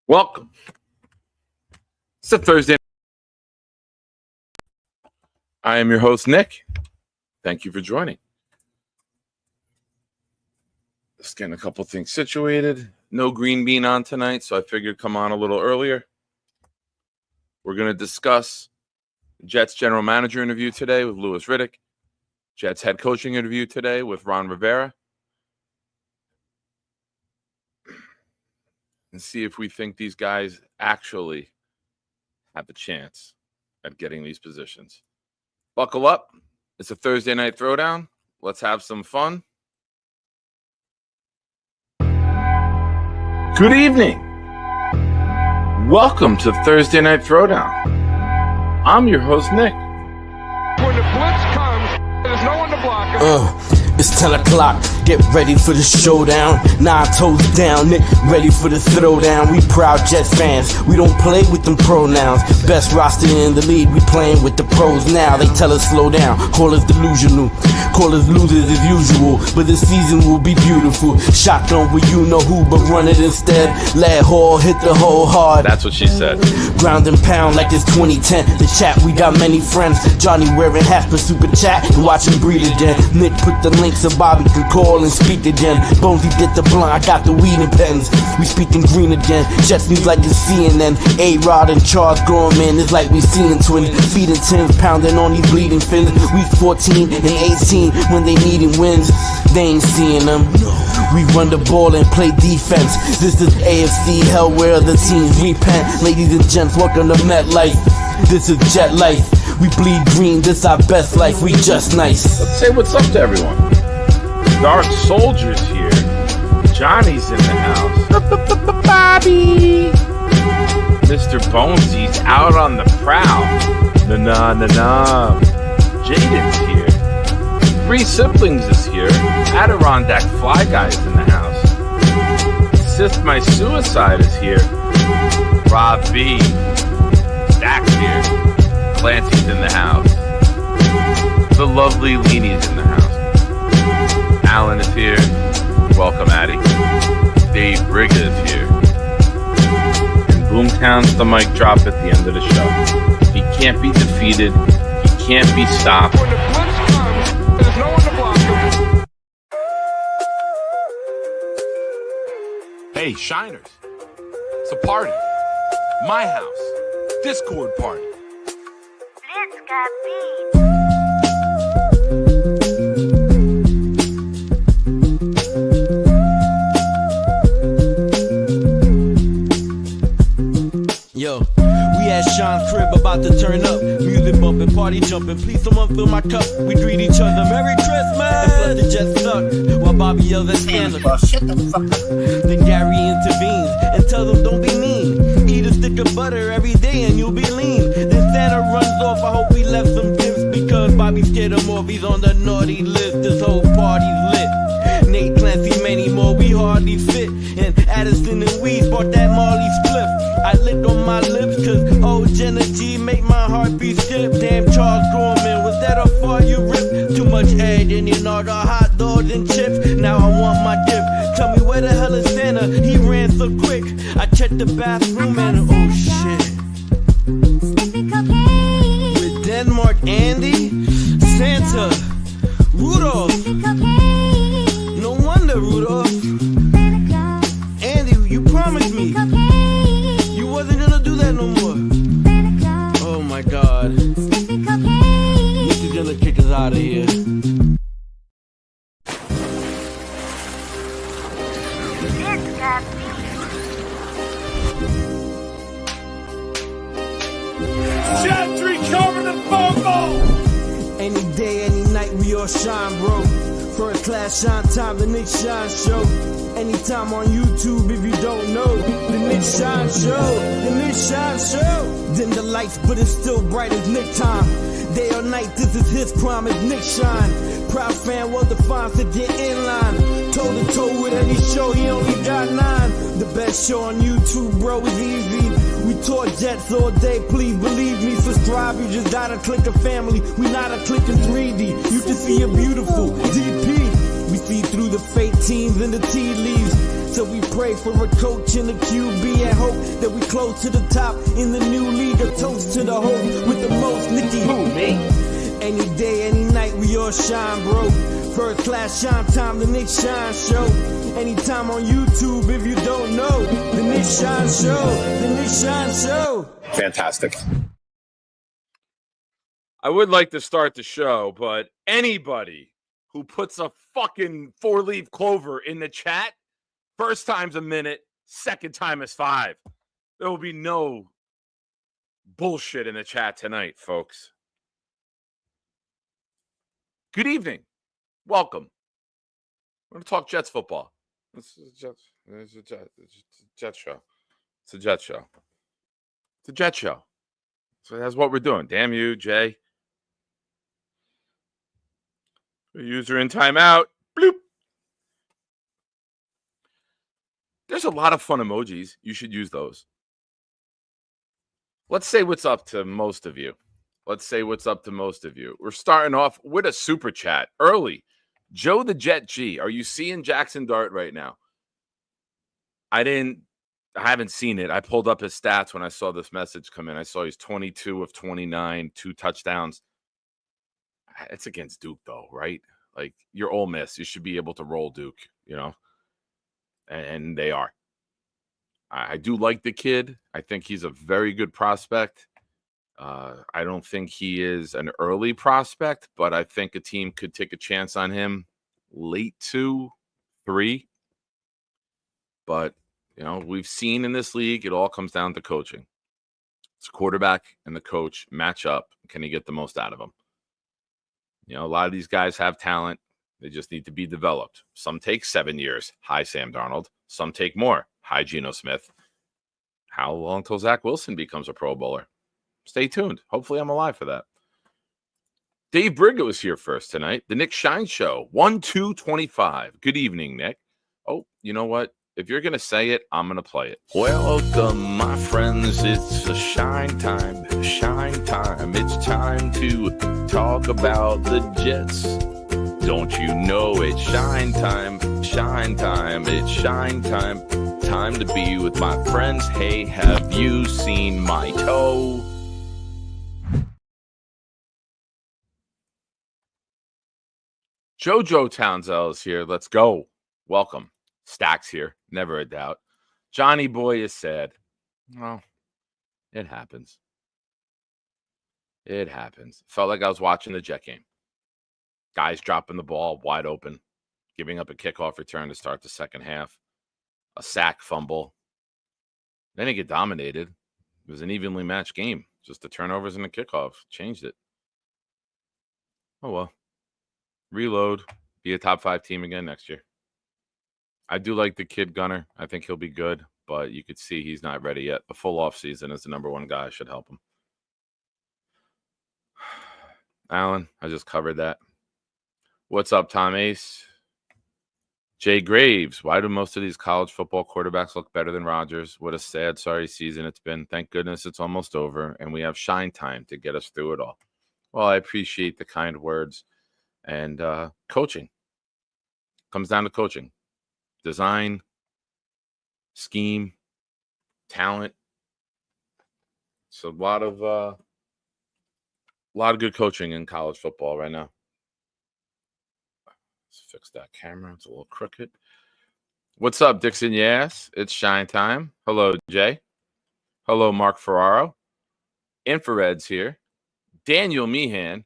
Welcome. It's a Thursday. I am your host, Nick. Thank you for joining. Just getting a couple things situated. No green bean on tonight, so I figured come on a little earlier. We're going to discuss Jets general manager interview today with Louis Riddick. Jets head coaching interview today with Ron Rivera. And see if we think these guys actually have a chance at getting these positions. Buckle up. It's a Thursday night throwdown. Let's have some fun. Good evening. Welcome to Thursday Night Throwdown. I'm your host, Nick. When the blitz comes, there's no one to block him. It's 10 o'clock, get ready for the showdown. 9 toes down, Nick, ready for the throwdown. We proud Jets fans, we don't play with them pronouns. Best roster in the league, we playing with the pros now. They tell us slow down, call us delusional, call us losers as usual. But this season will be beautiful. Shotgun with you know who, but run it instead. Let Hall hit the hole hard. That's what she said. Ground and pound like it's 2010. The chat, we got many friends. Johnny wearing hats for super chat and watch him breathe again. Nick put the link so Bobby can call and speak again. Bonesy did the blunt, I got the weed and pens. We speaking green again. Jets news like it's CNN. A-Rod and Charles Gorman, it's like we seeing twins. Feeding tins, pounding on these bleeding fins. Week 14 and 18 when they needing wins. They ain't seeing them. We run the ball and play defense. This is AFC hell where the teams repent. Ladies and gents, welcome to MetLife. This is Jet Life. We bleed green, this our best life. We just nice. Let's say what's up to everyone. Dark Soldier's here. Johnny's in the house. Bobby. Mr. Bonesy's out on the prowl. Na-na-na-na. Jaden's here. 3 Siblings is here. Adirondack Fly Guy's in the house. Sith My Suicide is here. Rob B. Stack's here. Clancy's in the house. The lovely Leanie's in the house. Alan is here. Welcome, Addy. Dave Brigga is here. And Boomtown's the mic drop at the end of the show. He can't be defeated. He can't be stopped. When the blitz comes, there's no one to block him. Hey, Shiners. It's a party. My house. Discord party. Blitz got beat. Yo, we at Sean's crib about to turn up. Music bumping, party jumping. Please someone fill my cup. We greet each other. Merry Christmas! And let the Jets suck while Bobby yells at scandal. Shut the fuck up. Then Gary intervenes and tells them don't be mean. Eat a stick of butter every day and you'll be lean. Then Santa runs off. I hope we left some gifts because Bobby scared him off. He's on the naughty list. This whole party's lit. Nate, Clancy, many more. We hardly fit. And Addison and Weeds bought that Marley spliff. I licked on my lips cause old Jenna G make my heartbeat skip. Damn Charles Gorman, was that a fart you ripped? Too much egg in your the hot dogs and chips. Now I want my dip. Tell me where the hell is Santa? He ran so quick. I checked the bathroom and oh shit. With Denmark Andy, Santa, Rudolph. No wonder Rudolph. Andy, you promised me. Wasn't gonna do that no more. Oh my god. Nick is gonna kick us out of here. Blitz got beat. Gentry covering the football. Any day, any night, we all shine, bro. First class shine time, the Nick Shine Show. Anytime on YouTube if you don't know. The Nick Shine Show, the Nick Shine Show. Dim the lights, but it's still bright as Nick time. Day or night, this is his prime as Nick Shine. Proud fan, well defined to get in line. Toe to toe with any show, he only got 9. The best show on YouTube, bro, is easy. We talk Jets all day, please believe me. Subscribe, you just gotta click a family. We not a click in 3D. You can see a beautiful DP. We see through the fake teams and the tea leaves. So we pray for a coach and a QB and hope that we close to the top in the new league. A toast to the host with the most, Nicky. Who, me? Any day, any night, we all shine, bro. First class shine time, the Nick Shine Show. Anytime on YouTube, if you don't know, the Nick Shine Show, the Nick Shine Show. Fantastic. I would like to start the show, but anybody who puts a fucking 4-leaf clover in the chat, first time's a minute, second time is 5. There will be no bullshit in the chat tonight, folks. Good evening. Welcome. We're going to talk Jets football. It's a Jet show. It's a Jet show. It's a Jet show. So that's what we're doing. Damn you, Jay. User in timeout. Bloop. There's a lot of fun emojis. You should use those. Let's say what's up to most of you. We're starting off with a super chat early. Joe the Jet G. Are you seeing Jackson Dart right now? I haven't seen it. I pulled up his stats when I saw this message come in. I saw he's 22 of 29, 2 touchdowns. It's against Duke, though, right? Like, you're Ole Miss. You should be able to roll Duke, you know? And they are. I do like the kid. I think he's a very good prospect. I don't think he is an early prospect, but I think a team could take a chance on him late 2, 3. But, you know, we've seen in this league, it all comes down to coaching. It's quarterback and the coach match up. Can he get the most out of them? You know, a lot of these guys have talent. They just need to be developed. Some take 7 years. Hi, Sam Darnold. Some take more. Hi, Geno Smith. How long till Zach Wilson becomes a Pro Bowler? Stay tuned. Hopefully I'm alive for that. Dave Briga was here first tonight. The Nick Shine Show, 1-2-25. Good evening, Nick. Oh, you know what? If you're going to say it, I'm going to play it. Welcome, my friends. It's a shine time. Shine time. It's time to talk about the Jets. Don't you know it's shine time? Shine time. It's shine time. Time to be with my friends. Hey, have you seen my toe? Jojo Townsell is here. Let's go. Welcome. Stacks here. Never a doubt. Johnny Boy is sad. Well, it happens. It happens. Felt like I was watching the Jet game. Guys dropping the ball wide open, giving up a kickoff return to start the second half. A sack fumble. Then it get dominated. It was an evenly matched game. Just the turnovers and the kickoff changed it. Oh, well. Reload. Be a top 5 team again next year. I do like the kid Gunner. I think he'll be good, but you could see he's not ready yet. The full offseason is the number one guy. Should help him. Alan, I just covered that. What's up, Tom Ace? Jay Graves, why do most of these college football quarterbacks look better than Rodgers? What a sad, sorry season it's been. Thank goodness it's almost over, and we have shine time to get us through it all. Well, I appreciate the kind words. And coaching. Comes down to coaching. Design, scheme, talent. It's a lot of good coaching in college football right now. Let's fix that camera. It's a little crooked. What's up, Dixon? Yes, it's shine time. Hello, Jay. Hello, Mark Ferraro. Infrared's here. Daniel Meehan.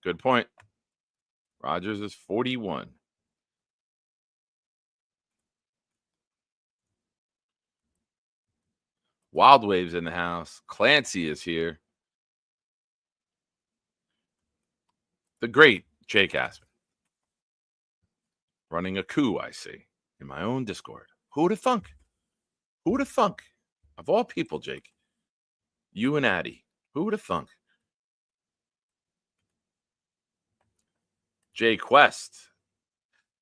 Good point. Rodgers is 41. Wild Waves in the house. Clancy is here. The great Jake Aspen. Running a coup, I see, in my own Discord. Who would have thunk? Who would have thunk? Of all people, Jake. You and Addy. Who would have thunk? Jay Quest.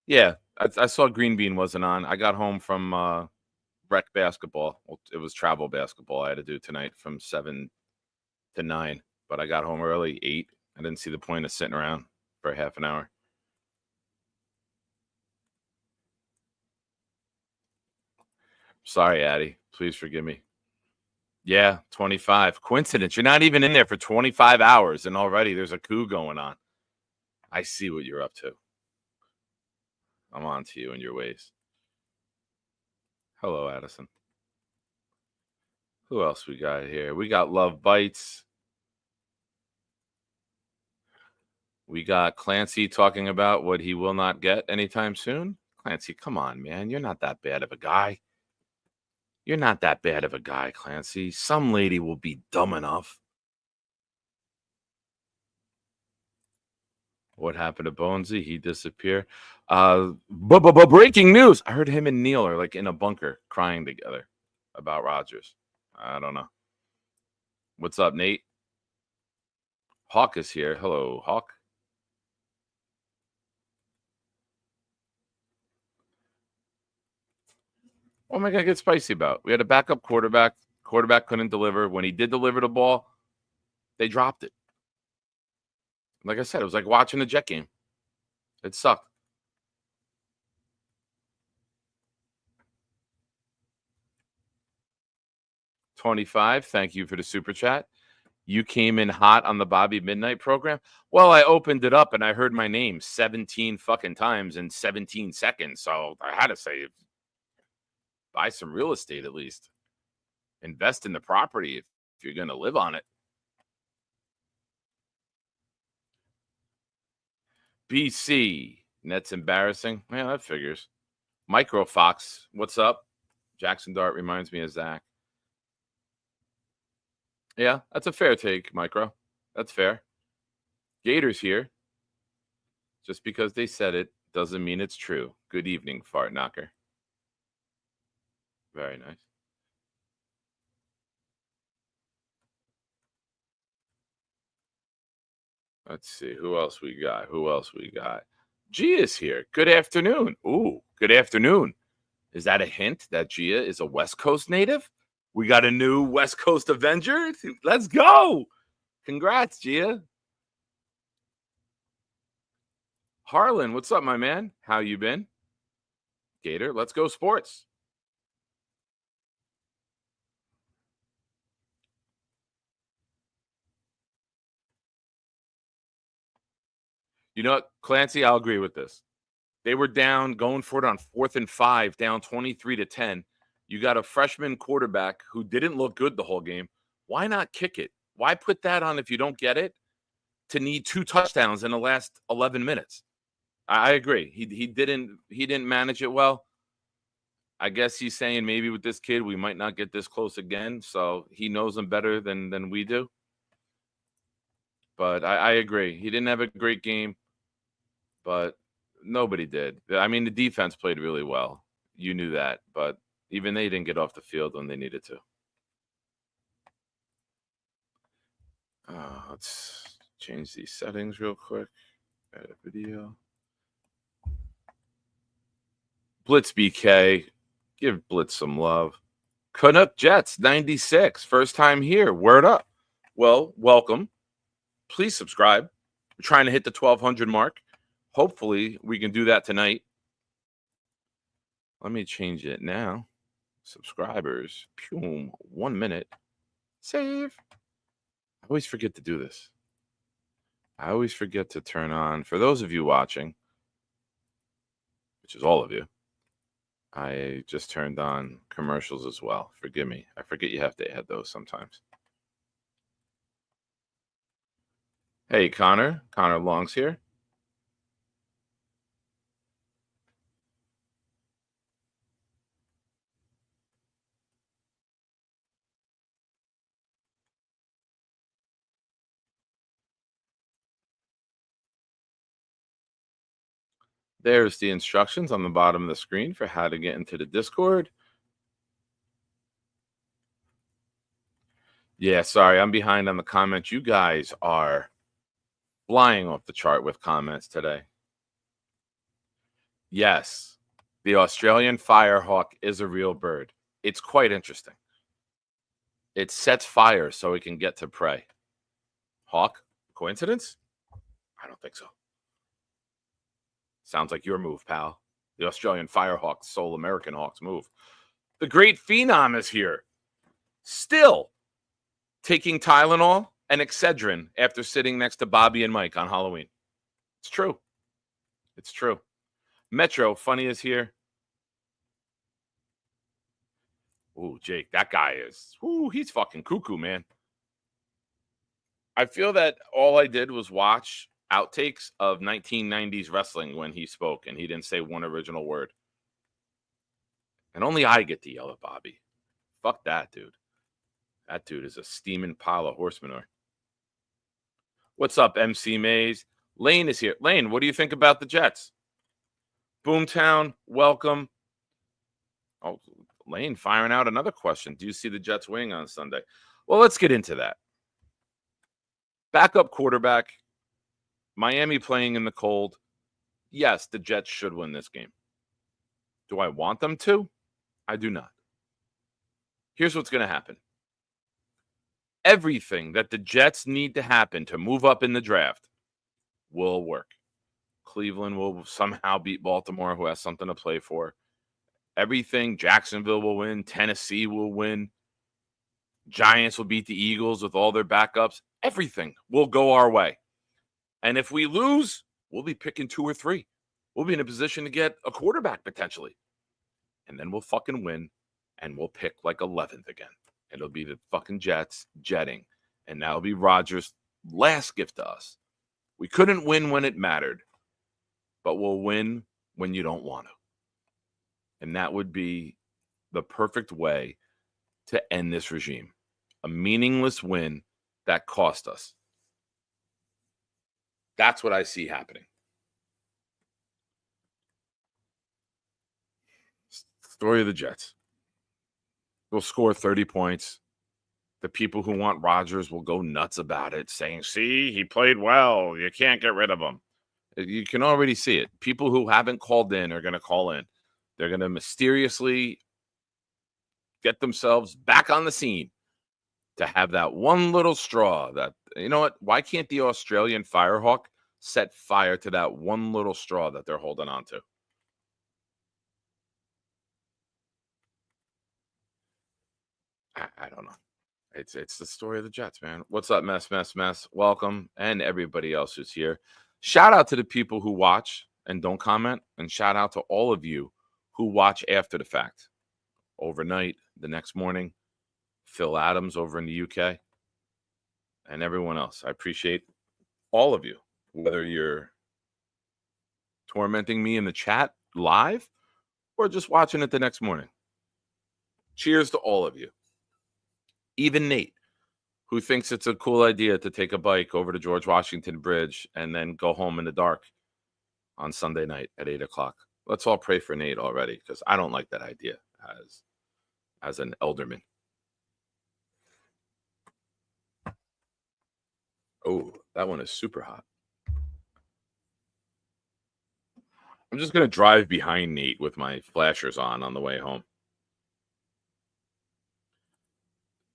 Yeah, I saw Green Bean wasn't on. I got home from rec basketball. Well, it was travel basketball I had to do tonight from 7 to 9. But I got home early, 8. I didn't see the point of sitting around for a half an hour. Sorry, Addie. Please forgive me. Yeah, 25. Coincidence. You're not even in there for 25 hours, and already there's a coup going on. I see what you're up to. I'm on to you and your ways. Hello, Addison. Who else we got here? We got Love Bites. We got Clancy talking about what he will not get anytime soon. Clancy, come on, man. You're not that bad of a guy. You're not that bad of a guy, Clancy. Some lady will be dumb enough. What happened to Bonesy? He disappeared. Breaking news. I heard him and Neil are like in a bunker crying together about Rodgers. I don't know. What's up, Nate? Hawk is here. Hello, Hawk. What am I going to get spicy about? We had a backup quarterback. Quarterback couldn't deliver. When he did deliver the ball, they dropped it. Like I said, it was like watching the Jet game. It sucked. $25. Thank you for the super chat. You came in hot on the Bobby Midnight program. Well, I opened it up and I heard my name 17 fucking times in 17 seconds. So I had to say, buy some real estate at least. Invest in the property if you're going to live on it. BC. Net's embarrassing. Yeah, that figures. Micro Fox. What's up? Jackson Dart reminds me of Zach. Yeah, that's a fair take, Micro. That's fair. Gators here. Just because they said it doesn't mean it's true. Good evening, Fart Knocker. Very nice. Let's see. Who else we got? Gia is here. Good afternoon. Ooh, good afternoon. Is that a hint that Gia is a West Coast native? We got a new West Coast Avenger. Let's go. Congrats, Gia. Harlan, what's up, my man? How you been? Gator, let's go sports. You know what, Clancy, I'll agree with this. They were down, going for it on 4th and 5, down 23-10. You got a freshman quarterback who didn't look good the whole game. Why not kick it? Why put that on if you don't get it to need 2 touchdowns in the last 11 minutes? I agree. He didn't manage it well. I guess he's saying maybe with this kid we might not get this close again. So he knows him better than we do. But I agree. He didn't have a great game, but nobody did. I mean, the defense played really well. You knew that, but even they didn't get off the field when they needed to. Let's change these settings real quick. Edit video. Blitz BK. Give Blitz some love. Canuck Jets 96. First time here. Word up. Well, welcome. Please subscribe. We're trying to hit the 1,200 mark. Hopefully, we can do that tonight. Let me change it now. Subscribers. 1 minute. Save. I always forget to do this. I always forget to turn on, for those of you watching, which is all of you, I just turned on commercials as well. Forgive me. I forget you have to add those sometimes. Hey, Connor. Connor Long's here. There's the instructions on the bottom of the screen for how to get into the Discord. Yeah, sorry, I'm behind on the comments. You guys are flying off the chart with comments today. Yes, the Australian firehawk is a real bird. It's quite interesting. It sets fire so it can get to prey. Hawk, coincidence? I don't think so. Sounds like your move, pal. The Australian firehawk, sole American hawk's move. The great phenom is here. Still taking Tylenol and Excedrin after sitting next to Bobby and Mike on Halloween. It's true. It's true. Metro, funny is here. Ooh, Jake, that guy is, he's fucking cuckoo, man. I feel that all I did was watch outtakes of 1990s wrestling when he spoke, and he didn't say one original word. And only I get to yell at Bobby. Fuck that, dude. That dude is a steaming pile of horse manure. What's up, MC Mays? Lane is here. Lane, what do you think about the Jets? Boomtown, welcome. Oh, Lane firing out another question. Do you see the Jets winning on Sunday? Well, let's get into that. Backup quarterback, Miami playing in the cold. Yes, the Jets should win this game. Do I want them to? I do not. Here's what's going to happen. Everything that the Jets need to happen to move up in the draft will work. Cleveland will somehow beat Baltimore, who has something to play for. Everything, Jacksonville will win. Tennessee will win. Giants will beat the Eagles with all their backups. Everything will go our way. And if we lose, we'll be picking 2 or 3. We'll be in a position to get a quarterback potentially. And then we'll fucking win, and we'll pick like 11th again. It'll be the fucking Jets jetting. And that'll be Rodgers' last gift to us. We couldn't win when it mattered, but we'll win when you don't want to. And that would be the perfect way to end this regime. A meaningless win that cost us. That's what I see happening. Story of the Jets. We'll score 30 points. The people who want Rodgers will go nuts about it, saying, see, he played well. You can't get rid of him. You can already see it. People who haven't called in are going to call in. They're going to mysteriously get themselves back on the scene to have that one little straw that, you know what? Why can't the Australian Firehawk set fire to that one little straw that they're holding on to? I don't know. It's the story of the Jets, man. What's up, mess? Welcome, and everybody else who's here. Shout out to the people who watch and don't comment, and shout out to all of you who watch after the fact. Overnight, the next morning, Phil Adams over in the UK, and everyone else. I appreciate all of you, whether you're tormenting me in the chat live or just watching it the next morning. Cheers to all of you. Even Nate, who thinks it's a cool idea to take a bike over to George Washington Bridge and then go home in the dark on Sunday night at 8 o'clock. Let's all pray for Nate already, because I don't like that idea as an elderman. Oh, that one is super hot. I'm just going to drive behind Nate with my flashers on the way home.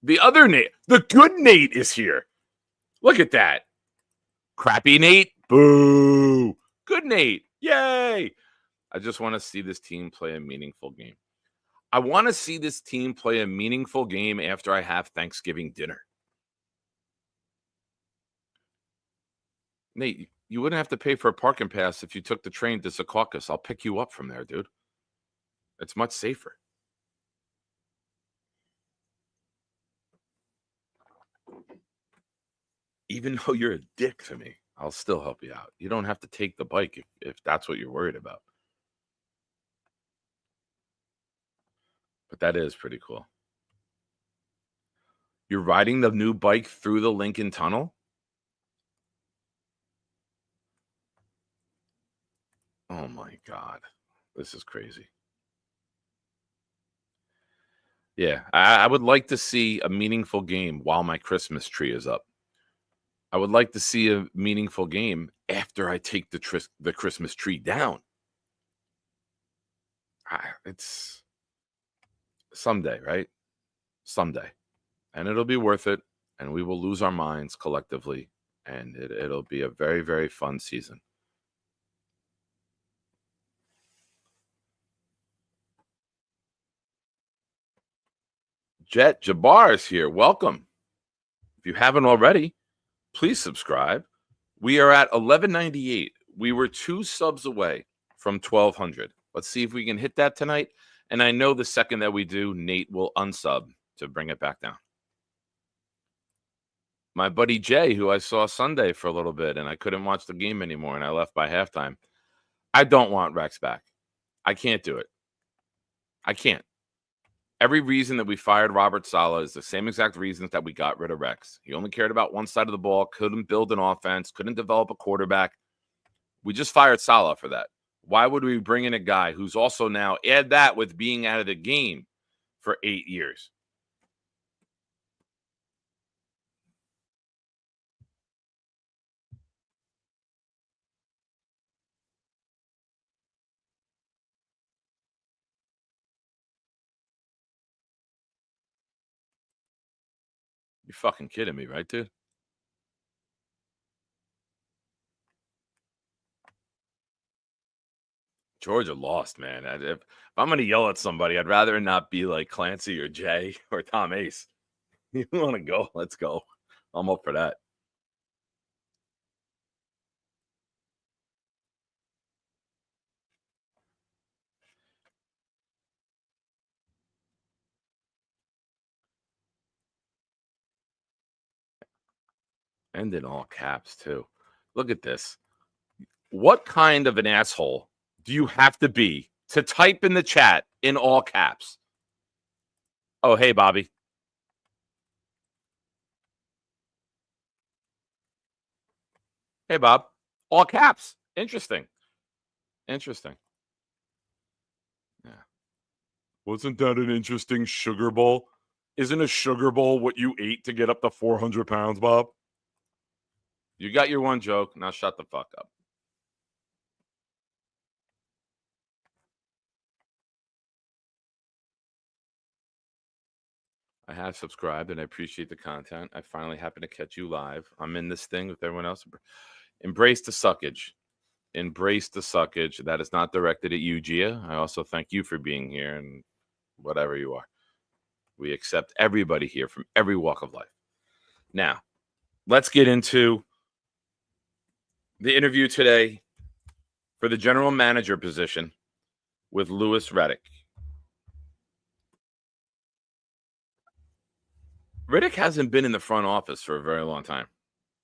The other Nate, the good Nate is here. Look at that. Crappy Nate. Boo. Good Nate. Yay. I just want to see this team play a meaningful game. I want to see this team play a meaningful game after I have Thanksgiving dinner. Nate, you wouldn't have to pay for a parking pass if you took the train to Secaucus. I'll pick you up from there, dude. It's much safer. Even though you're a dick to me, I'll still help you out. You don't have to take the bike if that's what you're worried about. But that is pretty cool. You're riding the new bike through the Lincoln Tunnel? Oh my God. This is crazy. Yeah, I would like to see a meaningful game while my Christmas tree is up. I would like to see a meaningful game after I take the Christmas tree down. It's someday, right? Someday. And it'll be worth it. And we will lose our minds collectively. And it'll be a very, very fun season. Jet Jabbar is here. Welcome. If you haven't already, please subscribe. We are at 1198. We were 2 subs away from 1200. Let's see if we can hit that tonight. And I know the second that we do, Nate will unsub to bring it back down. My buddy Jay, who I saw Sunday for a little bit, and I couldn't watch the game anymore, and I left by halftime. I don't want Rex back. I can't do it. I can't. Every reason that we fired Robert Saleh is the same exact reasons that we got rid of Rex. He only cared about one side of the ball, couldn't build an offense, couldn't develop a quarterback. We just fired Saleh for that. Why would we bring in a guy who's also now, add that with being out of the game for 8 years? You're fucking kidding me, right, dude? Georgia lost, man. If I'm going to yell at somebody, I'd rather it not be like Clancy or Jay or Tom Ace. You want to go? Let's go. I'm up for that. And in all caps, too. Look at this. What kind of an asshole do you have to be to type in the chat in all caps? Oh, hey, Bobby. Hey, Bob. All caps. Interesting. Interesting. Yeah. Wasn't that an interesting sugar bowl? Isn't a sugar bowl what you ate to get up to 400 pounds, Bob? You got your one joke. Now shut the fuck up. I have subscribed and I appreciate the content. I finally happened to catch you live. I'm in this thing with everyone else. Embrace the suckage. Embrace the suckage. That is not directed at you, Gia. I also thank you for being here and whatever you are. We accept everybody here from every walk of life. Now, let's get into the interview today for the general manager position with Louis Riddick. Riddick hasn't been in the front office for a very long time.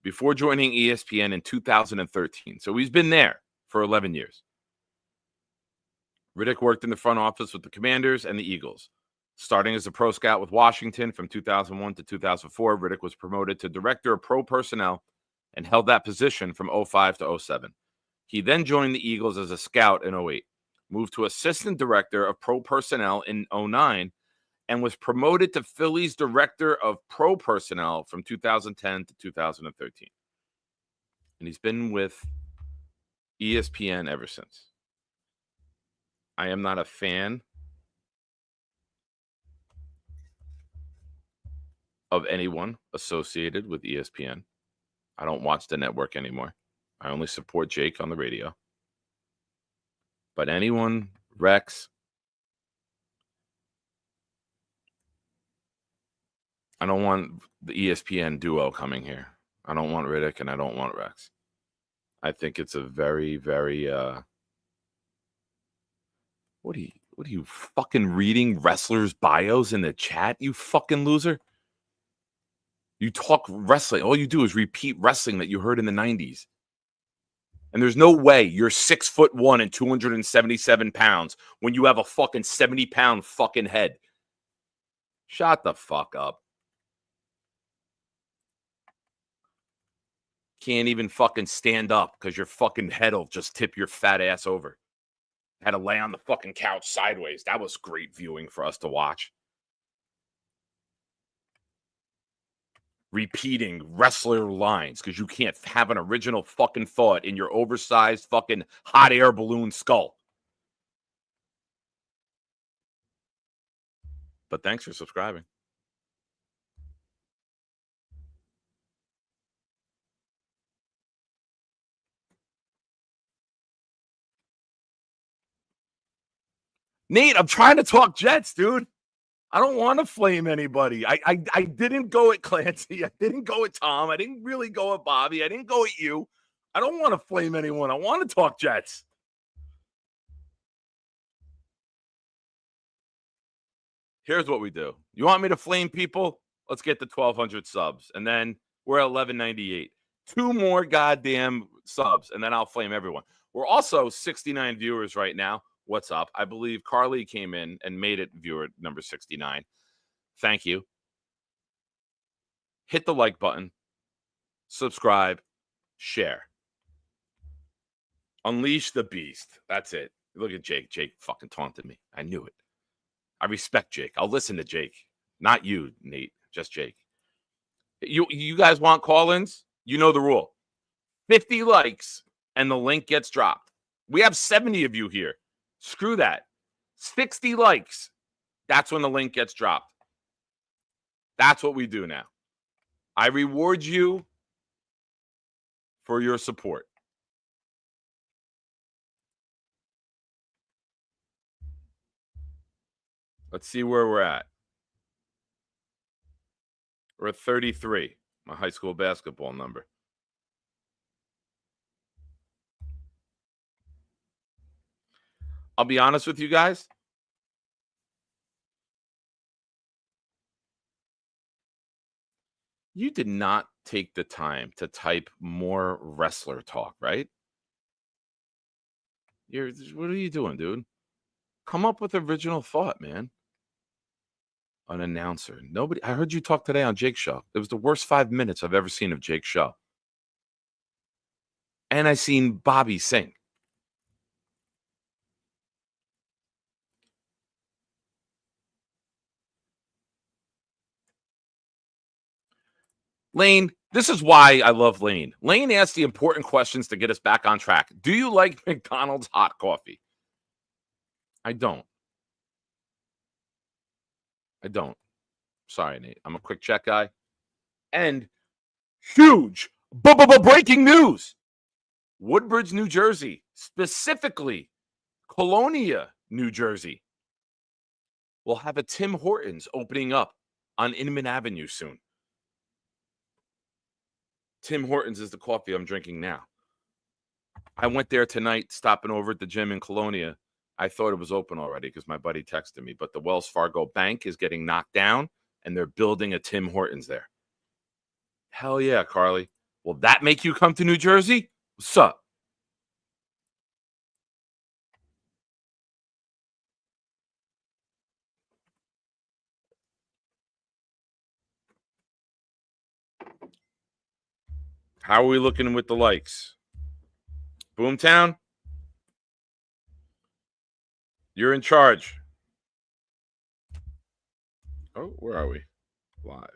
Before joining ESPN in 2013. So he's been there for 11 years. Riddick worked in the front office with the Commanders and the Eagles. Starting as a pro scout with Washington from 2001 to 2004, Riddick was promoted to director of pro personnel and held that position from 05 to 07. He then joined the Eagles as a scout in 08, moved to assistant director of pro personnel in 09, and was promoted to Phillies director of pro personnel from 2010 to 2013. And he's been with ESPN ever since. I am not a fan of anyone associated with ESPN. I don't watch the network anymore. I only support Jake on the radio. But anyone, Rex, I don't want the ESPN duo coming here. I don't want Riddick and I don't want Rex. I think it's a very, very What are you fucking reading wrestlers' bios in the chat, you fucking loser? You talk wrestling. All you do is repeat wrestling that you heard in the 90s. And there's no way you're 6'1" and 277 pounds when you have a fucking 70-pound fucking head. Shut the fuck up. Can't even fucking stand up because your fucking head will just tip your fat ass over. Had to lay on the fucking couch sideways. That was great viewing for us to watch. Repeating wrestler lines because you can't have an original fucking thought in your oversized fucking hot air balloon skull. But thanks for subscribing. Nate, I'm trying to talk Jets, dude. I don't want to flame anybody. I didn't go at Clancy. I didn't go at Tom. I didn't really go at Bobby. I didn't go at you. I don't want to flame anyone. I want to talk Jets. Here's what we do. You want me to flame people? Let's get to 1,200 subs. And then we're at 1198. 2 more goddamn subs, and then I'll flame everyone. We're also 69 viewers right now. What's up? I believe Carly came in and made it viewer number 69. Thank you. Hit the like button. Subscribe. Share. Unleash the beast. That's it. Look at Jake. Jake fucking taunted me. I knew it. I respect Jake. I'll listen to Jake. Not you, Nate. Just Jake. You guys want call-ins? You know the rule. 50 likes and the link gets dropped. We have 70 of you here. Screw that. 60 likes. That's when the link gets dropped. That's what we do now. I reward you for your support. Let's see where we're at. We're at 33, my high school basketball number. I'll be honest with you guys. You did not take the time to type more wrestler talk, right? What are you doing, dude? Come up with original thought, man. An announcer. Nobody. I heard you talk today on Jake's show. It was the worst 5 minutes I've ever seen of Jake's show. And I seen Bobby sing. Lane, this is why I love Lane. Lane asks the important questions to get us back on track. Do you like McDonald's hot coffee? I don't. Sorry, Nate. I'm a quick check guy. And huge breaking news. Woodbridge, New Jersey, specifically Colonia, New Jersey, will have a Tim Hortons opening up on Inman Avenue soon. Tim Hortons is the coffee I'm drinking now. I went there tonight, stopping over at the gym in Colonia. I thought it was open already because my buddy texted me, but the Wells Fargo Bank is getting knocked down, and they're building a Tim Hortons there. Hell yeah, Carly. Will that make you come to New Jersey? What's up? How are we looking with the likes? Boomtown? You're in charge. Oh, where are we? Live.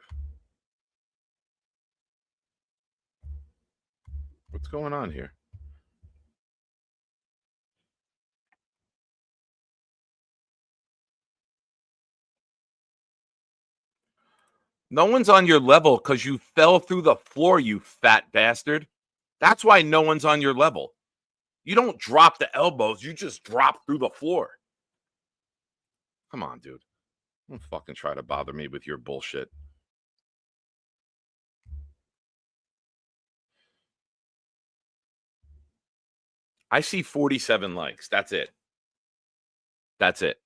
What's going on here? No one's on your level because you fell through the floor, you fat bastard. That's why no one's on your level. You don't drop the elbows. You just drop through the floor. Come on, dude. Don't fucking try to bother me with your bullshit. I see 47 likes. That's it. That's it.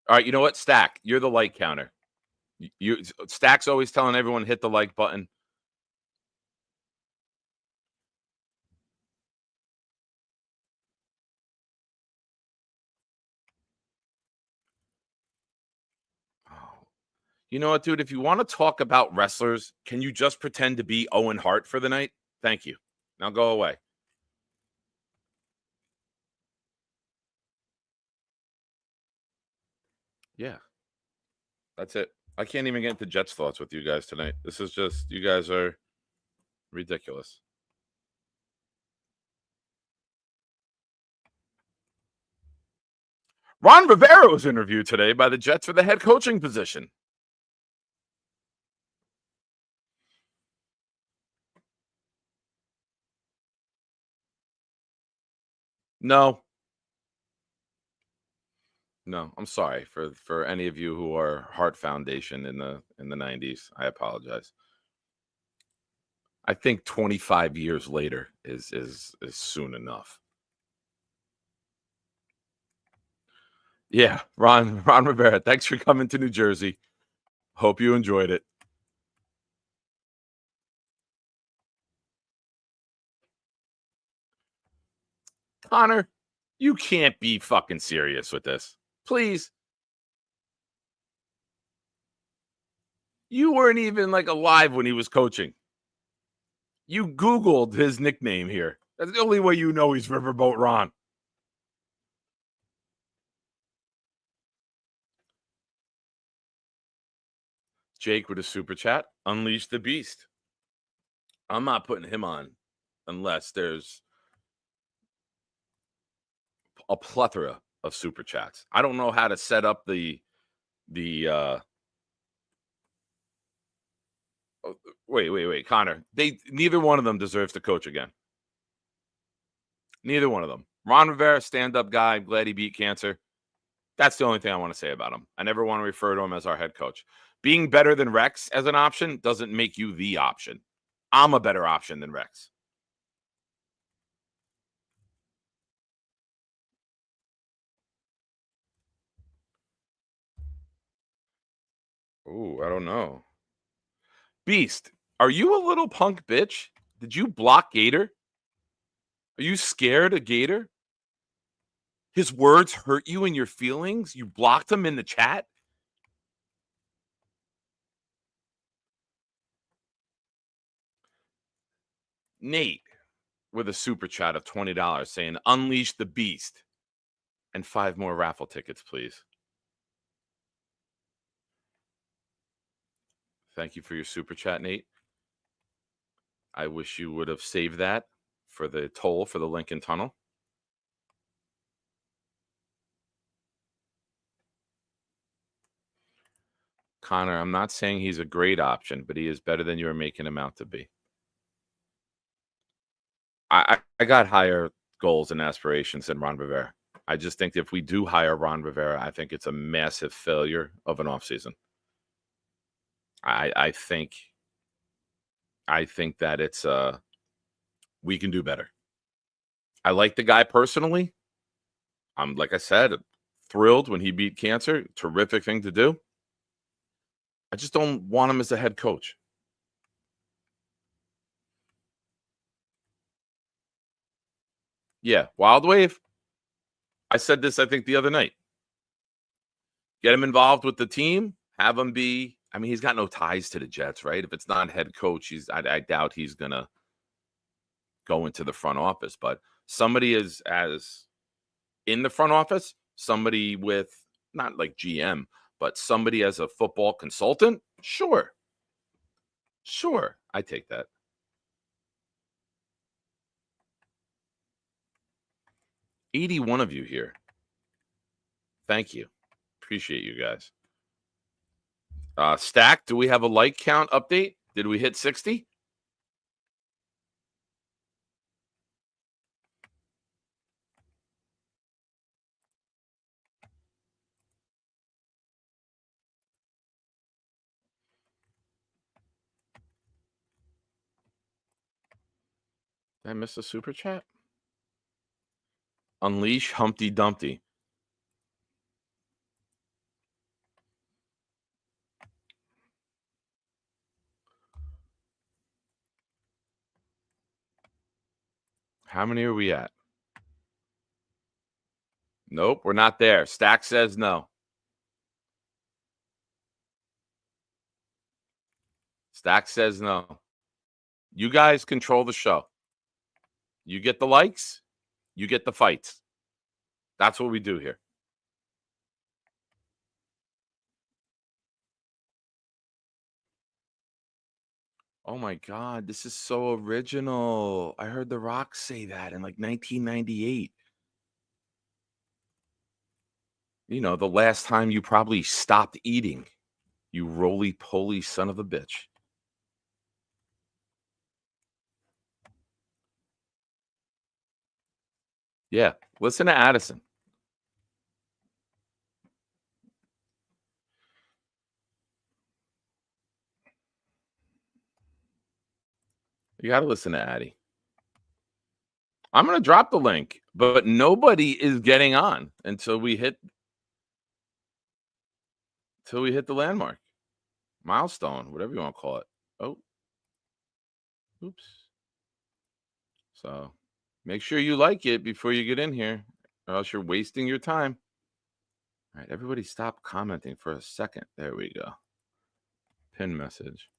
All right, you know what? Stack, you're the like counter. Stack's always telling everyone hit the like button. Oh. You know what, dude? If you want to talk about wrestlers, can you just pretend to be Owen Hart for the night? Thank you. Now go away. Yeah. That's it. I can't even get into Jets thoughts with you guys tonight. This is just, you guys are ridiculous. Ron Rivera was interviewed today by the Jets for the head coaching position. No. No, I'm sorry for any of you who are Heart Foundation in the 90s. I apologize. I think 25 years later is soon enough. Yeah, Ron Rivera, thanks for coming to New Jersey. Hope you enjoyed it. Connor, you can't be fucking serious with this. Please. You weren't even like alive when he was coaching. You Googled his nickname here. That's the only way you know he's Riverboat Ron. Jake with a super chat. Unleash the beast. I'm not putting him on unless there's a plethora of super chats. I don't know how to set up the wait, Connor. Neither one of them deserves to coach again. Neither one of them. Ron Rivera, stand-up guy. I'm glad he beat cancer. That's the only thing I want to say about him. I never want to refer to him as our head coach. Being better than Rex as an option doesn't make you the option. I'm a better option than Rex. Ooh, I don't know. Beast, are you a little punk bitch? Did you block Gator? Are you scared of Gator? His words hurt you in your feelings? You blocked him in the chat? Nate with a super chat of $20 saying, unleash the beast. And 5 more raffle tickets, please. Thank you for your super chat, Nate. I wish you would have saved that for the toll for the Lincoln Tunnel. Connor, I'm not saying he's a great option, but he is better than you are making him out to be. I got higher goals and aspirations than Ron Rivera. I just think if we do hire Ron Rivera, I think it's a massive failure of an offseason. I think that it's we can do better. I like the guy personally. I'm, like I said, thrilled when he beat cancer. Terrific thing to do. I just don't want him as a head coach. Yeah, Wild Wave. I said this, I think, the other night. Get him involved with the team. Have him be. I mean, he's got no ties to the Jets, right? If it's not head coach, I doubt he's gonna go into the front office. But somebody is as in the front office, somebody with not like GM, but somebody as a football consultant. Sure, I take that. $81 of you here. Thank you. Appreciate you guys. Stack, do we have a like count update? Did we hit 60? Did I miss a super chat? Unleash Humpty Dumpty. How many are we at? Nope, we're not there. Stack says no. Stack says no. You guys control the show. You get the likes, you get the fights. That's what we do here. Oh my God, this is so original. I heard The Rock say that in like 1998. You know, the last time you probably stopped eating, you roly-poly son of a bitch. Yeah, listen to Addison. You got to listen to Addy. I'm going to drop the link, but nobody is getting on until we hit the landmark, milestone, whatever you want to call it. Oh, oops. So make sure you like it before you get in here, or else you're wasting your time. All right, everybody stop commenting for a second. There we go. Pin message.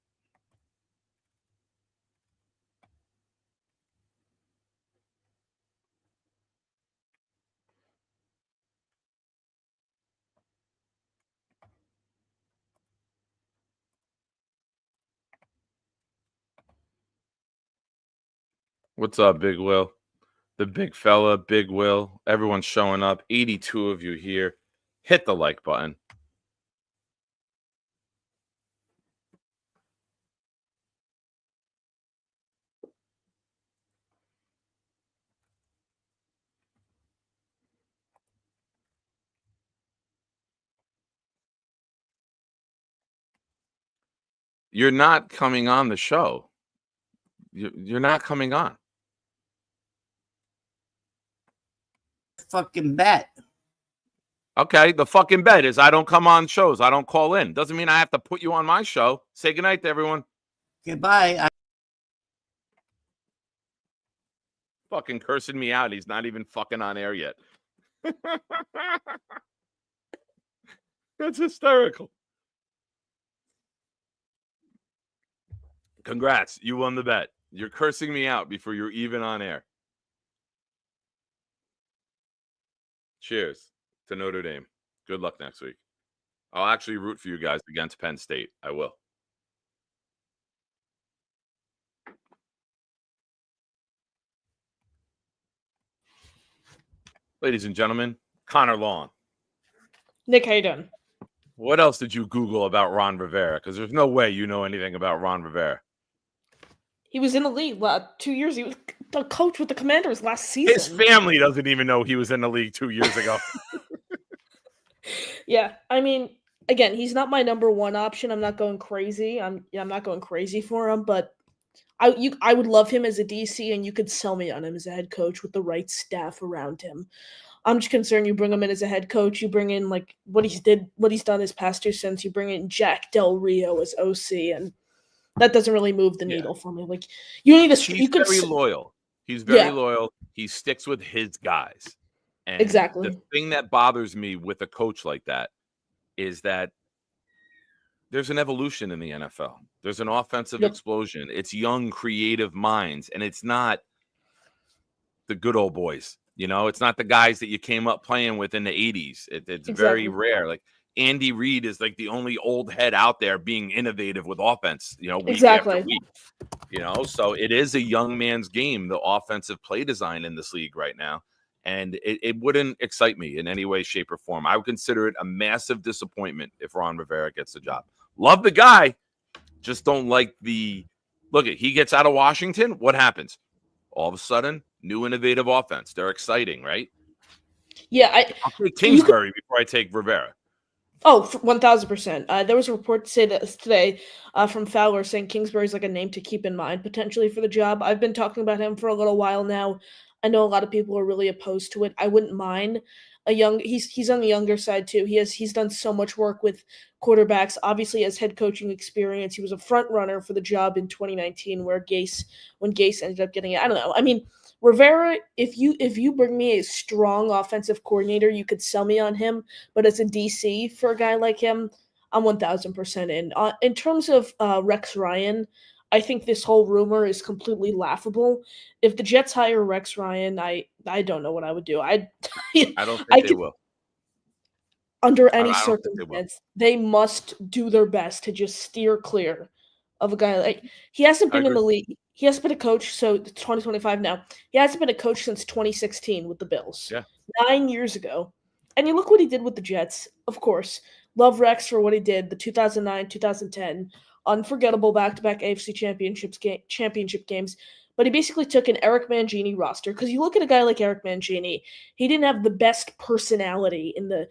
What's up, Big Will? The big fella, Big Will. Everyone's showing up. 82 of you here. Hit the like button. You're not coming on the show. You're not coming on. Fucking bet. Okay, the fucking bet is I don't come on shows. I don't call in. Doesn't mean I have to put you on my show. Say goodnight to everyone. Goodbye. Fucking cursing me out. He's not even fucking on air yet. That's hysterical. Congrats. You won the bet. You're cursing me out before you're even on air. Cheers to Notre Dame. Good luck next week. I'll actually root for you guys against Penn State. I will. Ladies and gentlemen, Connor Long. Nick, how you doing? What else did you Google about Ron Rivera? Because there's no way you know anything about Ron Rivera. He was in the league 2 years. He was the coach with the Commanders last season. His family doesn't even know he was in the league 2 years ago. Yeah, I mean, again, he's not my number one option. I'm not going crazy. I'm not going crazy for him, but I would love him as a DC, and you could sell me on him as a head coach with the right staff around him. I'm just concerned you bring him in as a head coach. You bring in like what he's done his past 2 stints. You bring in Jack Del Rio as OC, and that doesn't really move the needle for me. Like you need a. He's very loyal. He's very loyal. He sticks with his guys. And exactly. The thing that bothers me with a coach like that is that there's an evolution in the NFL. There's an offensive explosion. It's young, creative minds, and it's not the good old boys. You know, it's not the guys that you came up playing with in the 80s. It's very rare. Like Andy Reid is like the only old head out there being innovative with offense, you know, week after week. You know, so it is a young man's game, the offensive play design in this league right now. And it wouldn't excite me in any way, shape, or form. I would consider it a massive disappointment if Ron Rivera gets the job. Love the guy, just don't like the look. He gets out of Washington. What happens? All of a sudden, new innovative offense. They're exciting, right? Yeah, I'll take Kingsbury before I take Rivera. Oh, 1,000%. There was a report to say that today from Fowler saying Kingsbury's like a name to keep in mind potentially for the job. I've been talking about him for a little while now. I know a lot of people are really opposed to it. I wouldn't mind he's on the younger side too. He's done so much work with quarterbacks. Obviously, as head coaching experience, he was a front runner for the job in 2019, when Gase ended up getting it. I don't know. I mean, Rivera, if you bring me a strong offensive coordinator, you could sell me on him. But as a DC for a guy like him, I'm 1,000% in. In terms of Rex Ryan, I think this whole rumor is completely laughable. If the Jets hire Rex Ryan, I don't know what I would do. I don't think they will. Under any circumstance, they must do their best to just steer clear of a guy like he hasn't been in the league. He hasn't been a coach, so it's 2025 now. He hasn't been a coach since 2016 with the Bills. Yeah. 9 years ago. And you look what he did with the Jets, of course. Love Rex for what he did, the 2009, 2010, unforgettable back-to-back AFC championship games. but he basically took an Eric Mangini roster. Because you look at a guy like Eric Mangini, he didn't have the best personality in the,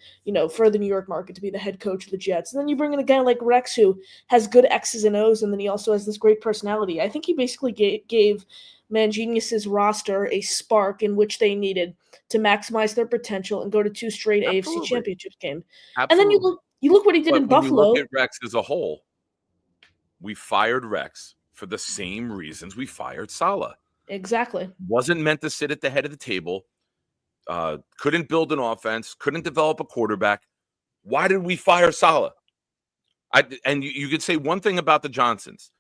for the New York market to be the head coach of the Jets. And then you bring in a guy like Rex who has good X's and O's, and then he also has this great personality. I think he basically gave Manginius's roster a spark in which they needed to maximize their potential and go to 2 straight AFC Absolutely. championship games. And then Absolutely. you look what he did But in when Buffalo. you look at Rex as a whole, we fired Rex for the same reasons we fired Saleh. Exactly. Wasn't meant to sit at the head of the table. Couldn't build an offense. Couldn't develop a quarterback. Why did we fire Saleh? And you could say one thing about the Johnsons.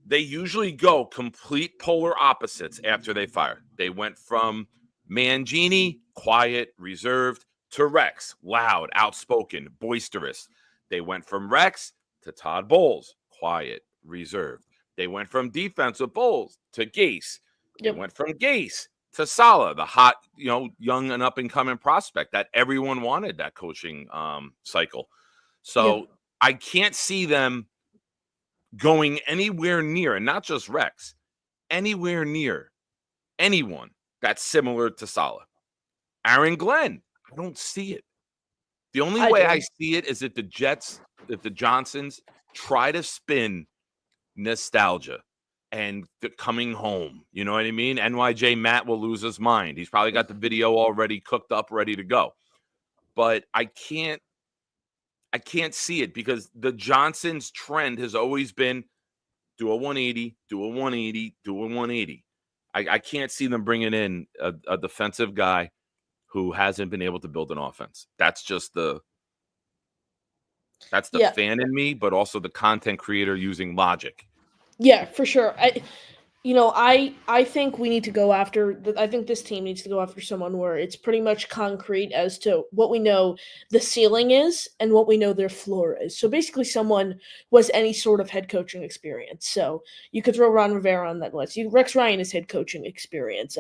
They usually go complete polar opposites after they fire. They went from Mangini, quiet, reserved, to Rex, loud, outspoken, boisterous. They went from Rex to Todd Bowles, quiet, reserved. They went from defensive Bowles to Gase. They went from Gase to Saleh, the hot, young and up and coming prospect that everyone wanted that coaching cycle. So I can't see them going anywhere near, and not just Rex, anywhere near anyone that's similar to Saleh. Aaron Glenn, I don't see it. The only way I see it is if the Johnsons try to spin nostalgia and the coming home. You know what I mean? NYJ Matt will lose his mind. He's probably got the video already cooked up, ready to go. But I can't see it because the Johnsons' trend has always been do a 180, do a 180, do a 180. I can't see them bringing in a defensive guy who hasn't been able to build an offense. That's just the fan in me, but also the content creator using logic. Yeah, for sure. I think we need to go after. I think this team needs to go after someone where it's pretty much concrete as to what we know the ceiling is and what we know their floor is. So basically, someone who has any sort of head coaching experience. So you could throw Ron Rivera on that list. Rex Ryan has head coaching experience.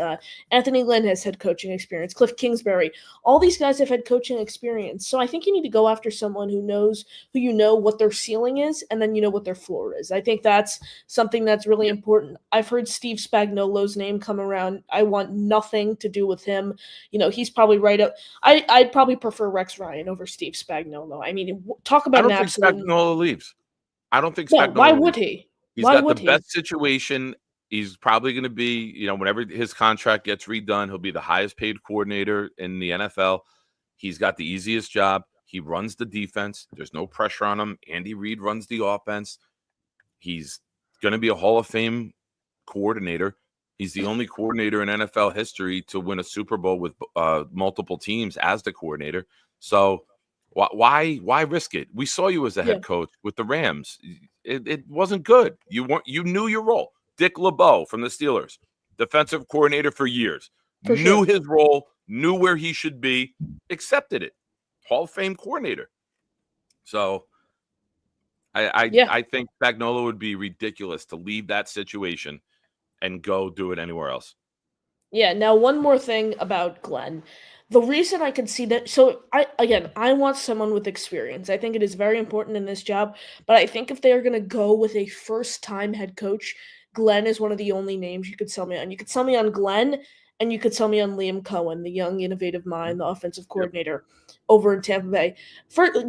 Anthony Lynn has head coaching experience. Cliff Kingsbury. All these guys have head coaching experience. So I think you need to go after someone who knows what their ceiling is, and then what their floor is. I think that's something that's really important. I've heard Steve Spagnuolo's name come around. I want nothing to do with him. He's probably right up. I'd probably prefer Rex Ryan over Steve Spagnuolo. I mean, talk about an absolute. I don't think Spagnuolo leaves. I don't think No, Spagnuolo why leaves. would he? He's got the best situation. He's probably going to be, whenever his contract gets redone, he'll be the highest paid coordinator in the NFL. He's got the easiest job. He runs the defense. There's no pressure on him. Andy Reid runs the offense. He's going to be a Hall of Fame coordinator. He's the only coordinator in NFL history to win a Super Bowl with multiple teams as the coordinator. So why risk it? We saw you as a head coach with the Rams. It wasn't good. You knew your role. Dick LeBeau from the Steelers, defensive coordinator for years, knew his role, knew where he should be, accepted it. Hall of Fame coordinator. So I think Spagnuolo would be ridiculous to leave that situation and go do it anywhere else. Yeah. Now, one more thing about Glenn. The reason I can see that, so I want someone with experience. I think it is very important in this job, but I think if they are going to go with a first-time head coach, Glenn is one of the only names you could sell me on. You could sell me on Glenn, and you could sell me on Liam Cohen, the young, innovative mind, the offensive coordinator over in Tampa Bay.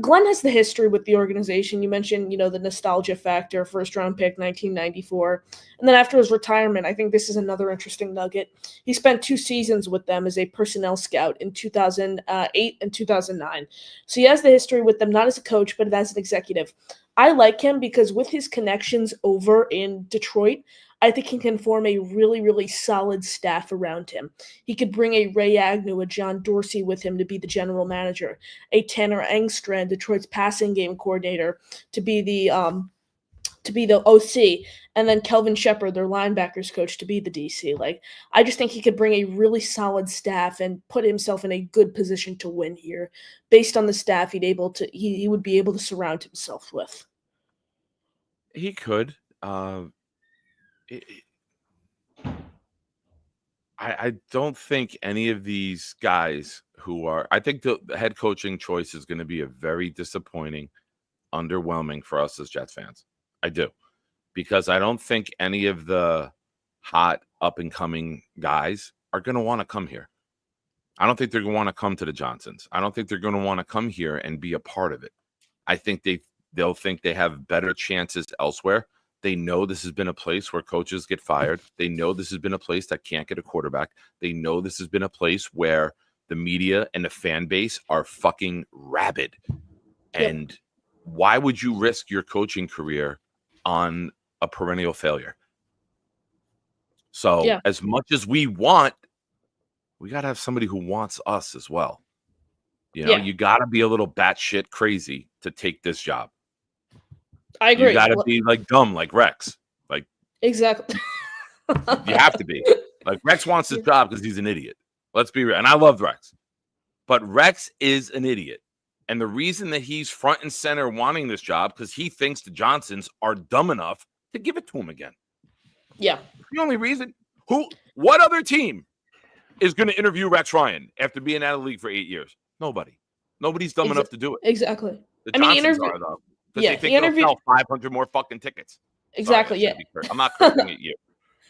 Glenn has the history with the organization. You mentioned, the nostalgia factor, first-round pick, 1994. And then after his retirement, I think this is another interesting nugget. He spent 2 seasons with them as a personnel scout in 2008 and 2009. So he has the history with them, not as a coach, but as an executive. I like him because with his connections over in Detroit, I think he can form a really, really solid staff around him. He could bring a Ray Agnew, a John Dorsey with him to be the general manager, a Tanner Engstrand, Detroit's passing game coordinator, to be the OC, and then Kelvin Shepard, their linebackers coach, to be the DC. I just think he could bring a really solid staff and put himself in a good position to win here, based on the staff he would be able to surround himself with. He could. I don't think any of these guys I think the head coaching choice is going to be a very disappointing, underwhelming for us as Jets fans. I do. Because I don't think any of the hot up-and-coming guys are going to want to come here. I don't think they're going to want to come to the Johnsons. I don't think they're going to want to come here and be a part of it. I think they'll think they have better chances elsewhere. They know this has been a place where coaches get fired. They know this has been a place that can't get a quarterback. They know this has been a place where the media and the fan base are fucking rabid. And why would you risk your coaching career on a perennial failure? So as much as we want, we got to have somebody who wants us as well. You know, you got to be a little batshit crazy to take this job. I agree. You got to be like dumb, like Rex. Like exactly. You have to be. Like Rex wants this job because he's an idiot. Let's be real. And I love Rex, but Rex is an idiot. And the reason that he's front and center wanting this job because he thinks the Johnsons are dumb enough to give it to him again. Yeah. The only reason. What other team is going to interview Rex Ryan after being out of the league for 8 years? Nobody. Nobody's dumb enough to do it. Exactly. The Johnsons are, though. Because they think they'll sell 500 more fucking tickets. Exactly, Sorry, I'm not cursing at you.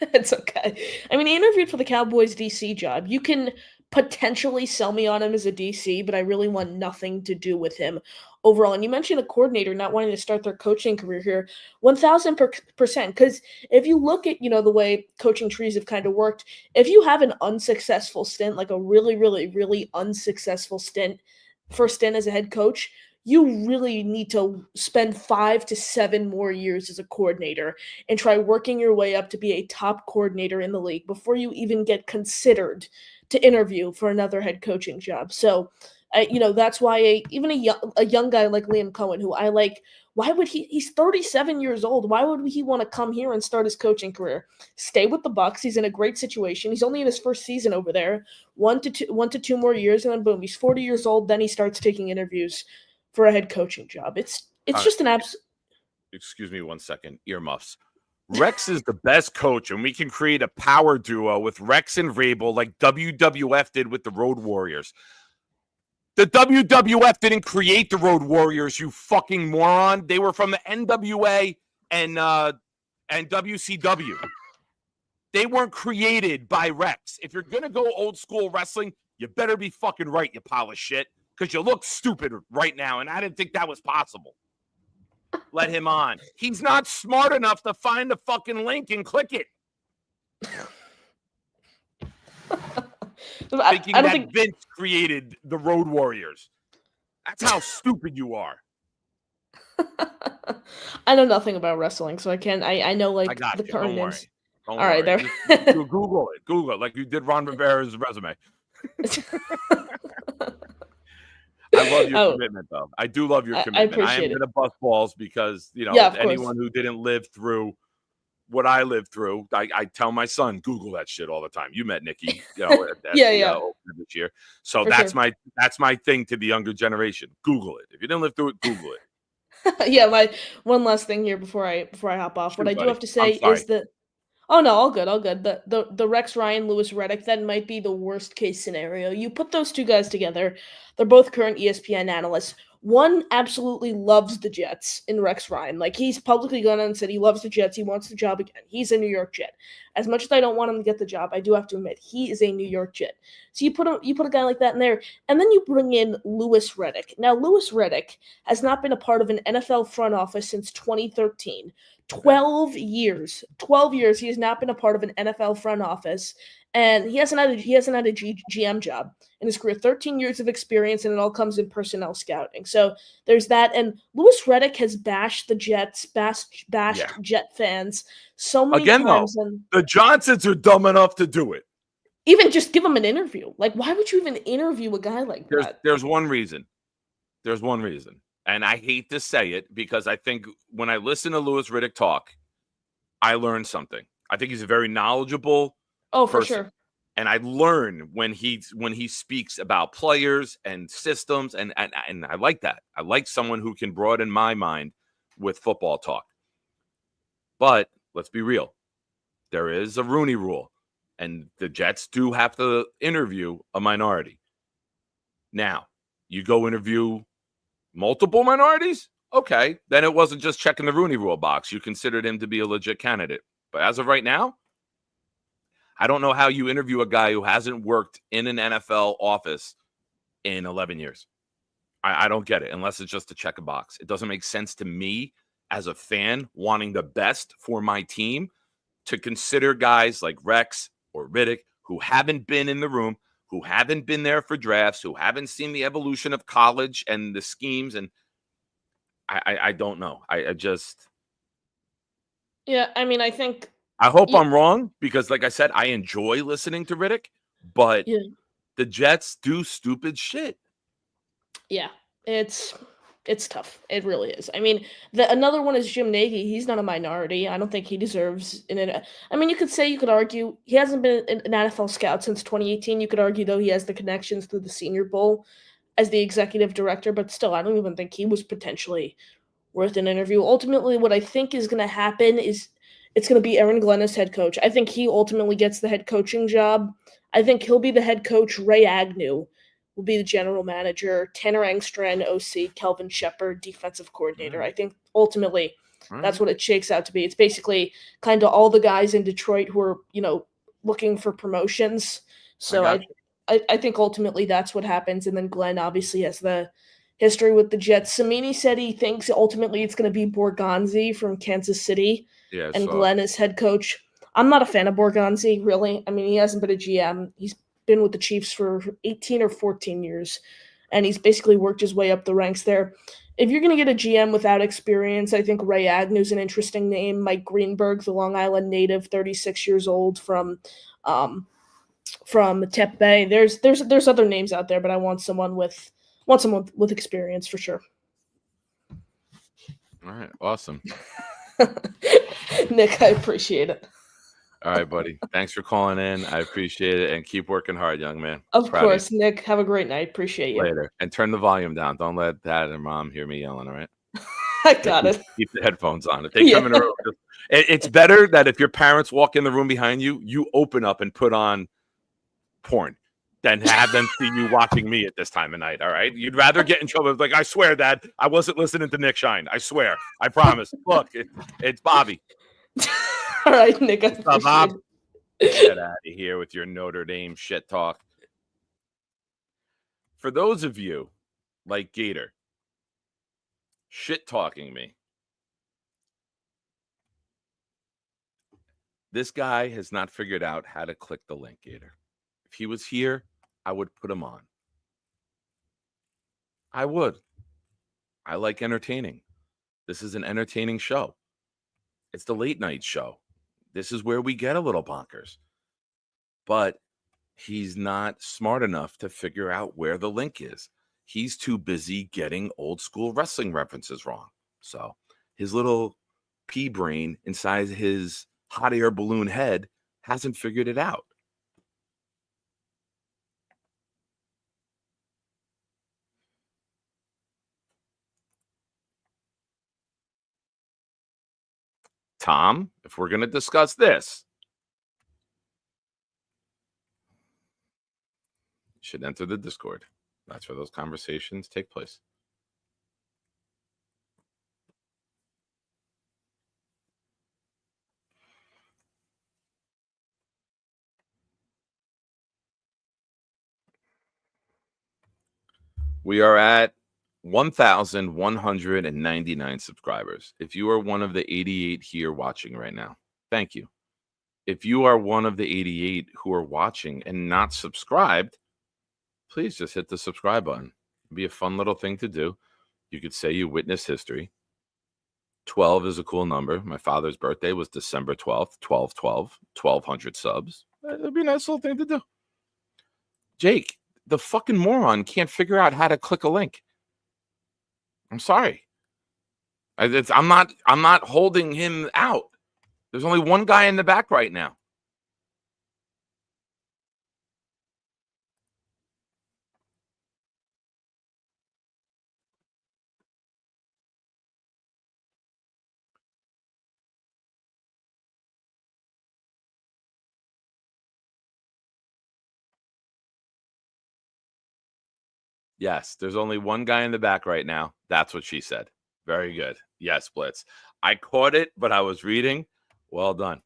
It's okay. I mean, he interviewed for the Cowboys DC job. You can potentially sell me on him as a DC, but I really want nothing to do with him overall. And you mentioned a coordinator not wanting to start their coaching career here, 1,000%. Because if you look at, the way coaching trees have kind of worked, if you have an unsuccessful stint, like a really, really, really unsuccessful first stint as a head coach, you really need to spend 5 to 7 more years as a coordinator and try working your way up to be a top coordinator in the league before you even get considered to interview for another head coaching job. So, that's why even a young guy like Liam Cohen, who I like, why would he's 37 years old. Why would he want to come here and start his coaching career? Stay with the Bucs. He's in a great situation. He's only in his first season over there, 1 to 2 more years. And then boom, he's 40 years old. Then he starts taking interviews for a head coaching job. It's just an absolute. Excuse me 1 second. Earmuffs. Rex is the best coach, and we can create a power duo with Rex and Rabel like WWF did with the Road Warriors. The WWF didn't create the Road Warriors, you fucking moron. They were from the NWA and WCW. They weren't created by Rex. If you're going to go old school wrestling, you better be fucking right, you pile of shit. Because you look stupid right now, and I didn't think that was possible. Let him on. He's not smart enough to find the fucking link and click it. Thinking that Vince created the Road Warriors. That's how stupid you are. I know nothing about wrestling, so I can't. I know like the current names. All right, there. Just Google it. Google it like you did Ron Rivera's resume. I love your commitment, though. I do love your commitment. I appreciate am going to bust balls because, anyone who didn't live through what I lived through, I tell my son, Google that shit all the time. You met Nikki, this year. So that's my thing to the younger generation. Google it. If you didn't live through it, Google it. Yeah, my one last thing here before I hop off. What I do have to say is that oh no, all good. The Rex Ryan, Louis Riddick, that might be the worst case scenario. You put those two guys together, they're both current ESPN analysts. One absolutely loves the Jets in Rex Ryan. Like, he's publicly gone on and said he loves the Jets. He wants the job again. He's a New York Jet. As much as I don't want him to get the job, I do have to admit, he is a New York Jet. So you put a guy like that in there, and then you bring in Louis Riddick. Now, Louis Riddick has not been a part of an NFL front office since 2013. 12 years he has not been a part of an NFL front office, and he hasn't had a GM job in his career. 13 years of experience, and it all comes in personnel scouting. So there's that. And Louis Riddick has bashed the Jets, bashed Jet fans so many times. Though, the Johnsons are dumb enough to do it. Even just give him an interview. Like, why would you even interview a guy like that? There's one reason. And I hate to say it because I think when I listen to Louis Riddick talk, I learn something. I think he's a very knowledgeable person. For sure. And I learn when he speaks about players and systems, and I like that. I like someone who can broaden my mind with football talk. But let's be real. There is a Rooney Rule, and the Jets do have to interview a minority. Now, you go interview multiple minorities? Okay. Then it wasn't just checking the Rooney Rule box. You considered him to be a legit candidate. But as of right now, I don't know how you interview a guy who hasn't worked in an NFL office in 11 years. I don't get it unless it's just to check a box. It doesn't make sense to me as a fan wanting the best for my team to consider guys like Rex or Riddick who haven't been in the room, who haven't been there for drafts, who haven't seen the evolution of college and the schemes. And I don't know. I just Yeah, I mean, I think I hope yeah, I'm wrong because, like I said, I enjoy listening to Riddick, but yeah, the Jets do stupid shit. yeah. It's tough. It really is. I mean, another one is Jim Nagy. He's not a minority. I don't think he deserves I mean, you could argue he hasn't been an NFL scout since 2018. You could argue though he has the connections through the Senior Bowl as the executive director, but still, I don't even think he was potentially worth an interview. Ultimately, what I think is going to happen is it's going to be Aaron Glenn as head coach. I think he ultimately gets the head coaching job. I think he'll be the head coach. Ray Agnew will be the general manager. Tanner Engstrand, OC. Kelvin Shepard, defensive coordinator. I think ultimately that's what it shakes out to be. It's basically kind of all the guys in Detroit who are, looking for promotions. So I think ultimately that's what happens. And then Glenn obviously has the history with the Jets. Samini said he thinks ultimately it's going to be Borgonzi from Kansas City Yeah, and so Glenn as head coach. I'm not a fan of Borgonzi, really. I mean, he hasn't been a GM. He's been with the Chiefs for 18 or 14 years, and he's basically worked his way up the ranks there. If you're going to get a GM without experience, I think Ray Agnew's an interesting name. Mike Greenberg, the Long Island native, 36 years old from Tep Bay. There's other names out there, but I want someone with experience for sure. all right, awesome. Nick, I appreciate it. All right, buddy. Thanks for calling in. I appreciate it, and keep working hard, young man. Of Proud of course, Nick. Have a great night. Appreciate you. you. Later, and turn the volume down. Don't let dad and mom hear me yelling. All right. I got it. Keep the headphones on. If they come in the room, it's better that if your parents walk in the room behind you, you open up and put on porn than have them see you watching me at this time of night. All right. You'd rather get in trouble. Like, I swear, Dad, I wasn't listening to Nick Shine. I swear. I promise. Look, it's Bobby. All right, Nick. I What's up, Bob? appreciate Get out of here with your Notre Dame shit talk. For those of you like Gator shit talking me, this guy has not figured out how to click the link, Gator. If he was here, I would put him on. I would. I like entertaining. This is an entertaining show. It's the late night show. This is where we get a little bonkers. But he's not smart enough to figure out where the link is. He's too busy getting old school wrestling references wrong. So his little pea brain inside his hot air balloon head hasn't figured it out. Tom, if we're going to discuss this, you should enter the Discord. That's where those conversations take place. We are at 1,199 subscribers. If you are one of the 88 here watching right now, thank you. If you are one of the 88 who are watching and not subscribed, please just hit the subscribe button. It'd be a fun little thing to do. You could say you witnessed history. 12 is a cool number. My father's birthday was December 12th, 12/12, 1,200 subs. It'd be a nice little thing to do. Jake, the fucking moron can't figure out how to click a link. I'm sorry. I'm not holding him out. There's only one guy in the back right now. Yes, there's only one guy in the back right now. That's what she said. Very good. Yes, Blitz. I caught it, but I was reading. Well done.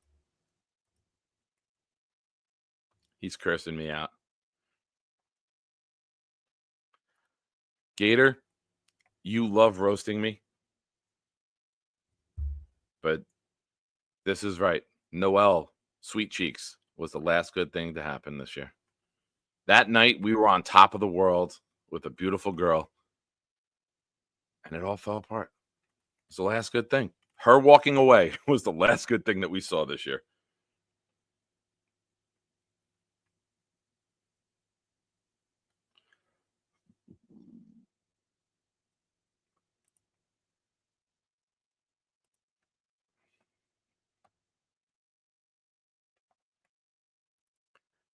He's cursing me out. Gator, you love roasting me. But this is right. Noel, Sweet Cheeks, was the last good thing to happen this year. That night, we were on top of the world with a beautiful girl, and it all fell apart. It's the last good thing. Her walking away was the last good thing that we saw this year.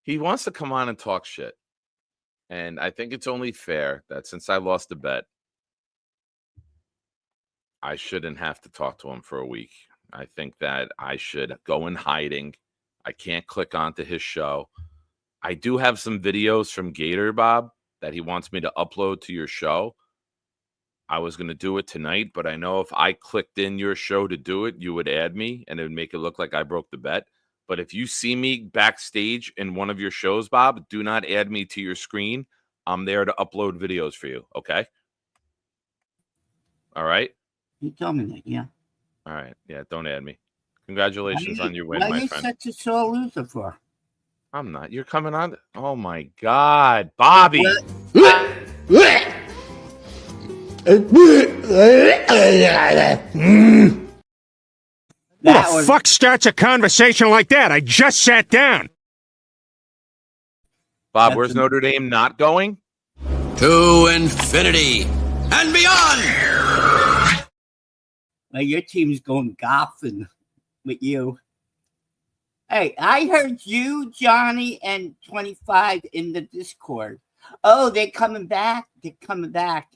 He wants to come on and talk shit. And I think it's only fair that since I lost the bet, I shouldn't have to talk to him for a week. I think that I should go in hiding. I can't click onto his show. I do have some videos from Gator, Bob, that he wants me to upload to your show. I was going to do it tonight, but I know if I clicked in your show to do it, you would add me and it would make it look like I broke the bet. But if you see me backstage in one of your shows, Bob, do not add me to your screen. I'm there to upload videos for you. Okay. All right. You told me that, yeah. All right. Yeah. Don't add me. Congratulations on your win, my my friend. friend. Such a sore loser for? I'm not. You're coming on. Oh my God, Bobby. Who the fuck starts a conversation like that? I just sat down. Bob, where's Notre Dame not going? To infinity and beyond. Well, your team's going golfing with you. Hey, I heard you, Johnny, and 25 in the Discord. Oh, they're coming back. They're coming back.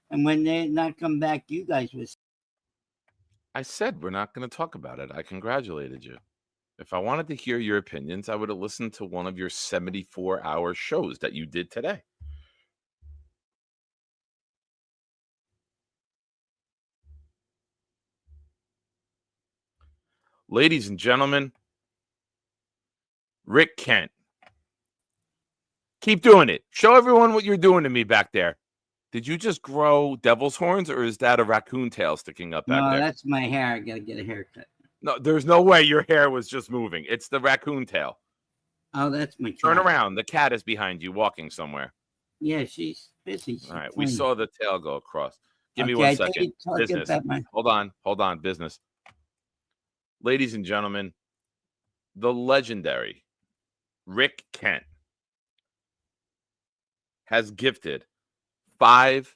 And when they're not coming back, you guys was. I said we're not going to talk about it. I congratulated you. If I wanted to hear your opinions, I would have listened to one of your 74-hour shows that you did today. Ladies and gentlemen, Rick Kent. Keep doing it. Show everyone what you're doing to me back there. Did you just grow devil's horns, or is that a raccoon tail sticking up back there? No, that's my hair. I got to get a haircut. No, there's no way your hair was just moving. It's the raccoon tail. Oh, that's my cat. Turn around. The cat is behind you walking somewhere. Yeah, she's busy. All right. We saw the tail go across. Give me 1 second. Business. Hold on. Business. Ladies and gentlemen, the legendary Rick Kent has gifted 5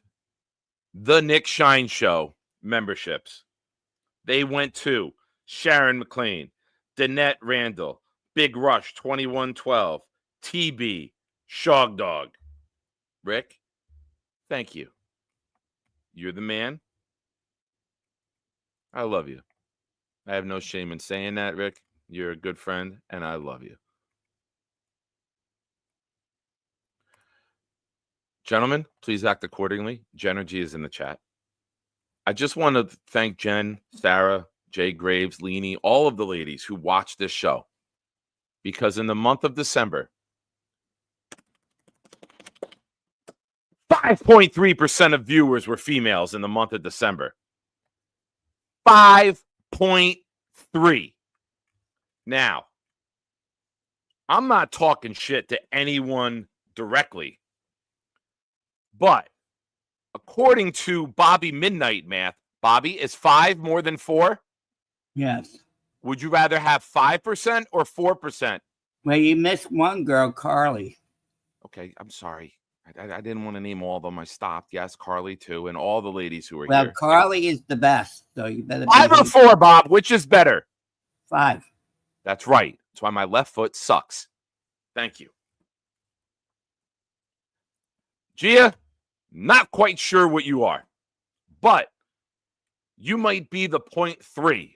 The Nick Shine Show memberships. They went to Sharon McLean, Danette Randall, Big Rush 2112, TB, Shog Dog. Rick, thank you. You're the man. I love you. I have no shame in saying that, Rick. You're a good friend, and I love you. Gentlemen, please act accordingly. Genergy is in the chat. I just want to thank Jen, Sarah, Jay Graves, Leanie, all of the ladies who watched this show. Because in the month of December, 5.3% of viewers were females in the month of December. 5.3. Now, I'm not talking shit to anyone directly, but according to Bobby Midnight Math, Bobby, is 5 more than 4? Yes. Would you rather have 5% or 4%? Well, you missed one girl, Carly. Okay, I'm sorry. I didn't want to name all of them. I stopped. Yes, Carly too, and all the ladies who were here. Well, Carly is the best, so you better. 5 or 4, Bob? Which is better? 5. That's right. That's why my left foot sucks. Thank you. Gia, not quite sure what you are, but you might be the 0.3.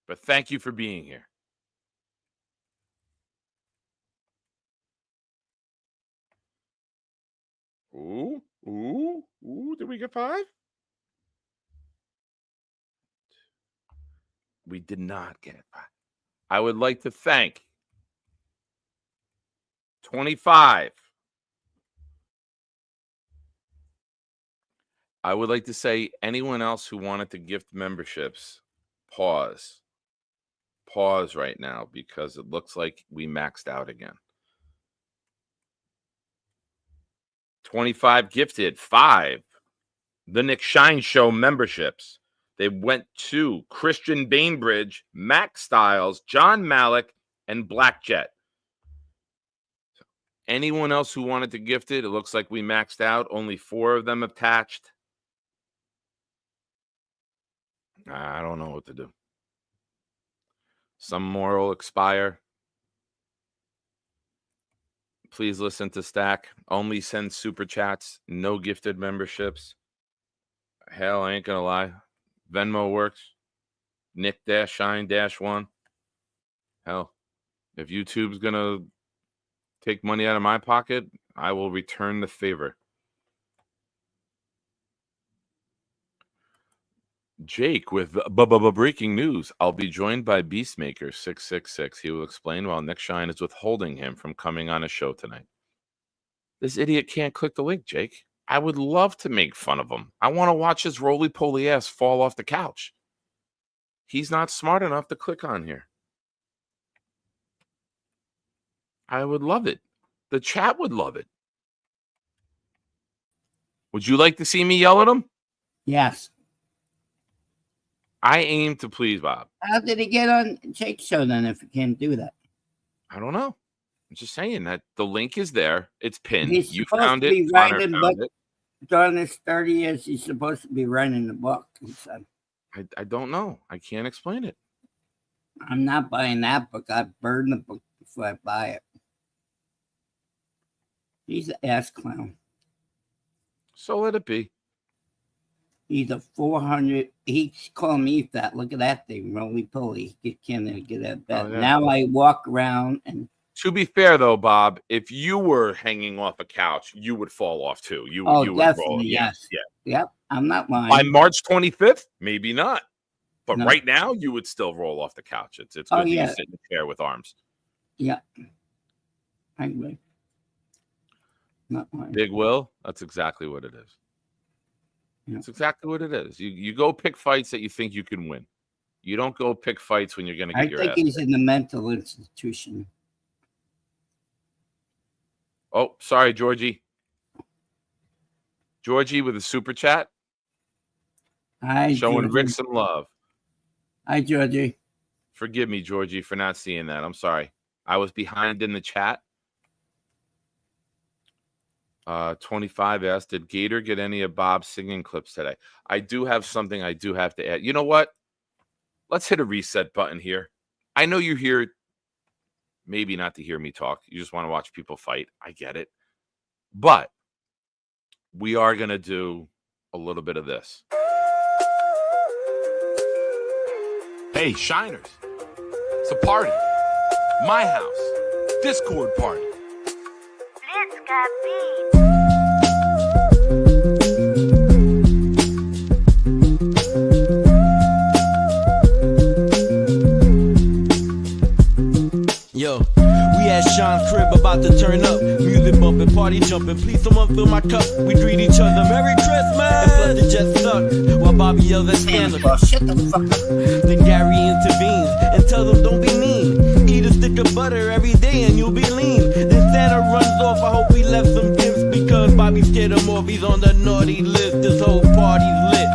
But thank you for being here. Ooh. Did we get 5? We did not get 5. I would like to thank 25. I would like to say anyone else who wanted to gift memberships, pause. Pause right now because it looks like we maxed out again. 25 gifted. 5. The Nick Shine Show memberships. They went to Christian Bainbridge, Max Styles, John Malik, and Black Jet. Anyone else who wanted to gift it, it looks like we maxed out. Only 4 of them attached. I don't know what to do. Some more will expire. Please listen to Stack. Only send super chats. No gifted memberships. Hell, I ain't gonna lie. Venmo works. Nick-Shine-1. Hell, if YouTube's gonna take money out of my pocket, I will return the favor. Jake with breaking news. I'll be joined by Beastmaker 666. He will explain while Nick Shine is withholding him from coming on a show tonight. This idiot can't click the link, Jake. I would love to make fun of him. I want to watch his roly-poly ass fall off the couch. He's not smart enough to click on here. I would love it. The chat would love it. Would you like to see me yell at him? Yes. I aim to please Bob. How did he get on Jake's show then if he can't do that? I don't know. I'm just saying that the link is there. It's pinned. He's You supposed found to it. be Connor writing found book. it. During his 30 years, he's supposed to be writing the book. He said. I don't know. I can't explain it. I'm not buying that book. I burn the book before I buy it. He's an ass clown. So let it be. He's a 400. He's calling me fat. Look at that thing, roly poly. He can't even get out of bed. Oh, yeah. Now I walk around and. To be fair, though, Bob, if you were hanging off a couch, you would fall off too. You would roll. Definitely, yes. Yeah. Yep, I'm not lying. By March 25th, maybe not. But No. right now, you would still roll off the couch. It's good that you sit in a chair with arms. Yeah. I agree. Not lying. Big Will, that's exactly what it is. Yeah. That's exactly what it is. You go pick fights that you think you can win. You don't go pick fights when you're going to get I your think ass he's kicked. in the mental institution. Oh, sorry, Georgie. Georgie with a super chat. Hi, Showing Georgie. Rick some love. Hi, Georgie. Forgive me, Georgie, for not seeing that. I'm sorry. I was behind in the chat. 25 asked, did Gator get any of Bob's singing clips today? I do have something I do have to add. You know what? Let's hit a reset button here. I know you're here maybe not to hear me talk. You just want to watch people fight. I get it. But we are going to do a little bit of this. Hey, Shiners. It's a party. My house. Discord party. Blitz got beat. Yo, we at Sean's crib about to turn up. Music bumping, party jumping. Please someone fill my cup. We greet each other Merry Christmas. And flood the jet stuck while Bobby yells at scandal. Shut the fuck up. Then Gary intervenes and tells them don't be mean. Eat a stick of butter every day and you'll be lean. Then Santa runs off. I hope we left some gifts because Bobby scared him off. He's on the naughty list. This whole party's lit.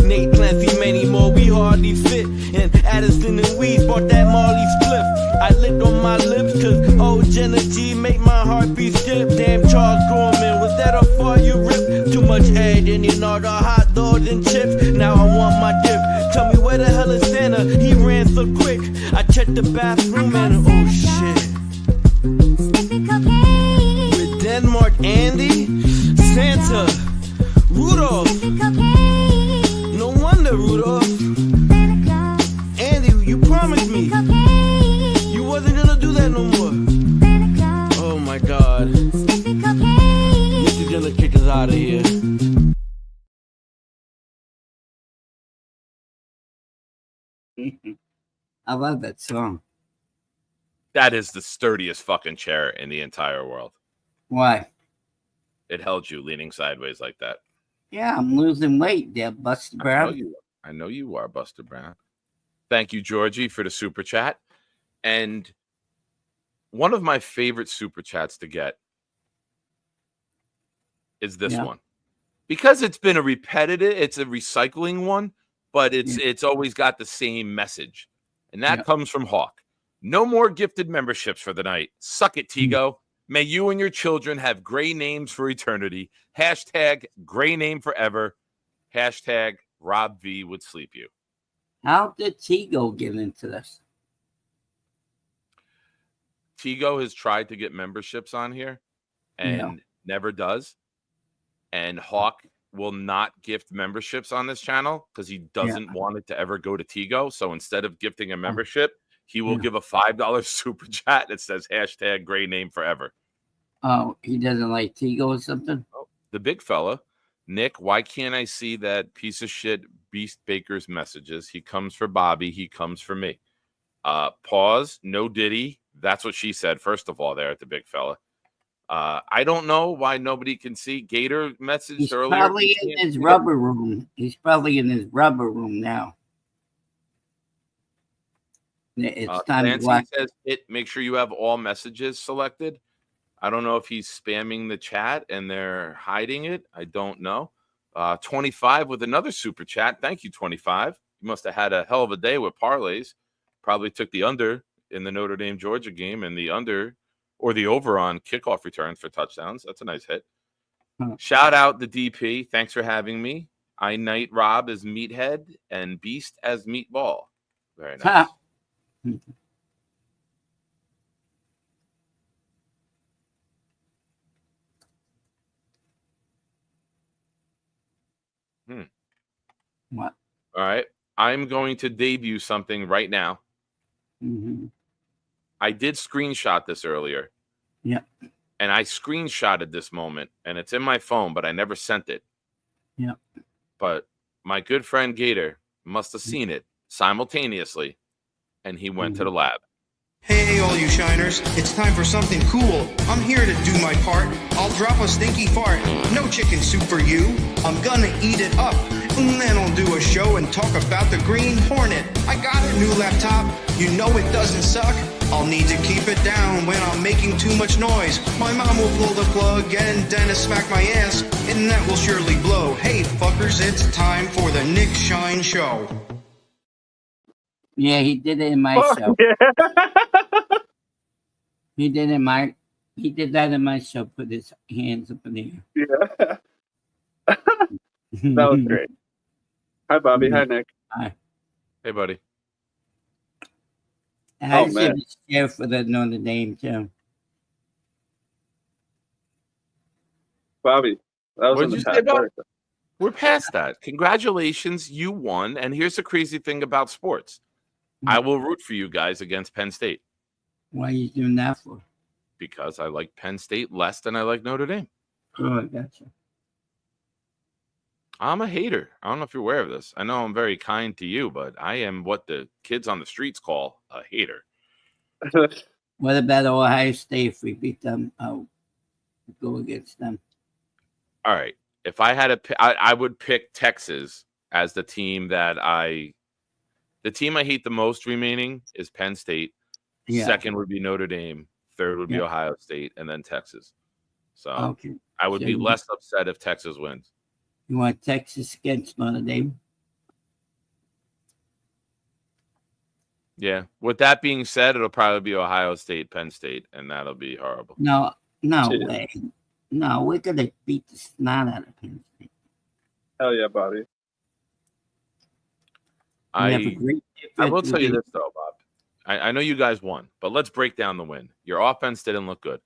Nate Clancy, many more. We hardly fit. And Addison and Weeds bought that Marley spliff. I lick on my lips cause old Jenna G make my heart beat skip. Damn Charles Gorman, was that a far you ripped? Too much head in you know the hot dogs and chips. Now I want my dip. Tell me where the hell is Santa? He ran so quick. I checked the bathroom and oh shit. With Denmark Andy, Santa, Rudolph. No wonder Rudolph. Andy, you promised me. You wasn't gonna do that no more. Oh my god. Nick is gonna kick us out of here. I love that song. That is the sturdiest fucking chair in the entire world. Why? It held you leaning sideways like that. Yeah, I'm losing weight there, Buster Brown. I know you are, Buster Brown. Thank you, Georgie, for the super chat. And one of my favorite super chats to get is this one. Because it's been it's a recycling one, but it's always got the same message. And that comes from Hawk. No more gifted memberships for the night. Suck it, Tigo. May you and your children have gray names for eternity. Hashtag gray name forever. Hashtag Rob V would sleep you. How did Tigo get into this? Tigo has tried to get memberships on here and never does. And Hawk will not gift memberships on this channel because he doesn't want it to ever go to Tigo. So instead of gifting a membership, he will give a $5 super chat that says hashtag gray name forever. Oh, he doesn't like Tigo or something? Oh, the big fella. Nick, why can't I see that piece of shit Beast Baker's messages? He comes for Bobby. He comes for me. Pause. No Diddy. That's what she said, first of all, there at the big fella. I don't know why nobody can see. Gator messaged earlier. He's probably in his rubber room. He's probably in his rubber room now. It's time to watch. Says make sure you have all messages selected. I don't know if he's spamming the chat and they're hiding it. I don't know. 25 with another super chat. Thank you, 25. You must have had a hell of a day with parlays. Probably took the under in the Notre Dame Georgia game and the under or the over on kickoff returns for touchdowns. That's a nice hit. Shout out the DP. Thanks for having me. I knight Rob as Meathead and Beast as Meatball. Very nice. What? All right. I'm going to debut something right now. I did screenshot this earlier. Yeah. And I screenshotted this moment, and it's in my phone, but I never sent it. Yeah. But my good friend Gator must have seen it simultaneously, and he went to the lab. Hey, all you shiners, it's time for something cool. I'm here to do my part. I'll drop a stinky fart. No chicken soup for you. I'm gonna eat it up. And then I'll do a show and talk about the Green Hornet. I got a new laptop. You know it doesn't suck. I'll need to keep it down when I'm making too much noise. My mom will pull the plug and Dennis smack my ass, and that will surely blow. Hey, fuckers, it's time for the Nick Shine Show. Yeah, he did it in my show. Yeah. He did that in my show. Put his hands up in the air. Yeah. That was great. Hi, Bobby. Hi, Nick. Hi. Hey, buddy. I should share for the Notre Dame too. Bobby, that was What'd you say about? We're past that. Congratulations, you won. And here's the crazy thing about sports. I will root for you guys against Penn State. Why are you doing that for? Because I like Penn State less than I like Notre Dame. Oh, I gotcha. I'm a hater. I don't know if you're aware of this. I know I'm very kind to you, but I am what the kids on the streets call a hater. What about Ohio State if we beat them? I'll go against them. All right. If I had I would pick Texas as the team that the team I hate the most remaining is Penn State. Yeah. Second would be Notre Dame. Third would be Ohio State, and then Texas. So I would be less upset if Texas wins. You want Texas against Notre Dame? Yeah. With that being said, it'll probably be Ohio State, Penn State, and that'll be horrible. No way. No, we're going to beat the snot out of Penn State. Hell yeah, Bobby. I will tell you this, though, Bob. I know you guys won, but let's break down the win. Your offense didn't look good.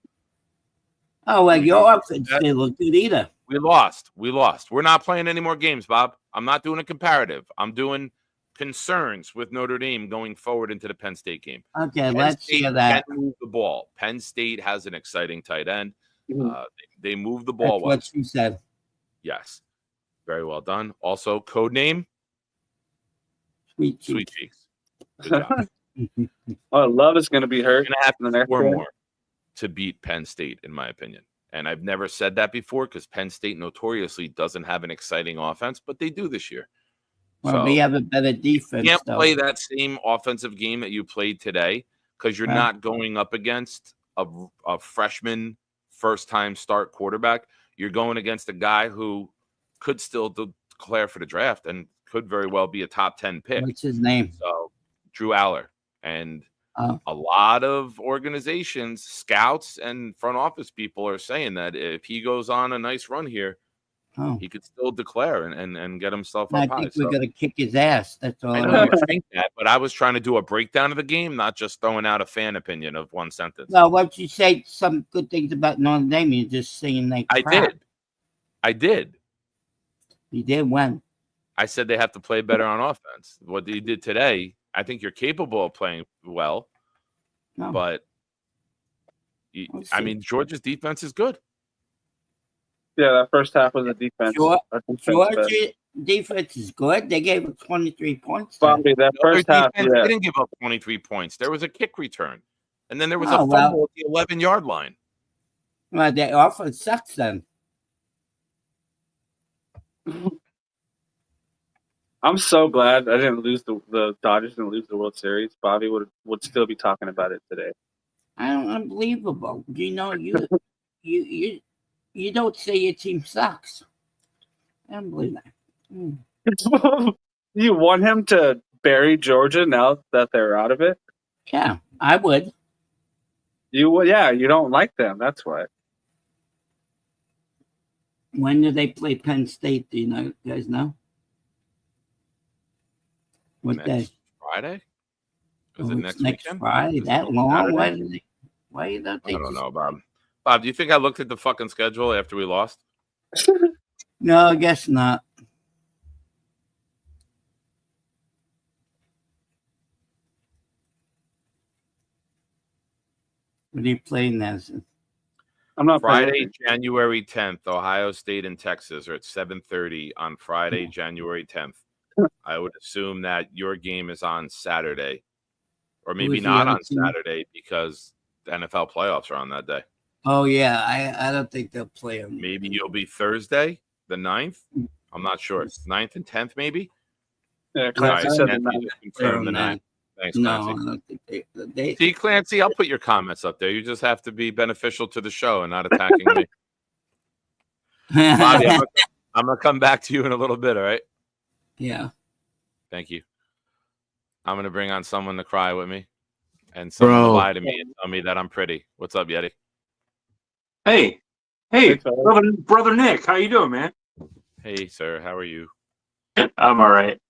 Oh, well, your offense didn't look good either. We lost. We're not playing any more games, Bob. I'm not doing a comparative. I'm doing concerns with Notre Dame going forward into the Penn State game. Okay, let's hear that. Can move the ball. Penn State has an exciting tight end. They move the ball. That's what she said. Yes. Very well done. Also, code name? Sweet Cheeks. Good job. Oh, Love is going to be hurt. You're going to have in the to next score game. more to beat Penn State, in my opinion. And I've never said that before because Penn State notoriously doesn't have an exciting offense, but they do this year. Well, So we have a better defense, you can't though. play that same offensive game that you played today because you're Right. not going up against a freshman first-time start quarterback. You're going against a guy who could still declare for the draft and could very well be a top 10 pick. What's his name? So Drew Aller. And a lot of organizations, scouts, and front office people are saying that if he goes on a nice run here, he could still declare and get himself I up high. think we're going to kick his ass. That's all. I know you think that, but I was trying to do a breakdown of the game, not just throwing out a fan opinion of one sentence. Well, once you say some good things about Notre Dame, you're just saying like I did. You did when? I said they have to play better on offense. What they did today, I think you're capable of playing well, but I mean, Georgia's defense is good. Yeah, that first half was a defense. Georgia defense is good. They gave up 23 points. Bobby, that first half, They didn't give up 23 points. There was a kick return, and then there was a fumble at the 11-yard line. Well, their offense sucks then. I'm so glad I didn't lose the Dodgers didn't lose the World Series. Bobby would still be talking about it today. Unbelievable. You know, you don't say your team sucks. I don't believe that. You want him to bury Georgia now that they're out of it? Yeah, I would. You would, yeah. You don't like them. That's why. When do they play Penn State? Do you guys know? What day? Friday? Is it next weekend? Friday? That long? Why you don't think? I don't know, Bob. Bob, do you think I looked at the fucking schedule after we lost? No, I guess not. What are you playing as? I'm not Friday, January 10th. Ohio State and Texas are at 7:30 on Friday, January 10th. I would assume that your game is on Saturday, or maybe not on Saturday because the NFL playoffs are on that day. Oh yeah, I don't think they'll play them. Maybe you'll be Thursday, the 9th. I'm not sure. It's 9th and 10th, maybe. Yeah, Clancy said the 9th. Confirm the 9th. Thanks, No, Clancy. I don't think they. See, Clancy, I'll put your comments up there. You just have to be beneficial to the show and not attacking me. Bobby, I'm gonna come back to you in a little bit. All right. Yeah. Thank you. I'm gonna bring on someone to cry with me, and someone to lie to me and tell me that I'm pretty. What's up, Yeti? Hey, brother Nick, how you doing, man? Hey, sir, how are you? I'm all right.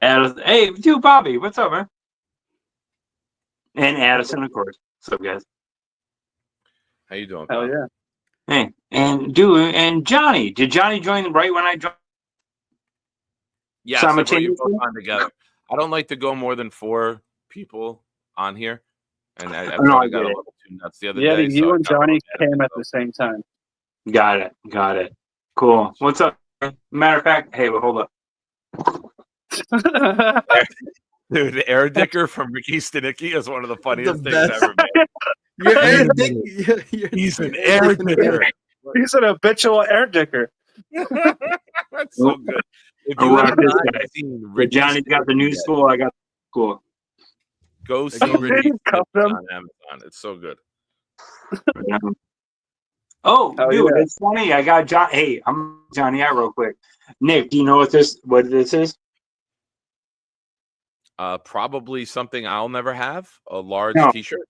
Hey, dude, Bobby, what's up, man? And Addison, of course. What's up, guys? How you doing? Hell yeah. Hey, and Johnny. Did Johnny join right when I joined? Yeah, so you both on together. I don't like to go more than 4 people on here, and I got a little too nuts the other day. Yeah, you and Johnny came at the same time. Got it. Cool. What's up? Matter of fact, hey, well, hold up. Dude, the air dicker from Ricky Stenicki is one of the funniest things ever made. You're air dicker. He's an air dicker. He's an habitual air dicker. That's so good. If you have this not guy. seen Ricky Johnny's got the new school, I got the school. Go see Ricky Stenicki on Amazon. It's so good. Oh, dude, it's funny. I got John. Hey, I'm Johnny out real quick. Nick, do you know what this is? Probably something I'll never have. A large T-shirt.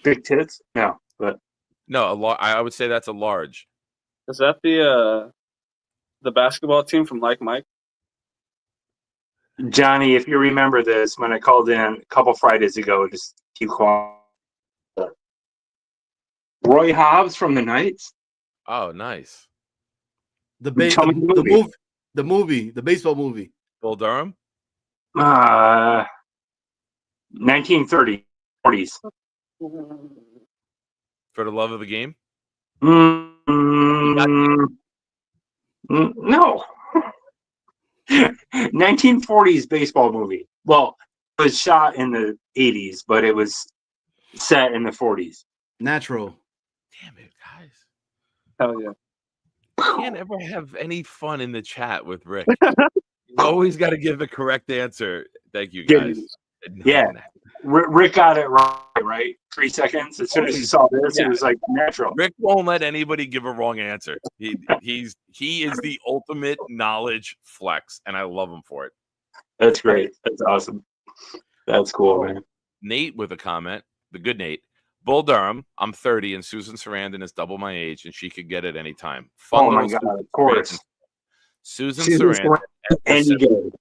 Big tits? No, but no. I would say that's a large. Is that the basketball team from Like Mike? Johnny, if you remember this, when I called in a couple Fridays ago, just keep calling. Roy Hobbs from the Knights. Oh, nice. The movie, the baseball movie. Bull Durham. 1930s, 40s. For the love of the game. No. 1940s baseball movie. Well, was shot in the 80s, but it was set in the 40s. Natural. Damn it, guys. Hell yeah. You can't ever have any fun in the chat with Rick. You always got to give the correct answer. Thank you, guys. Yeah. Rick got it right? 3 seconds. As soon as he saw this, it was like natural. Rick won't let anybody give a wrong answer. He is the ultimate knowledge flex, and I love him for it. That's great. That's awesome. That's cool, man. Nate with a comment, the good Nate. Bull Durham, I'm 30, and Susan Sarandon is double my age, and she could get it anytime. Fun Oh my little God, Susan of course. Sarandon. Susan Sarandon. Any day.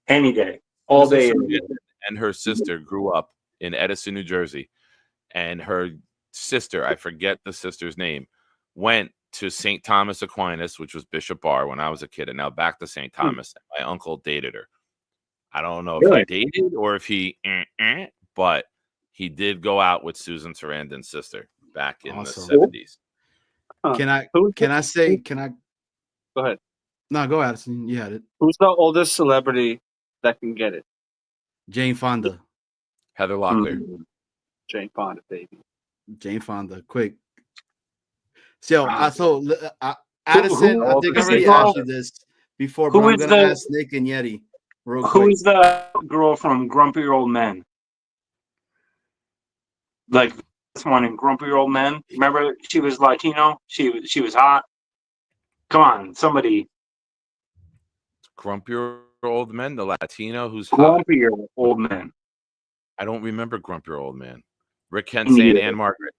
Any day. All day. And her sister grew up in Edison, New Jersey. And her sister, I forget the sister's name, went to St. Thomas Aquinas, which was Bishop Bar when I was a kid, and now back to St. Thomas. My uncle dated her. I don't know if he dated or if he, but he did go out with Susan Sarandon's sister back in the 70s. Can I Go ahead. No, go Addison. You had it. Who's the oldest celebrity that can get it? Jane Fonda. Heather Locklear. Jane Fonda, baby. Jane Fonda. Quick. So, Addison, I think I already asked you this before, but I'm going to ask Nick and Yeti real quick. Who is the girl from Grumpy Old Men? Like this one in Grumpy Old Men. Remember, she was Latino. She was hot. Come on, somebody. Grumpier Old Men, the Latino who's Grumpier Old Men. I don't remember Grumpier Old Man. Rick Kent saying Anne Margaret.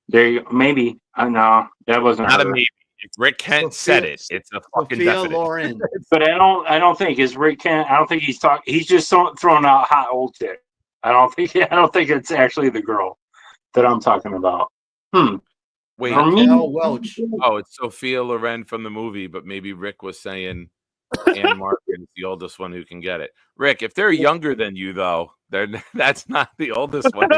There you go. Maybe. No, that wasn't not her. a maybe. If Rick Kent said it, it's a fucking definite. Lauren. But I don't think is Rick Kent. I don't think he's talking. He's just throwing out hot old chick. I don't think it's actually the girl that I'm talking about. Wait, Welch. Oh, it's Sophia Loren from the movie, but maybe Rick was saying Anne Margaret is the oldest one who can get it. Rick, if they're younger than you, though, that's not the oldest one.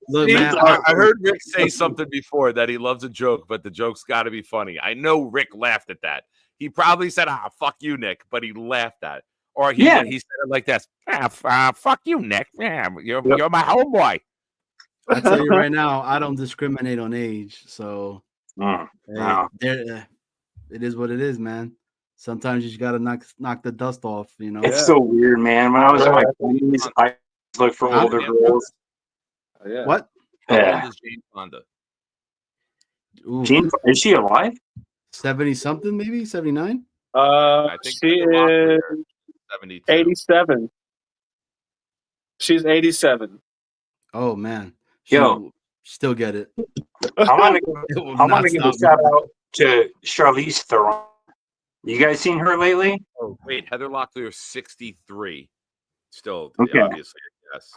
Look, man, I heard Rick say something before that he loves a joke, but the joke's got to be funny. I know Rick laughed at that. He probably said, fuck you, Nick, but he laughed at it. Or he said it like this, fuck you, Nick. Yeah, you're my homeboy. I tell you right now, I don't discriminate on age. So it is what it is, man. Sometimes you just got to knock the dust off, you know. It's so weird, man. When I was in my 20s, I looked for older girls. Yeah. What? How old is Jane Fonda? Jane, is she alive? 70 something, maybe 79. I think she is 72. 87. She's 87. Oh man, yo, still get it. I'm gonna give a shout out to Charlize Theron. You guys seen her lately? Oh wait, Heather Locklear 63. Still, okay. Obviously, yes.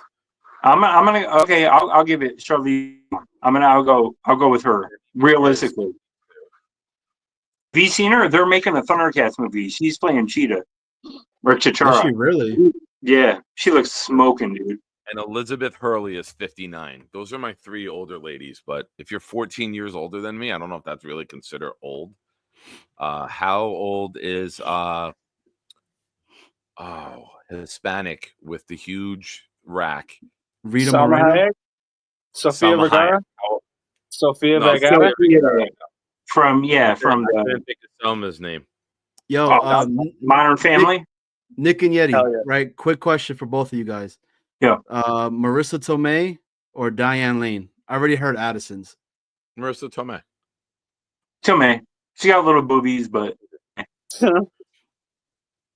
I'll give it Charlize. I'll go with her. Realistically, have you seen her? They're making a Thundercats movie. She's playing Cheetah or Chitara. Is she really? Yeah, she looks smoking, dude. And Elizabeth Hurley is 59. Those are my 3 older ladies. But if you're 14 years older than me, I don't know if that's really considered old. How old is Hispanic with the huge rack? Rita Moreno? Sofia Vergara? Sofia Vergara? From I didn't think of Selma's name. Yo, Modern Family? Nick and Yeti, right? Quick question for both of you guys. Yeah. Marissa Tomei or Diane Lane? I already heard Addison's. Marissa Tomei. Tomei. She got little boobies, but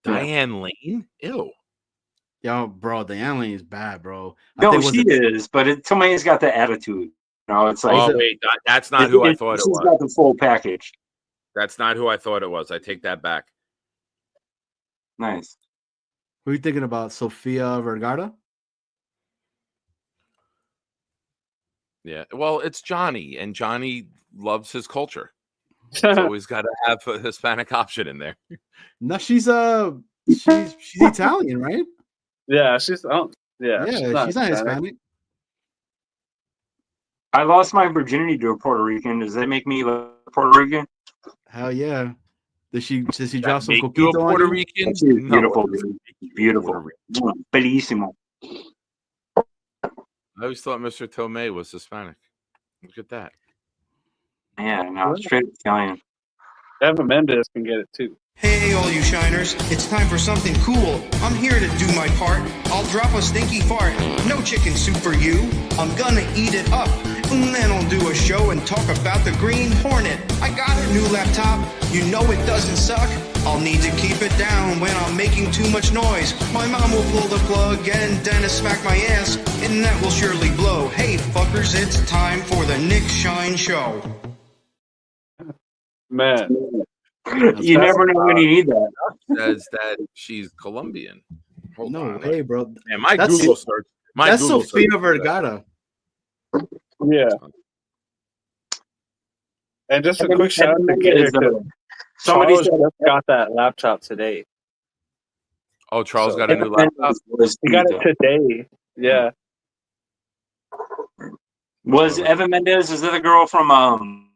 Diane Lane? Ew. Yo, bro, Diane Lane is bad, bro. No, she is, but Tomei's got the attitude. No, it's like wait, that's not who I thought it was. She's got the full package. That's not who I thought it was. I take that back. Nice. Who are you thinking about? Sofia Vergara? Yeah. Well, it's Johnny, and Johnny loves his culture. So he's got to have a Hispanic option in there. No, she's Italian, right? Yeah, she's not Hispanic. I lost my virginity to a Puerto Rican. Does that make me a Puerto Rican? Hell yeah. Did she drop some Make you a coquito on Puerto you? Rican? She's No, beautiful, it doesn't dude. make you a Beautiful. Puerto Rican. Bellissimo. I always thought Mr. Tomei was Hispanic. Look at that. Yeah, no, straight Italian. Evan Mendes can get it too. Hey, all you shiners, it's time for something cool. I'm here to do my part. I'll drop a stinky fart. No chicken soup for you. I'm gonna eat it up. And then I'll do a show and talk about the Green Hornet. I got a new laptop. You know it doesn't suck. I'll need to keep it down when I'm making too much noise. My mom will pull the plug and Dennis smack my ass, and that will surely blow. Hey, fuckers, it's time for the Nick Shine Show. Man. You never know when you need that. Says that she's Colombian. Hold on. way, bro. Man, my That's Google search. That's Google Sofia search- Vergara. Yeah. And just a quick shout out to Is, Gator. somebody Charles said just got that laptop today. Oh, Charles So- got a new laptop. He got it today. Yeah. Was Evan Mendes? Is that the girl from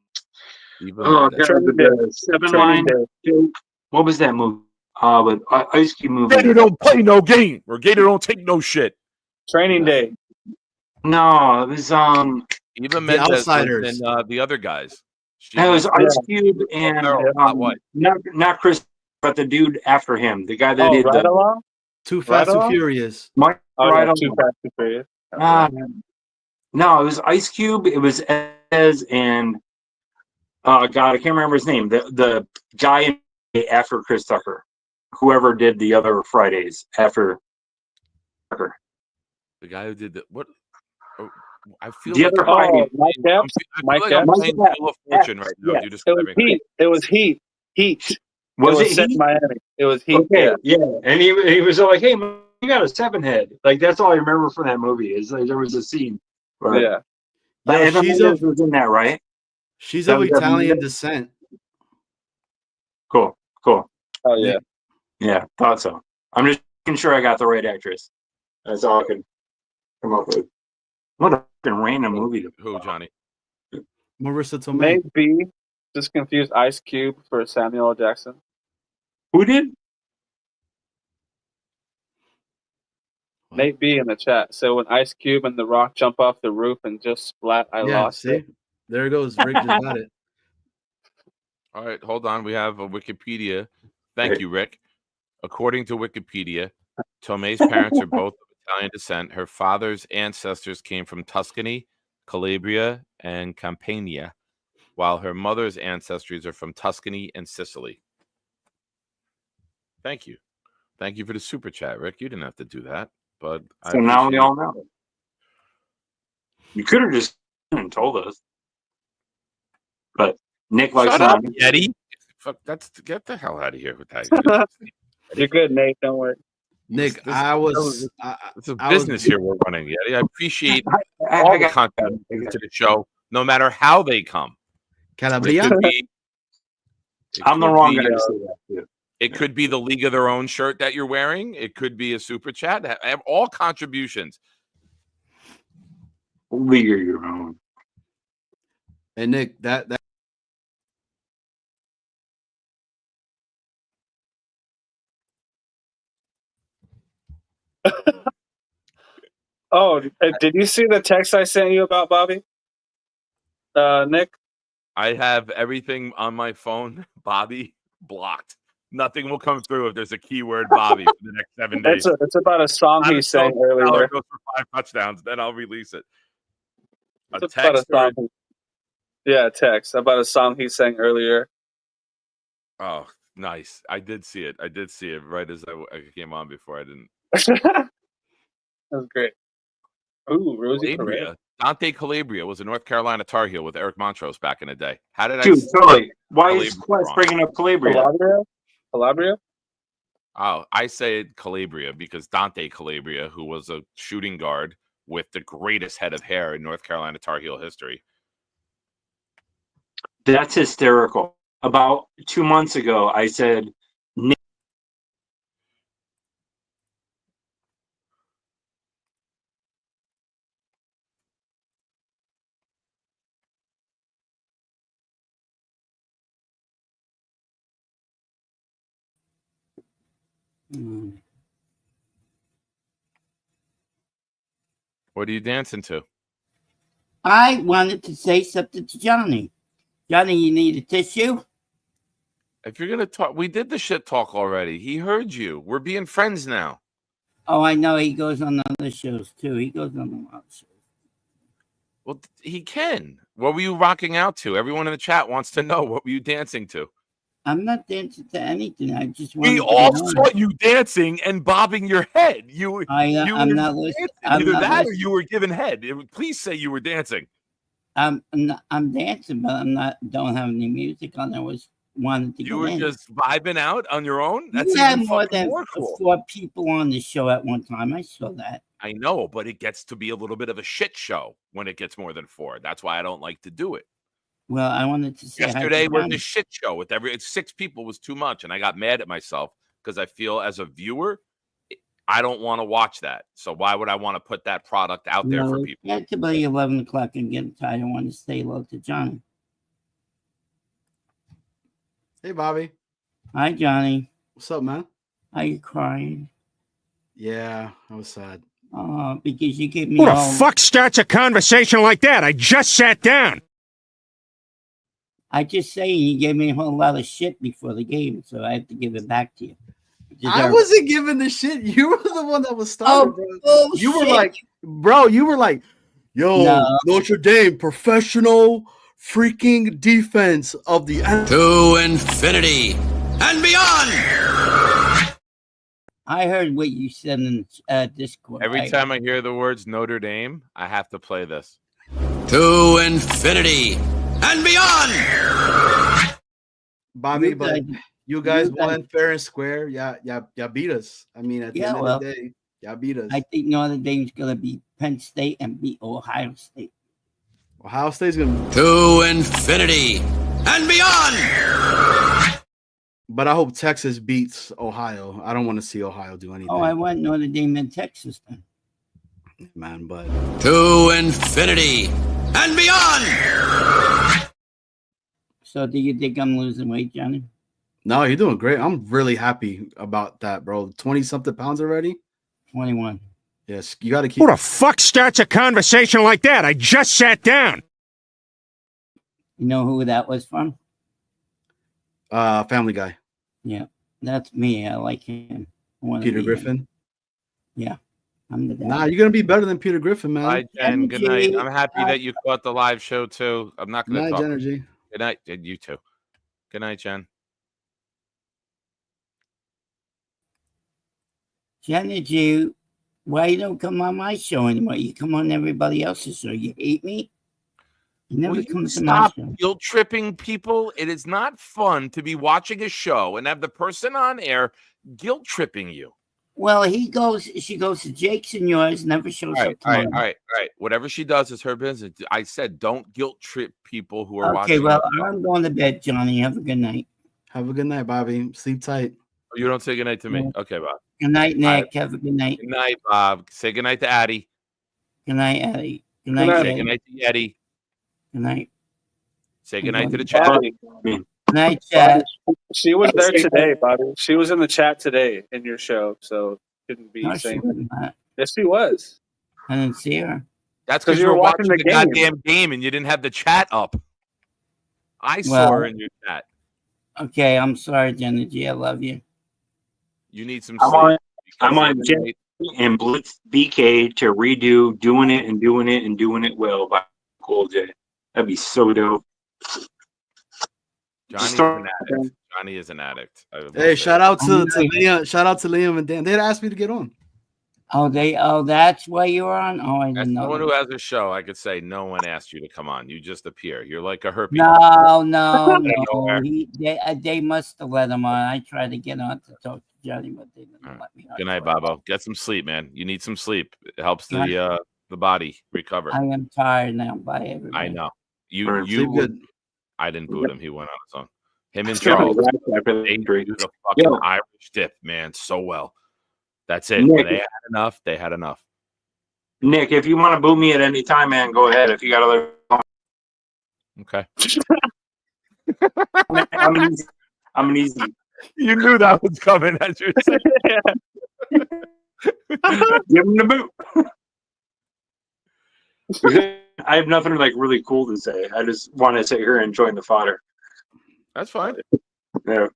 Even God, Training the Day. Seven Training Line? Day. What was that movie? With Ice Cube movie. Gator don't play no game, or Gator don't take no shit. Training Day. No, it was Even Mendes was Outsiders. in the other guys. it was was- Ice Cube and Hot White. not Chris, but the dude after him, the guy that Oh, did right the along? Too Fast Right and on? Furious. Mike Oh, right yeah, on. Too Fast, Too Furious. No, it was Ice Cube. It was Ez and God, I can't remember his name. The guy after Chris Tucker, whoever did the other Fridays after Tucker. The guy who did the what? Oh, I feel The like other I'm, Friday. Mike Epps? I feel Like like I'm Epps? playing Mike Wheel of Fortune Epps, right now. yes. You're just It was Heat. It was Heat. Heat. Was it set in Heat? Miami. It was Heat. Okay, Yeah. and he was like, "Hey, man, you got a seven head." Like that's all I remember from that movie is like there was a scene. But, Yeah. but Yo, Evan she's Mendes of was in that, right? she's That of was Evan Italian Mendes? descent. Cool. Oh, yeah. Yeah, thought so. I'm just making sure I got the right actress. That's all I can come up with. What a fucking random movie. Who, Johnny? Marissa Tomei. Nate B just confused Ice Cube for Samuel L. Jackson. Who did? Nate B in the chat. So when Ice Cube and The Rock jump off the roof and just splat, I Yeah, lost see? it. There it goes. Rick just got it. All right, hold on. We have a Wikipedia. Thank you, Rick. According to Wikipedia, Tomei's parents are both of Italian descent. Her father's ancestors came from Tuscany, Calabria, and Campania, while her mother's ancestries are from Tuscany and Sicily. Thank you. Thank you for the super chat, Rick. You didn't have to do that, but I So now we appreciate all know. You could have just told us. But Nick likes Shut up, mine. Yeti. Fuck, get the hell out of here with that. You're good, Nate. Don't worry. Nick, It's a I was- business here we're running, Yeti. I appreciate I all the got- content to the show, no matter how they come. It Calabria? could be, I'm the wrong guy to say that. Too. it could be the League of Their Own shirt that you're wearing. It could be a super chat. I have all contributions. League of your own. And Nick, that Oh, did you see the text I sent you about Bobby? Nick? I have everything on my phone, Bobby, blocked. Nothing will come through if there's a keyword Bobby for the next 7 days. It's about a song he sang Tyler earlier. goes for 5 touchdowns, then I'll release it. A It's about text a song. Yeah, text about a song he sang earlier. Oh, nice. I did see it. I did see it right as I came on before. I didn't. That was great. Ooh, Rosie Calabria. Perez. Dante Calabria was a North Carolina Tar Heel with Eric Montrose back in the day. How did Dude, I? totally. Why is Calabria Quest wrong? bringing up Calabria? Calabria? Oh, I say Calabria because Dante Calabria, who was a shooting guard with the greatest head of hair in North Carolina Tar Heel history. That's hysterical. About 2 months ago, I said What are you dancing to? I wanted to say something to Johnny. Johnny, you need a tissue? If you're gonna talk, we did the shit talk already. He heard you. We're being friends now. Oh, I know. He goes on other shows too. He goes on a lot of shows. Well, he can. What were you rocking out to? Everyone in the chat wants to know. What were you dancing to? I'm not dancing to anything. I just wanted We to all get on. saw you dancing and bobbing your head. I'm not listening. Either that or you were giving head. Please say you were dancing. I'm dancing, but don't have any music on. I was wanted to You get were in. just vibing out on your own? That's You had even more fucking than more cool. 4 people on the show at one time. I saw that. I know, but it gets to be a little bit of a shit show when it gets more than 4. That's why I don't like to do it. Well, I wanted to say yesterday was a shit show with 6 people was too much, and I got mad at myself because I feel as a viewer, I don't want to watch that. So why would I want to put that product out there for people? Get to be 11 o'clock and get tired. I want to stay low to Johnny. Hey, Bobby. Hi, Johnny. What's up, man? Are you crying? Yeah, I was sad. Because you gave me Who the fuck starts a conversation like that? I just sat down. I just saying you gave me a whole lot of shit before the game, so I have to give it back to you. I wasn't giving the shit. You were the one that was starting, bro. You were like, yo, Notre Dame, professional freaking defense of the to infinity and beyond. I heard what you said in Discord. Every time I hear the words Notre Dame, I have to play this. To infinity and beyond. Bobby, but you guys won fair and square. Yeah, beat us. I mean, at the end of the day, y'all beat us. I think Notre Dame's gonna beat Penn State and beat Ohio State. Ohio State's gonna to infinity and beyond. But I hope Texas beats Ohio. I don't want to see Ohio do anything. Oh, I want Notre Dame in Texas then. Man, but to infinity and beyond. So do you think I'm losing weight, Johnny? No, you're doing great. I'm really happy about that, bro. 20-something pounds already? 21. Yes, you got to keep. Who the fuck starts a conversation like that? I just sat down. You know who that was from? Family Guy. Yeah, that's me. I like him. Peter Griffin. Yeah. I'm the Nah, you're gonna be better than Peter Griffin, man. Bye, Jen. Good night. I'm happy that you caught the live show too. I'm not going to talk. Energy. Good night, you too. Good night, Jen. Energy, why you don't come on my show anymore? You come on everybody else's show. You hate me? You never come to my show. Guilt tripping people. It is not fun to be watching a show and have the person on air guilt tripping you. Well, she goes to Jake's and yours, never shows up. All right. Whatever she does is her business. I said don't guilt trip people who are watching. Okay, well, I'm going to bed, Johnny. Have a good night. Have a good night, Bobby. Sleep tight. Oh, you don't say good night to me. Okay, Bob. Good night, Nick. Have a good night. Good night, Bob. Say good night to Addie. Good night, Addie. Good night, Say good night to Yeti. Good night. Say good night to the chat. Good night, chat. She was there today, Bobby. She was in the chat today in your show, so shouldn't be No, she saying. wasn't that. Yes, she was. I didn't see her. That's because you were watching the goddamn game and you didn't have the chat up. I saw her in your chat. Okay, I'm sorry, Energy. I love you. You need some I'm sleep. on Jen and Blitz BK to redo Doing It and Doing It and Doing It Well by Cool J. That'd be so dope. Johnny is an addict. Hey, shout out to Liam. Shout out to Liam and Dan. They had asked me to get on. Oh, that's why you were on? Oh, I didn't know. Someone who has a show, I could say no one asked you to come on. You just appear. You're like a herpes. No. They must have let him on. I tried to get on to talk to Johnny, but they didn't let me on. Good night, Bobo. Get some sleep, man. You need some sleep. It helps the body recover. I am tired now. Bye, everybody. I know. You good. I didn't boot him. He went on his own. Him and Charles. They do the fucking Irish dip, man, so well. That's it. When they had enough, they had enough. Nick, if you want to boot me at any time, man, go ahead. If you got other. Okay. I'm an easy. You knew that was coming as you're saying. Give him the boot. I have nothing like really cool to say. I just want to sit here enjoying the fodder. That's fine. Yeah,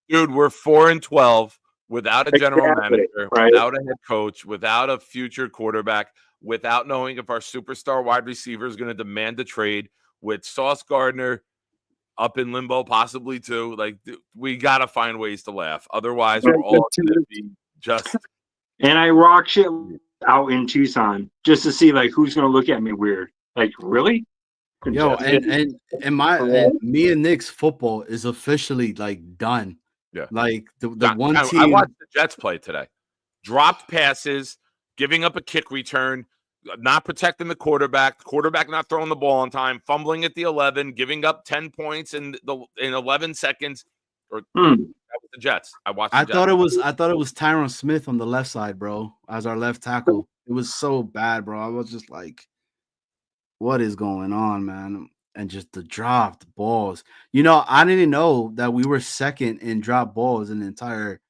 dude, we're 4-12 without a general manager, right? Without a head coach, without a future quarterback, without knowing if our superstar wide receiver is going to demand a trade, with Sauce Gardner up in limbo, possibly too. Like, we got to find ways to laugh. Otherwise, we're all going to be just. And I rock shit out in Tucson just to see like who's going to look at me weird. Like, really? Yo, and me and Nick's football is officially like done. Yeah, like the one I team. watched the Jets play today. Dropped passes, giving up a kick return, not protecting the quarterback not throwing the ball on time, fumbling at the 11, giving up 10 points in 11 seconds. Or that was the Jets. I thought it was Tyron Smith on the left side, bro, as our left tackle. It was so bad, bro. I was just like, what is going on, man? And just the dropped balls. You know, I didn't know that we were second in drop balls in the entire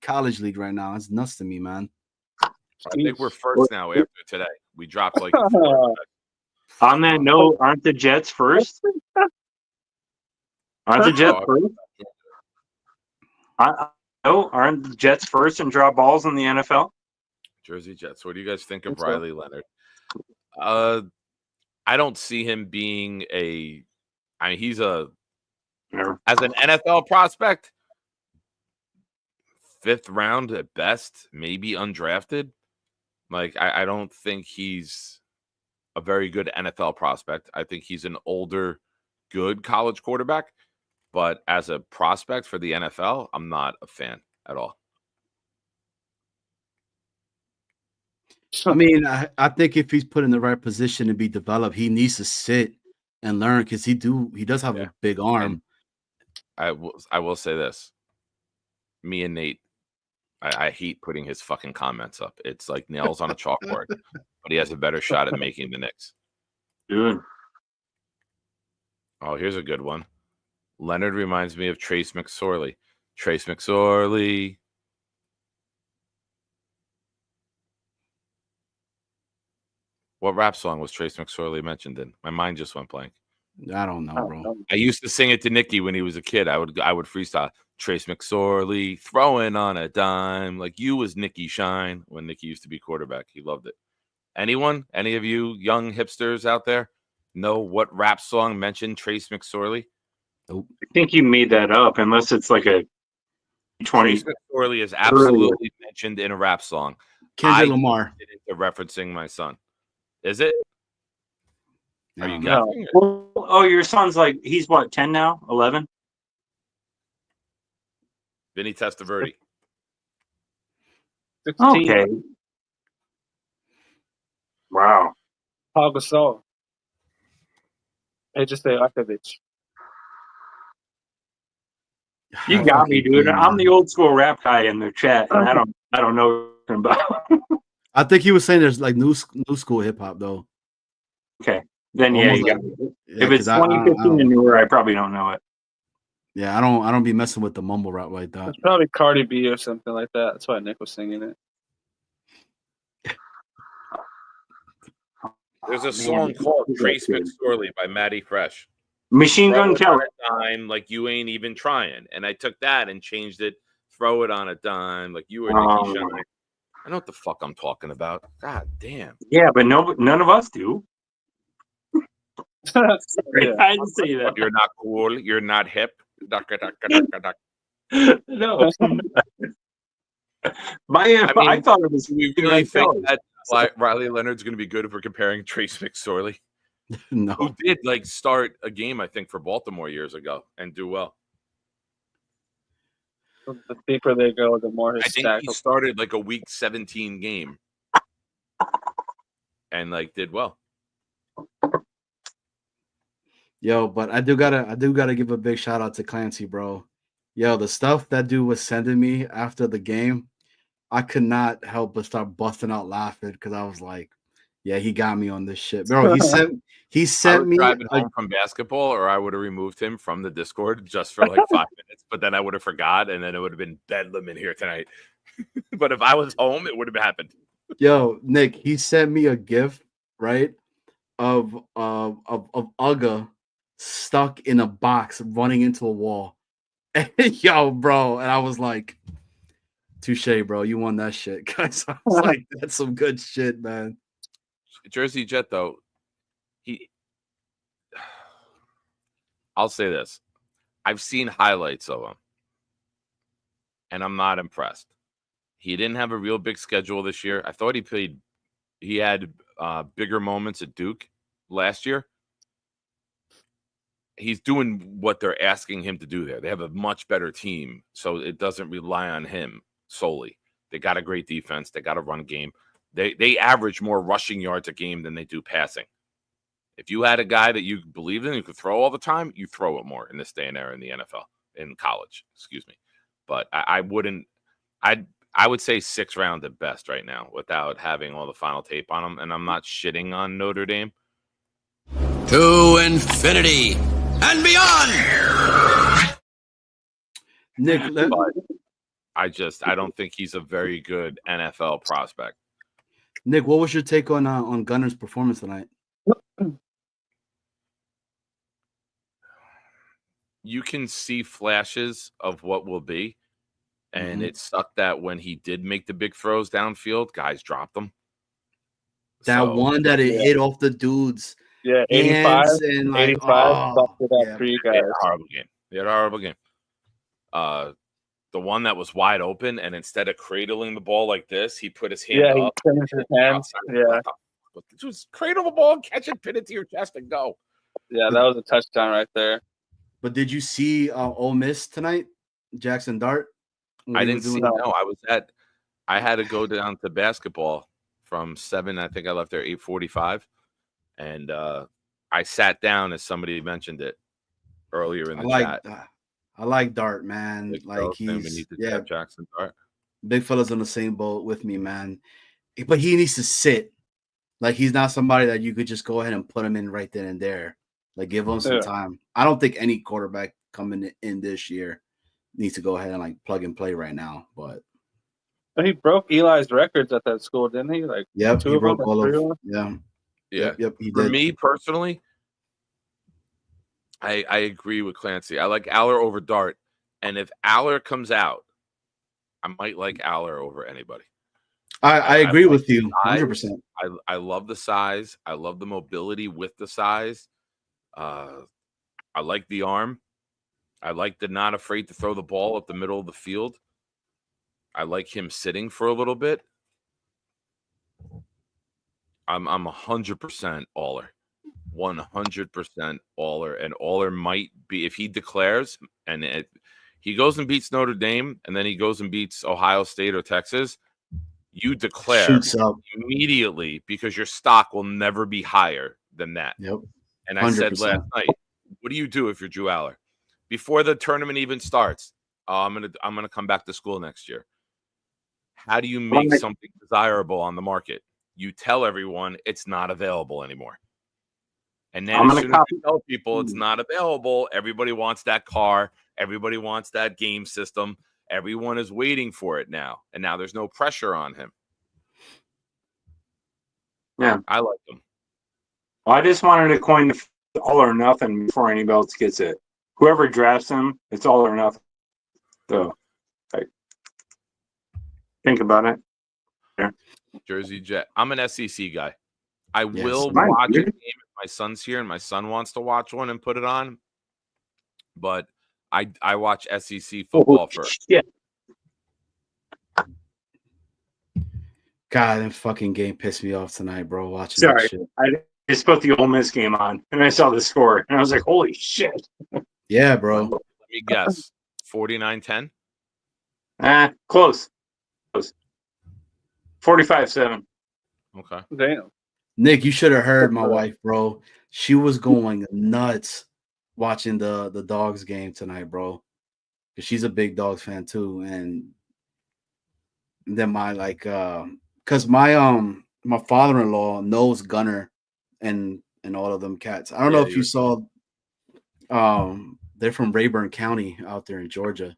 college league right now. It's nuts to me, man. I think we're first now after today. We dropped like 4. On that note, aren't the Jets first? Aren't the Jets first? Aren't the Jets first in drop balls in the NFL? Jersey Jets. What do you guys think of Riley Leonard? I don't see him being he's as an NFL prospect, 5th round at best, maybe undrafted. Like, I don't think he's a very good NFL prospect. I think he's an older, good college quarterback. But as a prospect for the NFL, I'm not a fan at all. I mean, I think if he's put in the right position to be developed, he needs to sit and learn because he does have a big arm. And I will say this. Me and Nate, I hate putting his fucking comments up. It's like nails on a chalkboard. But he has a better shot at making the Knicks. Dude. Oh, here's a good one. Leonard reminds me of Trace McSorley. Trace McSorley. What rap song was Trace McSorley mentioned in? My mind just went blank. I don't know, bro. I used to sing it to Nicky when he was a kid. I would freestyle. Trace McSorley throwing on a dime like you was Nicky Shine when Nicky used to be quarterback. He loved it. Anyone? Any of you young hipsters out there know what rap song mentioned Trace McSorley? I think you made that up, unless it's like a 20. Trace McSorley is absolutely mentioned in a rap song. Kendrick Lamar. Into referencing my son. Is it? Are you No. guessing? Well, your son's like, he's what, 10 now? 11? Vinny Testaverde. 16. Okay. Wow. Paul Gasol. Hey, just say Akovich. You got me, dude. I'm the old school rap guy in the chat, and I don't know what about. I think he was saying there's like new school hip hop though. Okay, then yeah, you got me. Yeah, if it's 2015 and newer, I probably don't know it. Yeah, I don't be messing with the mumble rap like that. It's probably Cardi B or something like that. That's why Nick was singing it. There's a song called Trace McSorley by Matty Fresh. Machine Gun Kelly. Dime like you ain't even trying. And I took that and changed it. Throw it on a dime like you were Nicky Shine. I know what the fuck I'm talking about. God damn. Yeah, but none of us do. Yeah. I didn't say that. You're not cool. You're not hip. No. I thought it was. Do we really think that Riley Leonard's going to be good if we're comparing Trace McSorley? No. Who did start a game, I think, for Baltimore years ago and do well. The deeper they go, the more his I think he started a week 17 game and did well. Yo, but I do gotta give a big shout out to Clancy, bro. Yo, the stuff that dude was sending me after the game, I could not help but start busting out laughing because I was like, yeah, he got me on this shit, bro. He sent me driving home from basketball, or I would have removed him from the Discord just for 5 minutes but then I would have forgot, and then it would have been bedlam in here tonight. But if I was home, it would have happened. Yo, Nick, he sent me a GIF, right, of Uga stuck in a box running into a wall. Yo, bro, and I was like, touche, bro, you won that shit. Guys, I was like, that's some good shit, man. Jersey Jet, though, I'll say this. I've seen highlights of him, and I'm not impressed. He didn't have a real big schedule this year. I thought he had bigger moments at Duke last year. He's doing what they're asking him to do there. They have a much better team, so it doesn't rely on him solely. They got a great defense. They got a run game. They average more rushing yards a game than they do passing. If you had a guy that you believed in, you could throw all the time, you throw it more in this day and era in the NFL, in college, excuse me. But I would say 6th round at best right now without having all the final tape on them. And I'm not shitting on Notre Dame. To infinity and beyond. Nick, I don't think he's a very good NFL prospect. Nick, what was your take on Gunner's performance tonight? You can see flashes of what will be, and it sucked that when he did make the big throws downfield, guys dropped them. That one that it hit off the dude's 85 and like, 85 busted up for you guys. They had a horrible game. The one that was wide open, and instead of cradling the ball like this, he put his hand up. He finished his hands. Yeah. Just cradle the ball, catch it, pin it to your chest, and go. Yeah, that was a touchdown right there. But did you see Ole Miss tonight? Jackson Dart? I didn't see. No, I had to go down to basketball from 7. I think I left there 8:45, and I sat down as somebody mentioned it earlier in the chat. I like Dart, man. Big like he's Jackson Dart. Big fella's on the same boat with me, man. But he needs to sit. Like he's not somebody that you could just go ahead and put him in right then and there. Like give him some time. I don't think any quarterback coming in this year needs to go ahead and like plug and play right now. But he broke Eli's records at that school, didn't he? Like he broke all of yeah. Yep, he For did. me personally, I agree with Clancy. I like Aller over Dart, and if Aller comes out, I might like Aller over anybody. I agree with you 100%. I love the size. I love the mobility with the size. I like the arm. I like the not afraid to throw the ball up the middle of the field. I like him sitting for a little bit. I'm 100% Aller. 100% Aller. And Aller might be, if he declares and he goes and beats Notre Dame and then he goes and beats Ohio State or Texas, you declare immediately because your stock will never be higher than that. Yep. And I said last night, what do you do if you're Drew Aller? Before the tournament even starts, I'm gonna come back to school next year. How do you make something desirable on the market? You tell everyone it's not available anymore. And then as soon as you tell people it's not available, everybody wants that car. Everybody wants that game system. Everyone is waiting for it now. And now there's no pressure on him. Yeah. I like him. Well, I just wanted to coin the all or nothing before anybody else gets it. Whoever drafts him, it's all or nothing. So, think about it. Yeah. Jersey Jet. I'm an SEC guy. I will watch a game if my son's here and my son wants to watch one and put it on. But I watch SEC football first. Yeah. God, that fucking game pissed me off tonight, bro. Watching that shit. I just put the Ole Miss game on and I saw the score and I was like, holy shit. Yeah, bro. Let me guess. 49-10? Close. 45-7. Okay. Damn. Nick, you should have heard my wife, bro. She was going nuts watching the Dogs game tonight, bro. Because she's a big Dogs fan too. And then because my father-in-law knows Gunner and all of them cats. I don't know if you saw the They're from Rayburn County out there in Georgia.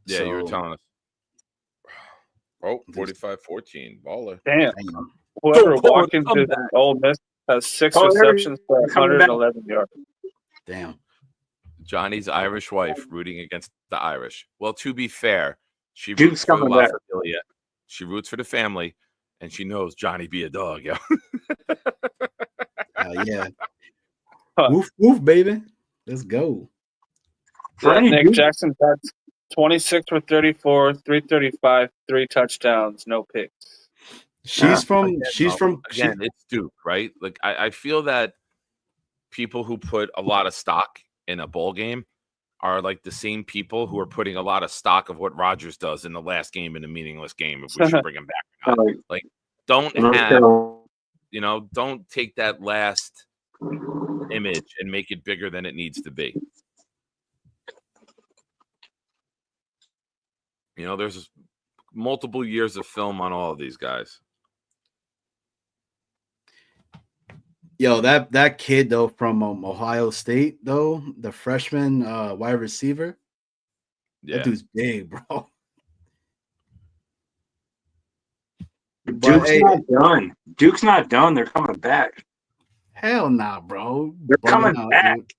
Yeah, you were So, telling us. Oh, 45-14. Baller. Damn. Whoever walked into Ole Miss has 6 Oh, there receptions for he's coming back. 111 yards. Damn. Johnny's Irish wife rooting against the Irish. Well, to be fair, she Duke's roots for coming La back. Familia. She roots for the family, and she knows Johnny be a dog, yo. Yeah. Woof, woof, baby. Let's go. Yeah, Nick Jackson had 26 for 34, 335, 3 touchdowns, no picks. She's from Again, it's Duke, right? Like I feel that people who put a lot of stock in a bowl game are like the same people who are putting a lot of stock of what Rodgers does in the last game in a meaningless game, if we should bring him back or not. Like, don't take that last image and make it bigger than it needs to be. You know, there's multiple years of film on all of these guys. Yo, that kid though from Ohio State though, the freshman wide receiver. Yeah. That dude's big, bro. Duke's not done. Duke's not done. They're coming back. Hell nah, bro. They're coming back. Dude.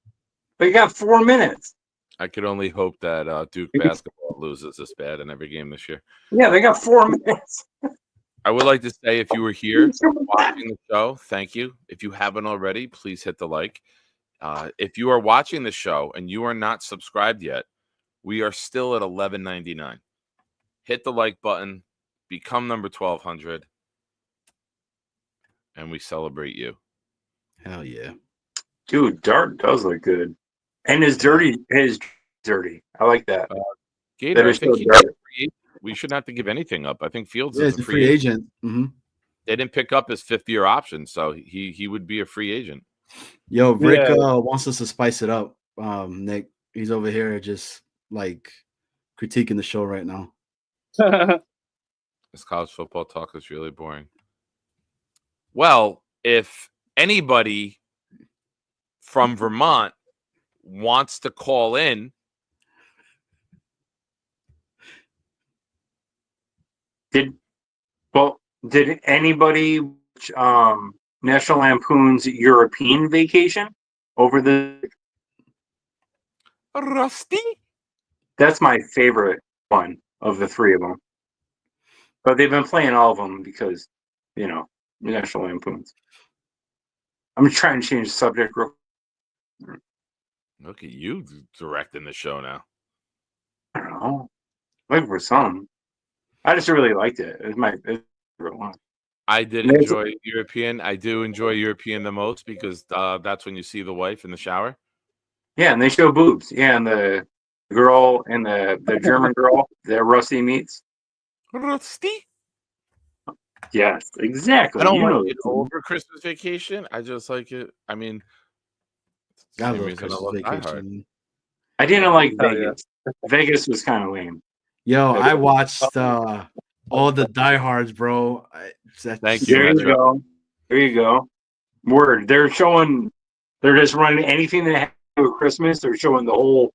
They got 4 minutes. I could only hope that Duke basketball loses this bad in every game this year. Yeah, they got 4 minutes. I would like to say, if you were here watching the show, thank you. If you haven't already, please hit the like. If you are watching the show and you are not subscribed yet, we are still at $11.99. Hit the like button, become number 1200, and we celebrate you. Hell yeah. Dude, Dart does look good. And his dirty. I like that. Gator, I think we shouldn't have to give anything up. I think Fields is a free agent. Mm-hmm. They didn't pick up his 5th-year option, so he would be a free agent. Yo, Rick wants us to spice it up. Nick, he's over here just like critiquing the show right now. This college football talk is really boring. Well, if anybody from Vermont wants to call in, did anybody National Lampoon's European Vacation over the Rusty? That's my favorite one of the 3 of them. But they've been playing all of them because, National Lampoons. I'm trying to change the subject real quick. Look at you directing the show now. I don't know. Looking for some. I just really liked it. It was my favorite one. I did enjoy European. I do enjoy European the most because that's when you see the wife in the shower. Yeah, and they show boobs. Yeah, and the girl and the German girl that Rusty meets. Rusty? Yes, exactly. I don't like it over Christmas Vacation. I just like it. I mean, I love Christmas Vacation. I didn't like Vegas. Vegas was kind of lame. Yo, I watched all the diehards, bro. Thank you. There you go. Word. They're just running anything that has to do with Christmas. They're showing the whole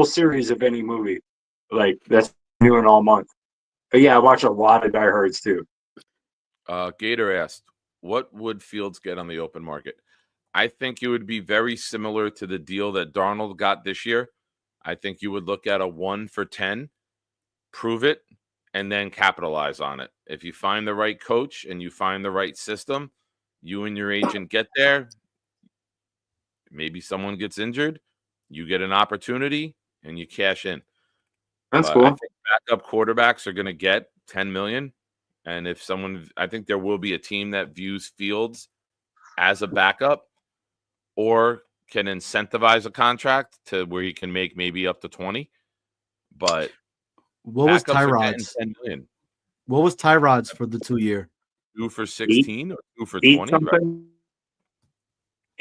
series of any movie. Like that's doing all month. But yeah, I watch a lot of diehards too. Gator asked, what would Fields get on the open market? I think it would be very similar to the deal that Darnold got this year. I think you would look at a 1 for 10, prove it, and then capitalize on it. If you find the right coach and you find the right system, you and your agent get there. Maybe someone gets injured, you get an opportunity, and you cash in. That's cool. I think backup quarterbacks are going to get $10 million. And if I think there will be a team that views Fields as a backup or can incentivize a contract to where he can make maybe up to 20. But what was Tyrod's? $10 million. What was Tyrod's for the 2-year? 2 for 16 or 2 for 20? Something.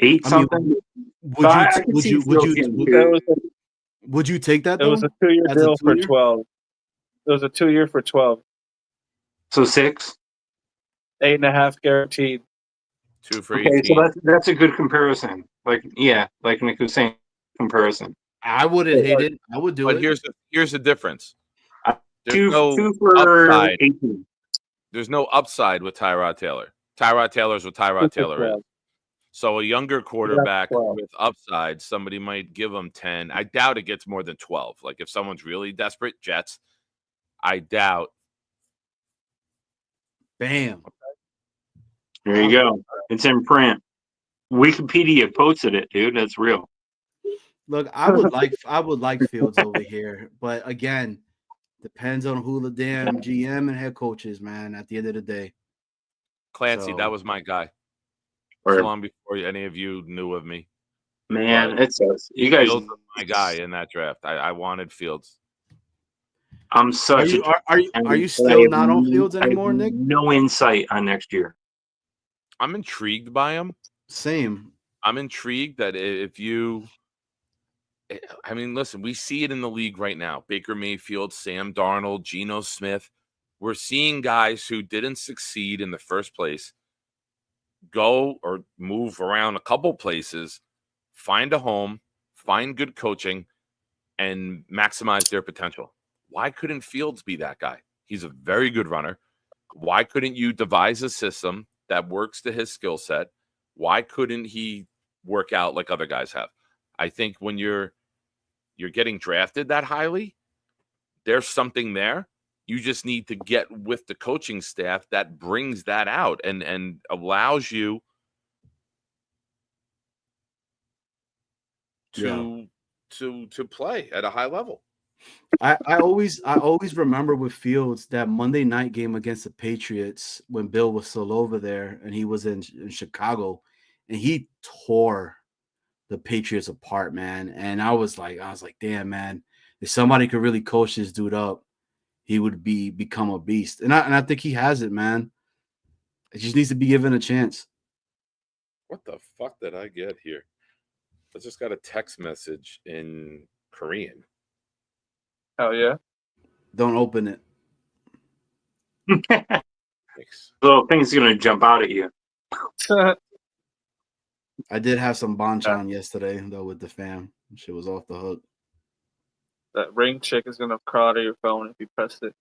Right? 8 something. Would you take that? It was a 2-year deal for 12. It was a 2-year for 12. So 6. 8.5 guaranteed. 2 for 18. Okay, so that's a good comparison. Like Nick was saying, comparison. I wouldn't hate it. I would do But it. here's the difference. There's Two no for upside. 18. There's no upside with Tyrod Taylor. Tyrod Taylor's what Tyrod Taylor is. So a younger quarterback with upside, somebody might give him 10. I doubt it gets more than 12. Like if someone's really desperate, Jets, I doubt. Bam. There you go. It's in print. Wikipedia posted it, dude. That's real. Look, I would like Fields over here, but again, depends on who the damn GM and head coach is, man. At the end of the day, Clancy, So- that was my guy. Or- So long before any of you knew of me. Man, But it says you guys. Fields was my guy in that draft. I wanted Fields. I'm such. Are you still not on Fields anymore, Nick? No insight on next year. I'm intrigued by him. Same. I'm intrigued that if you, I mean, listen, we see it in the league right now. Baker Mayfield, Sam Darnold, Geno Smith. We're seeing guys who didn't succeed in the first place go or move around a couple places, find a home, find good coaching, and maximize their potential. Why couldn't Fields be that guy? He's a very good runner. Why couldn't you devise a system that works to his skill set? Why couldn't he work out like other guys have? I think when you're getting drafted that highly, there's something there. You just need to get with the coaching staff that brings that out and allows you to play at a high level. I always remember with Fields that Monday night game against the Patriots when Bill was still over there and he was in Chicago, and he tore the Patriots apart, man. And I was like, damn, man, if somebody could really coach this dude up, he would become a beast. And I think he has it, man. It just needs to be given a chance. What the fuck did I get here? I just got a text message in Korean. Oh yeah. Don't open it. Little thing's gonna jump out at you. I did have some banchan yesterday though with the fam. Shit was off the hook. That ring chick is gonna crawl out of your phone if you press it.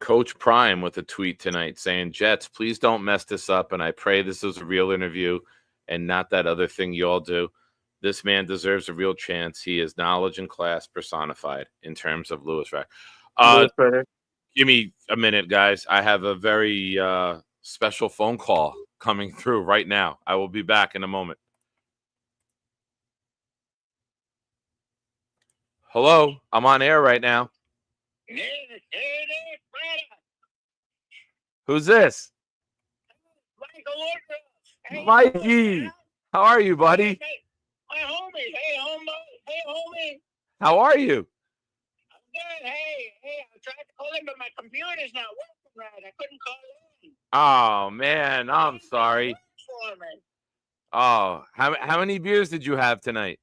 Coach Prime with a tweet tonight saying, Jets, please don't mess this up. And I pray this is a real interview and not that other thing you all do. This man deserves a real chance. He is knowledge and class personified in terms of Louis Rack. Give me a minute, guys. I have a very special phone call coming through right now. I will be back in a moment. Hello, I'm on air right now. Who's this? Mikey. How are you, buddy? My homie. Hey, homie. How are you? I'm good. Hey, I tried to call in, but my computer's not working right. I couldn't call in. Oh, man, I'm sorry. For me. Oh, how many beers did you have tonight?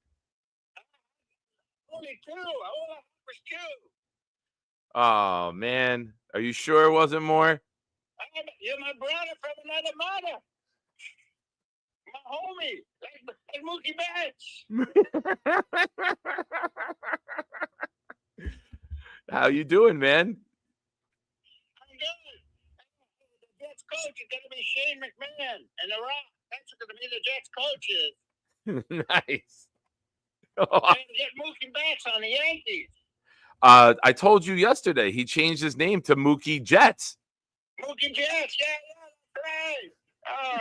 Only two. All I had was two. Oh, man. Are you sure it wasn't more? You're my brother from another mother. My homie. Like Mookie Betts. How you doing, man? I'm good. The Jets coach is going to be Shane McMahon and The Rock. That's going to be the Jets coaches. Nice. And get Mookie Betts on the Yankees. I told you yesterday he changed his name to Mookie Jets. Mookie Jets, yeah, that's right. Oh,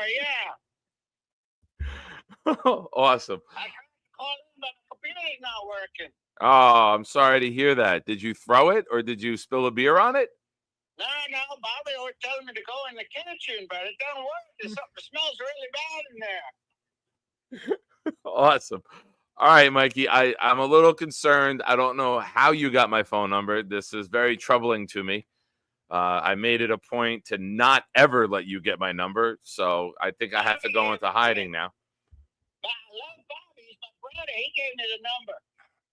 yeah. Awesome. I tried to call him, but the computer's not working. Oh, I'm sorry to hear that. Did you throw it or did you spill a beer on it? No, Bobby was telling me to go in the kitchen, but it don't work. There's something that smells really bad in there. Awesome. All right, Mikey, I'm a little concerned. I don't know how you got my phone number. This is very troubling to me. I made it a point to not ever let you get my number, so I think I have to go into hiding now. I love Bobby. He's my brother. He gave me the number.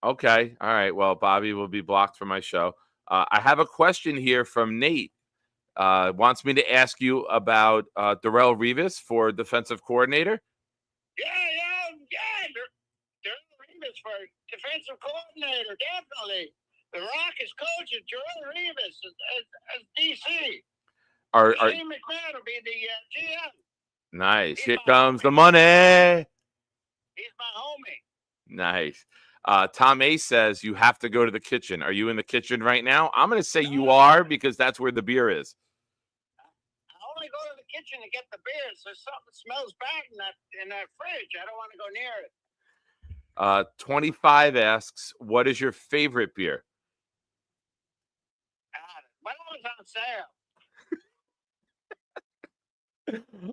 Okay. All right. Well, Bobby will be blocked from my show. I have a question here from Nate. Wants me to ask you about Darrelle Revis for defensive coordinator. Yeah. Darrelle Revis for defensive coordinator, definitely. The Rock is coaching. Jerome Revis as DC. Shane McMahon will be the GM. Nice. Here comes the money. He's my homie. Nice. Tom A says you have to go to the kitchen. Are you in the kitchen right now? I'm going to say you are because that's where the beer is. I only go to the kitchen to get the beers. There's something that smells bad in that fridge. I don't want to go near it. 25 asks, what is your favorite beer? When I was on sale.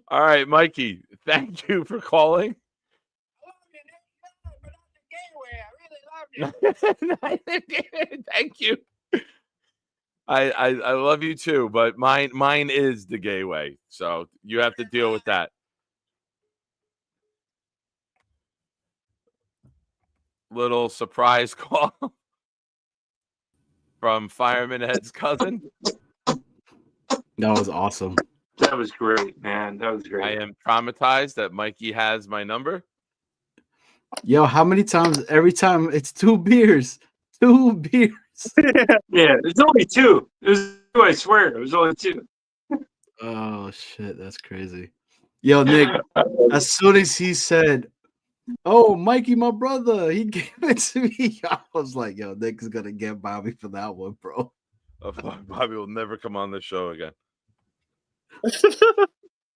All right, Mikey, thank you for calling. Thank you. I love you too, but mine is the gay way. So you have to deal with that. Little surprise call from Fireman Ed's cousin. That was awesome. That was great, man. That was great. I am traumatized that Mikey has my number. Yo, how many times? Every time it's 2 beers. 2 beers. Yeah, it's only 2. It was 2, I swear. It was only 2. Oh shit, that's crazy. Yo, Nick, as soon as he said, "Oh, Mikey, my brother," he gave it to me. I was like, "Yo, Nick is gonna get Bobby for that one, bro." Bobby will never come on the show again.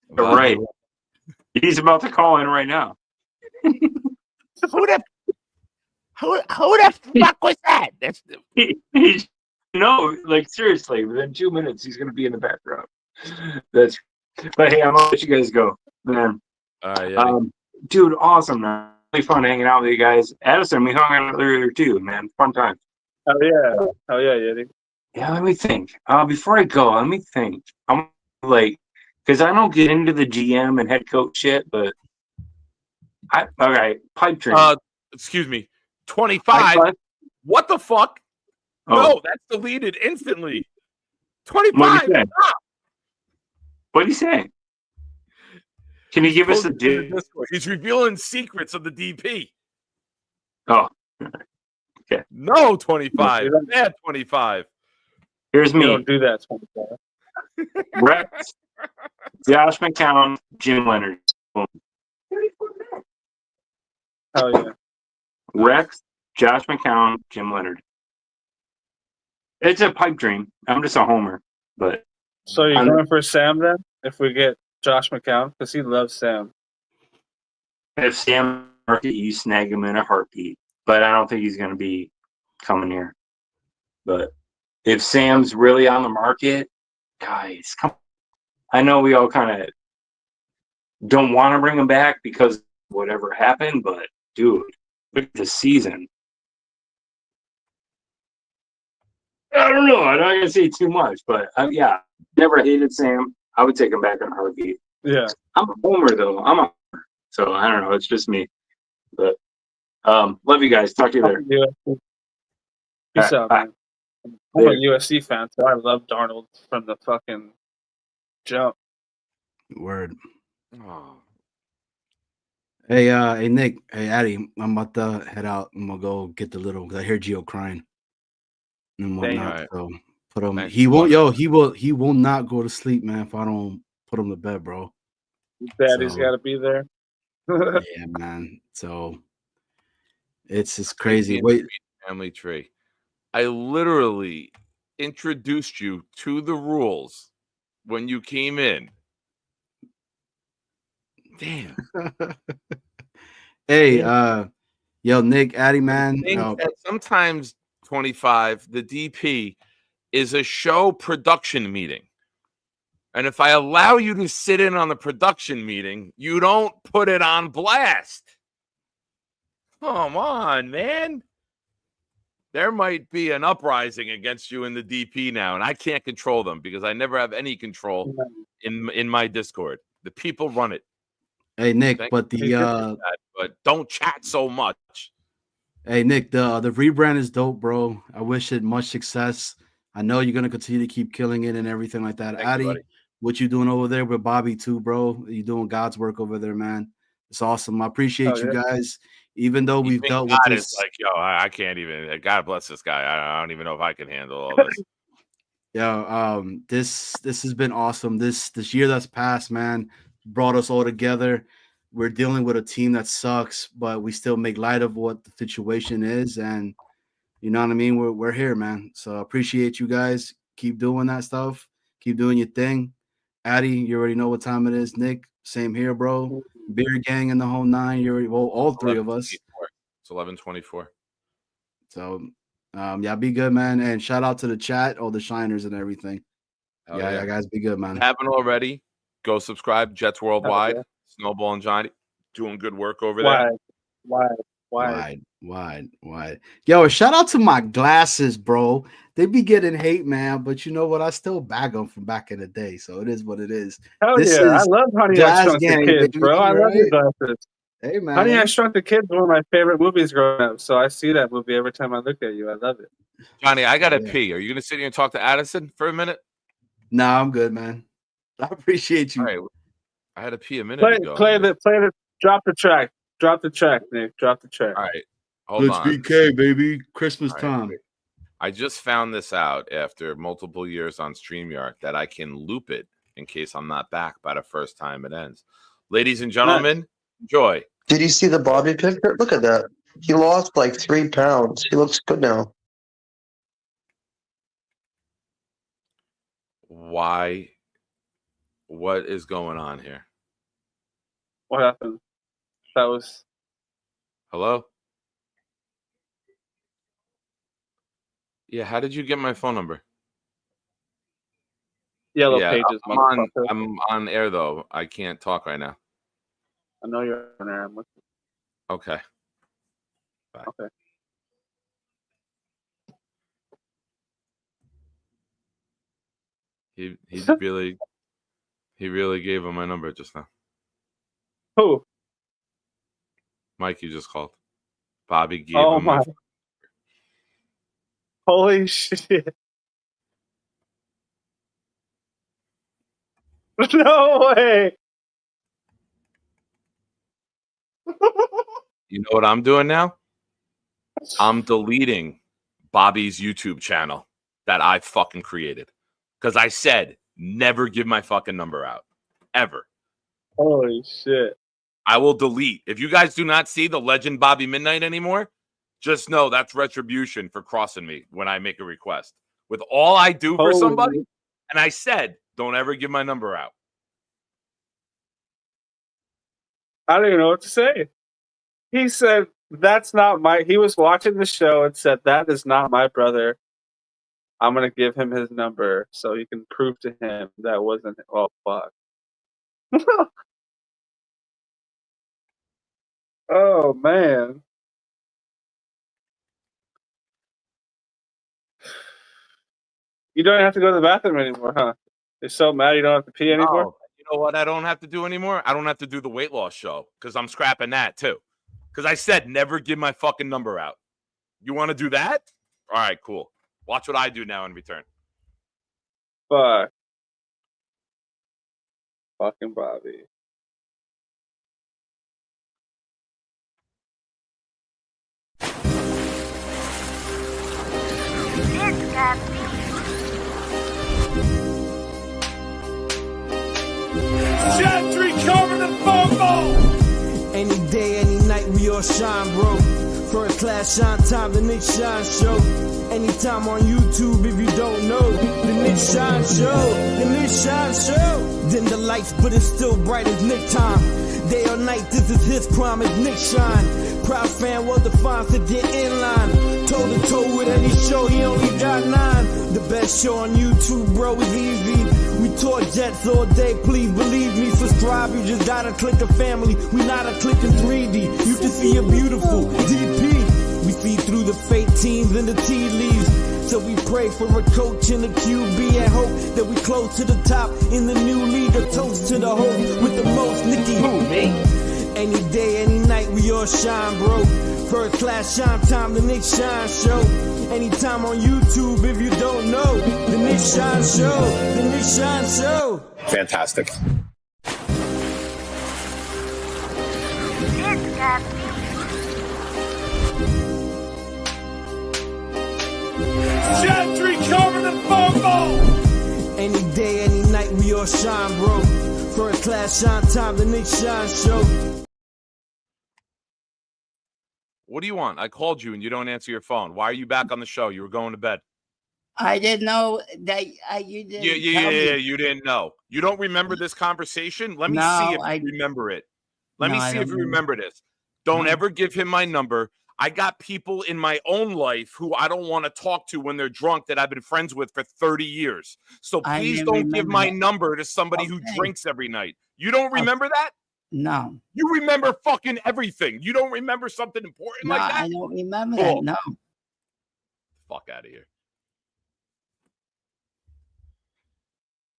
Right. He's about to call in right now. Who the fuck was that? That's no, like seriously, within 2 minutes he's gonna be in the background. But hey, I'm gonna let you guys go, man. All right, yeah. Dude, awesome, man. Really fun hanging out with you guys. Addison, we hung out earlier too, man. Fun time. Oh yeah, Yeti. Yeah, let me think. Before I go, let me think. I'm like, because I don't get into the GM and head coach shit, but pipe dream. Excuse me, 25. What the fuck? Oh. No, that's deleted instantly. 25. What are you saying? Can you give us a Discord? He's revealing secrets of the DP. Oh, okay. No, 25. Bad 25. Here's me. You don't do that, 25. Rex, Josh McCown, Jim Leonard. Oh yeah. Rex, Josh McCown, Jim Leonard. It's a pipe dream. I'm just a homer, but. So you're going for Sam then? If we get Josh McCown, because he loves Sam. If Sam market, you snag him in a heartbeat, but I don't think he's going to be coming here. But if Sam's really on the market, guys, come. I know we all kind of don't want to bring him back because whatever happened, but dude, look at the season. I don't know. I'm not gonna say too much, but yeah, never hated Sam. I would take him back in a heartbeat. Yeah, I'm a homer though. I'm a homer, so I don't know. It's just me. But love you guys. Talk to you later. Peace out, bye. man. I'm a USC fan, so I love Darnold from the fucking jump. Word. Oh. Hey, Nick. Hey, Addy. I'm about to head out. I'm gonna go get the little because I hear Gio crying and whatnot. Right. So put him. Thanks He won't. Yo, he will not go to sleep, man. If I don't put him to bed, bro. Daddy's got to be there. Yeah, man. So it's just crazy. Wait, family tree. I literally introduced you to the rules when you came in. Damn. Hey, yo, Nick, Addy, man. Sometimes 25, the DP is a show production meeting. And if I allow you to sit in on the production meeting, you don't put it on blast. Come on, man. There might be an uprising against you in the DP now, and I can't control them because I never have any control in my Discord. The people run it. Hey, Nick, but don't chat so much. Hey, Nick, the rebrand is dope, bro. I wish it much success. I know you're gonna continue to keep killing it and everything like that. Addy, what you doing over there with Bobby too, bro? You doing God's work over there, man. It's awesome. I appreciate you guys. Even though we've dealt with God this, is like, yo, I can't even. God bless this guy. I don't even know if I can handle all this. yeah, this has been awesome. This year that's passed, man, brought us all together. We're dealing with a team that sucks, but we still make light of what the situation is, and you know what I mean. We're here, man. So I appreciate you guys. Keep doing that stuff. Keep doing your thing. Addy, you already know what time it is. Nick, same here, bro. Beer gang in the whole nine. You already, well, all three of us. It's 11:24. So, yeah, be good, man. And shout out to the chat, all the shiners and everything. Yeah, guys, be good, man. If you haven't already, go subscribe. Jets Worldwide, Snowball and Johnny, doing good work over there. Wide. Yo, shout out to my glasses, bro. They be getting hate, man, but you know what? I still bag them from back in the day, so it is what it is. Hell this yeah, I is love Honey I Shrunk the Kids, bro. I love your glasses. Hey, man. Honey I Shrunk the Kids, one of my favorite movies growing up. So I see that movie every time I look at you. I love it. Johnny, I gotta pee. Are you gonna sit here and talk to Addison for a minute? Nah, I'm good, man. I appreciate you. All right. I had to pee a minute ago. Drop the track. Drop the track, Nick. Drop the track. All right. Hold on. VK, baby. Christmas time. I just found this out after multiple years on StreamYard that I can loop it in case I'm not back by the first time it ends. Ladies and gentlemen, enjoy. Did you see the Bobby picture? Look at that. He lost like 3 pounds. He looks good now. Why? What is going on here? What happened? That was. Hello? Yeah, how did you get my phone number? Yellow Pages. I'm on air, though. I can't talk right now. I know you're on air. Okay. Bye. Okay. He really gave him my number just now. Who? Mike, you just called. Bobby gave him my phone. Holy shit. No way. You know what I'm doing now? I'm deleting Bobby's YouTube channel that I fucking created. Because I said, never give my fucking number out. Ever. Holy shit. I will delete. If you guys do not see the legend Bobby Midnight anymore, just know that's retribution for crossing me when I make a request. With all I do for somebody, and I said, don't ever give my number out. I don't even know what to say. He said, that's not my... He was watching the show and said, that is not my brother. I'm going to give him his number so he can prove to him that wasn't... Oh, fuck. Oh, man. You don't have to go to the bathroom anymore, huh? You're so mad you don't have to pee anymore? No. You know what I don't have to do anymore? I don't have to do the weight loss show because I'm scrapping that too. Because I said never give my fucking number out. You want to do that? All right, cool. Watch what I do now in return. Fuck. Fucking Bobby. It's got beef. Gentry covered the FOMO. Any day, any night, we all shine, bro. First class shine time, the Nick Shine Show. Anytime on YouTube, if you don't know, the Nick Shine Show, the Nick Shine Show. Dim the lights, but it's still bright as Nick time. Day or night, this is his prime, it's Nick Shine. Proud fan, well defined to get in line. Toe to toe with any show, he only got 9. The best show on YouTube, bro, is easy. We talk Jets all day, please believe me. Subscribe, you just gotta click a family. We not a click in 3D. You can see a beautiful DP. We see through the fake teams and the tea leaves. So we pray for a coach and a QB and hope that we close to the top in the new league. A toast to the host with the most, Nicky. Who, me? Any day, any night, we all shine, bro. First class shine time, the Nick Shine Show. Anytime on YouTube, if you don't know, the Nick Shine Show, the Nick Shine Show. Fantastic. It's got beef. Gentry covered in football. Any day, any night, we all shine, bro. First class shine time, the Nick Shine Show. What do you want? I called you and you don't answer your phone. Why are you back on the show? You were going to bed. I didn't know that you didn't tell me. You didn't know. You don't remember this conversation? Let me see if you remember it. Let me see if you remember this. Don't ever give him my number. I got people in my own life who I don't want to talk to when they're drunk that I've been friends with for 30 years. So please don't give my number to somebody who drinks every night. You don't remember that? No. You remember fucking everything. You don't remember something important like that? I don't remember that. No. Fuck out of here.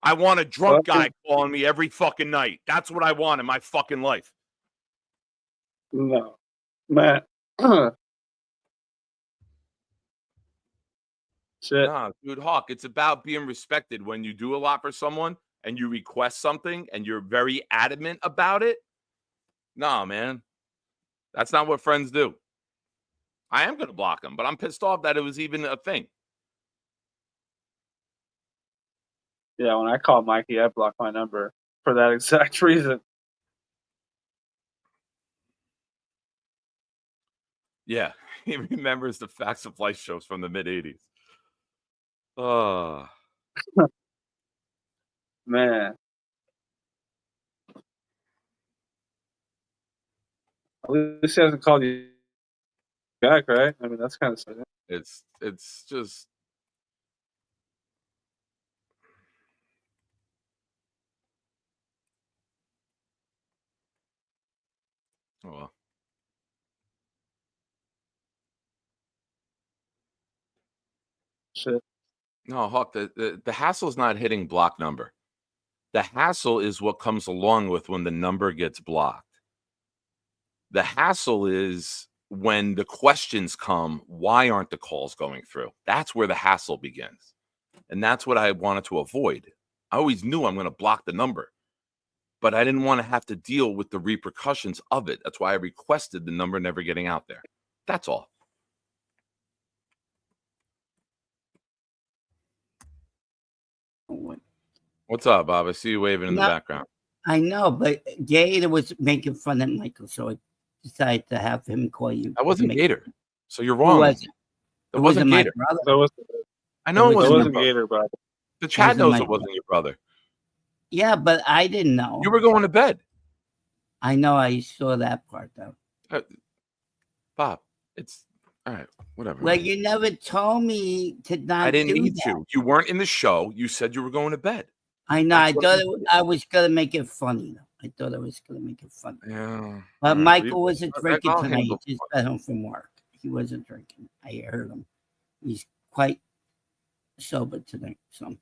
I want a drunk guy calling me every fucking night. That's what I want in my fucking life. No. Man. Shit. Nah, dude, Hawk, it's about being respected. When you do a lot for someone and you request something and you're very adamant about it, nah, man. That's not what friends do. I am going to block him, but I'm pissed off that it was even a thing. Yeah, when I called Mikey, I blocked my number for that exact reason. Yeah, he remembers the Facts of Life shows from the mid-'80s. Oh. Man. At least he hasn't called you back, right? I mean, that's kind of sad. It's just... Oh, well. Shit. No, Hawk, the hassle is not hitting block number. The hassle is what comes along with when the number gets blocked. The hassle is when the questions come, why aren't the calls going through? That's where the hassle begins. And that's what I wanted to avoid. I always knew I'm going to block the number, but I didn't want to have to deal with the repercussions of it. That's why I requested the number never getting out there. That's all. What's up, Bob? I see you waving in the background. I know, but Gator was making fun of Michael, so I decided to have him call you. That wasn't Gator. So you're wrong. That wasn't Gator. I know it wasn't Gator, brother. The chat knows it wasn't your brother. Yeah, but I didn't know. You were going to bed. I know. I saw that part, though. Bob, it's all right. Whatever. Well, you never told me to not. I didn't need to. You weren't in the show. You said you were going to bed. I know. I thought I was gonna make it funny, though. I thought I was gonna make it funny. Yeah. But Michael wasn't drinking tonight. He just got home from work. He wasn't drinking. I heard him. He's quite sober tonight. So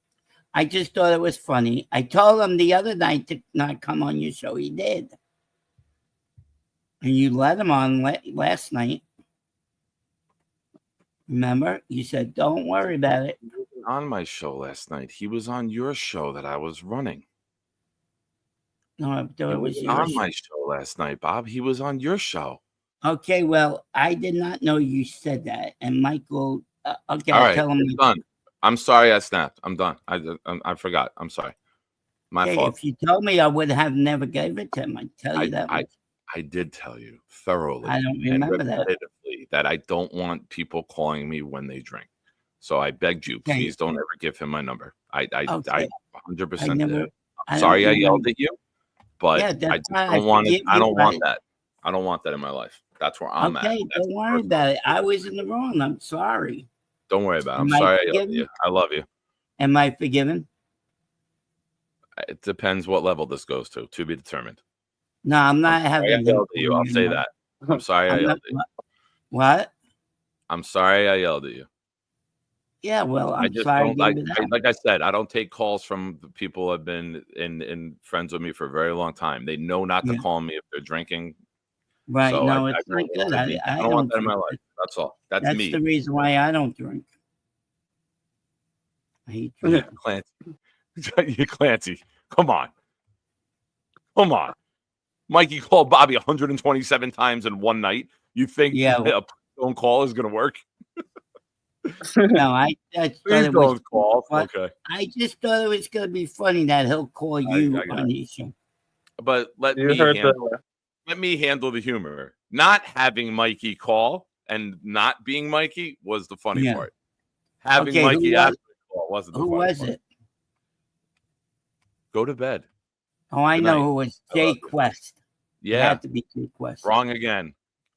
I just thought it was funny. I told him the other night to not come on your show. He did. And you let him on last night. Remember? You said, don't worry about it. He wasn't on my show last night. He was on your show that I was running. No, I thought it was on my show last night, Bob. He was on your show. Okay, well, I did not know you said that. And Michael, okay, all right, tell him. I'm done. I'm sorry I snapped. I'm done. I forgot. I'm sorry. My fault. If you told me, I would have never gave it to him. I tell you that. I did tell you thoroughly. I don't remember that I don't want people calling me when they drink. So I begged you, please don't ever give him my number. I 100% did. I'm sorry I yelled at you, but I just don't want it. I don't want that. I don't want that in my life. That's where I'm at. Okay, don't worry about it. I was in the wrong. I'm sorry. Don't worry about it. I'm sorry I yelled at you. I love you. Am I forgiven? It depends what level this goes to be determined. No, I'm not having. I yelled at you. I'll say that. I'm sorry I yelled at you. What? I'm sorry I yelled at you. Yeah, well, I'm just sorry. Like I said, I don't take calls from the people who have been in friends with me for a very long time. They know not to call me if they're drinking. Right. So no, it's not good. I don't want that in my life. That's all. That's me. That's the reason why I don't drink. I hate drinking. Clancy. Clancy. Come on. Mikey called Bobby 127 times in one night. You think a phone call is going to work? No, I just Please thought it was don't call. fun. Okay. I just thought it was gonna be funny that he'll call you on his show. But let You me heard handle the humor. Not having Mikey call and not being Mikey was the funny Yeah. part. Having Okay, Mikey actually call wasn't the who funny was part. it? Go to bed. Oh, I Good know night. who was I love Jay you. Quest. It Yeah. had to be Jay Quest. Wrong again.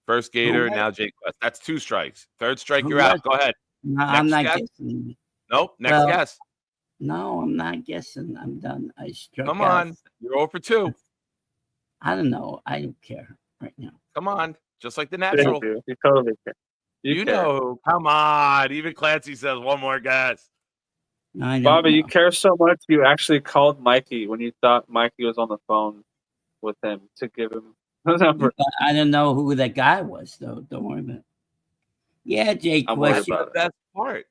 First Gator, was now Jake Quest. That's 2 strikes. Third strike, Who you're out. was Go ahead. No, Next I'm not guess? guessing. Nope. Next Well, guess. No, I'm not guessing. I'm done. I struck Come out. on. You're 0 for 2. I don't know. I don't care right now. Come on. Just like the Thank natural. you. You totally care. You care. know. Come on. Even Clancy says one more guess. I don't Bobby, know. you care so much you actually called Mikey when you thought Mikey was on the phone with him to give him the number. I don't know who that guy was, though. Don't worry about it. Yeah, Jay I'm worried Quest. about That's the best part.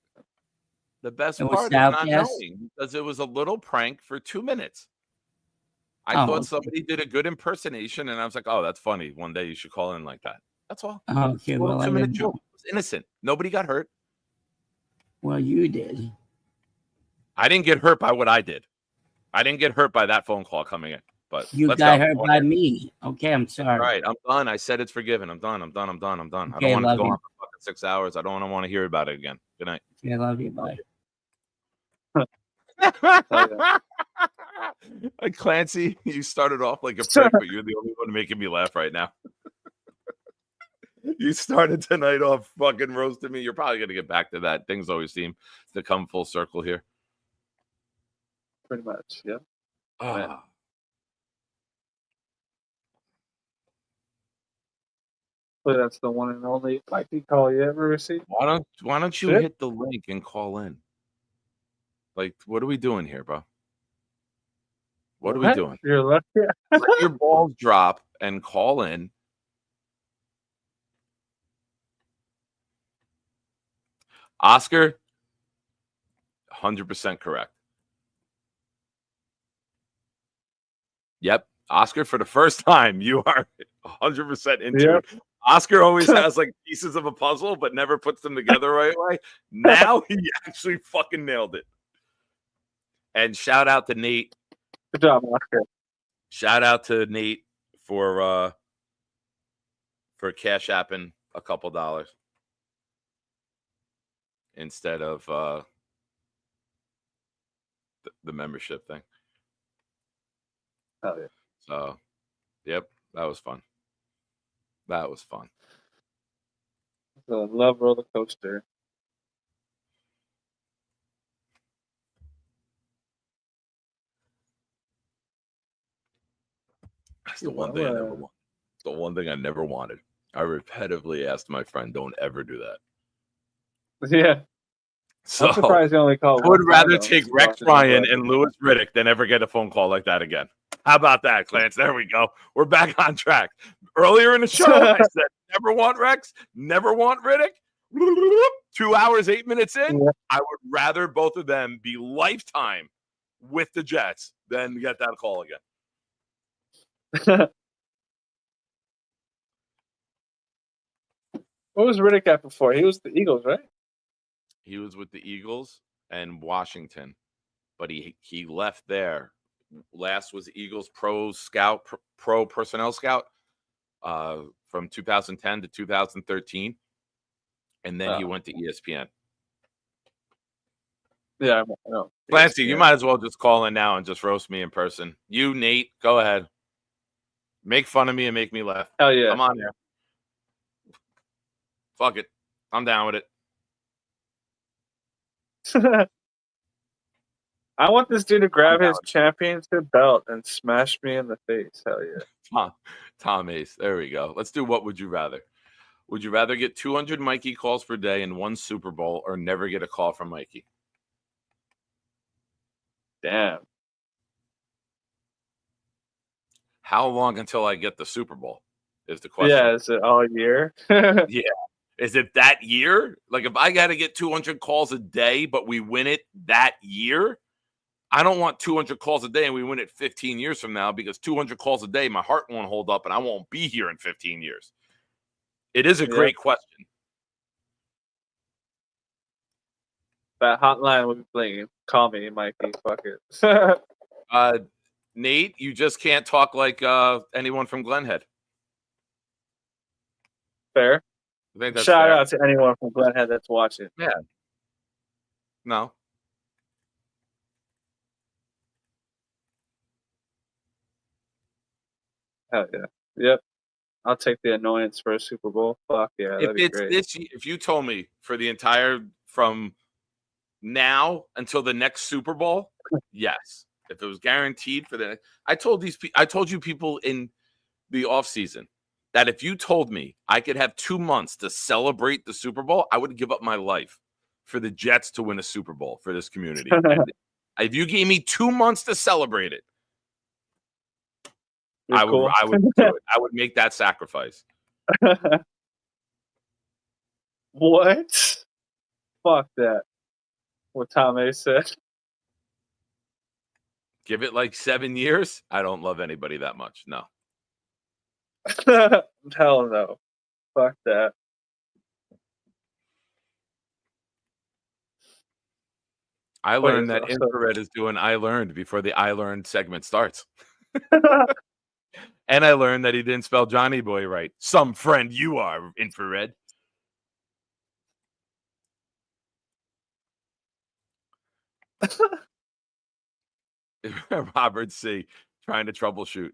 The best It was part is not Southcast? knowing because it was a little prank for 2 minutes. I Oh, thought okay. somebody did a good impersonation, and I was like, "Oh, that's funny. One day you should call in like that." That's all. Okay, Little well, I 2-minute didn't joke. know. It was innocent. Nobody got hurt. Well, you did. I didn't get hurt by what I did. I didn't get hurt by that phone call coming in. But You let's got go. hurt by me. Okay, I'm sorry. All right, I'm done. I said it's forgiven. I'm done. I don't Okay, want it to love go you. on for fucking 6 hours. I don't want to hear about it again. Good night. Okay, I love you. Bye. Clancy, you started off like a prick, but you're the only one making me laugh right now. You started tonight off fucking roasting me. You're probably going to get back to that. Things always seem to come full circle here. Pretty much, yeah. Ah. But that's the one and only Mikey call you ever received. Why don't you Shit. hit the link and call in? Like, what are we doing here, bro? What are we doing? You're lucky. Let your balls drop and call in. Oscar, 100% correct. Yep. Oscar, for the first time, you are 100% into it. Oscar always has like pieces of a puzzle, but never puts them together right away. Now he actually fucking nailed it. And shout out to Nate. Good job, Oscar. Shout out to Nate for cash apping a couple dollars instead of the membership thing. Oh yeah. So, yep, that was fun. That was fun. The love roller coaster. That's the one thing I never wanted. The one thing I never wanted. I repetitively asked my friend, "Don't ever do that." Yeah. So I'm surprised you only called. I would rather take Rex Ryan and Lewis Riddick than ever get a phone call like that again. How about that, Clarence? There we go. We're back on track. Earlier in the show, I said, never want Rex, never want Riddick. 2 hours, 8 minutes in, I would rather both of them be lifetime with the Jets than get that call again. What was Riddick at before? He was the Eagles, right? He was with the Eagles and Washington, but he left there. Last was Eagles pro personnel scout from 2010 to 2013, and then he went to ESPN. Yeah, I know. Clancy, you might as well just call in now and just roast me in person. You, Nate, go ahead. Make fun of me and make me laugh. Hell yeah. Come on there. Fuck it. I'm down with it. I want this dude to grab his championship belt and smash me in the face. Hell yeah. Tom Ace. There we go. Let's do what would you rather? Would you rather get 200 Mikey calls per day in one Super Bowl or never get a call from Mikey? Damn. How long until I get the Super Bowl is the question. Yeah, is it all year? Yeah. Is it that year? Like if I got to get 200 calls a day, but we win it that year, I don't want 200 calls a day and we win it 15 years from now because 200 calls a day, my heart won't hold up and I won't be here in 15 years. It is a great question. That hotline will be playing. Call me, Mikey. Fuck it. Nate, you just can't talk like anyone from Glenhead. Fair. I think that's Shout fair. out to anyone from Glenhead that's watching. Yeah. No. Hell yeah. Yep. I'll take the annoyance for a Super Bowl. Fuck yeah, If that'd be it's great. if you told me for the entire from now until the next Super Bowl, yes. If it was guaranteed for the, I told you people in the off season that if you told me I could have 2 months to celebrate the Super Bowl, I would give up my life for the Jets to win a Super Bowl for this community. And if you gave me 2 months to celebrate it, I would do it. I would make that sacrifice. What? Fuck that. What Tom A said. Give it like 7 years. I don't love anybody that much. No. Hell no. Fuck that. I learned that Infrared is doing I Learned before the I Learned segment starts. And I learned that he didn't spell Johnny Boy right. Some friend you are, Infrared. Robert C. trying to troubleshoot.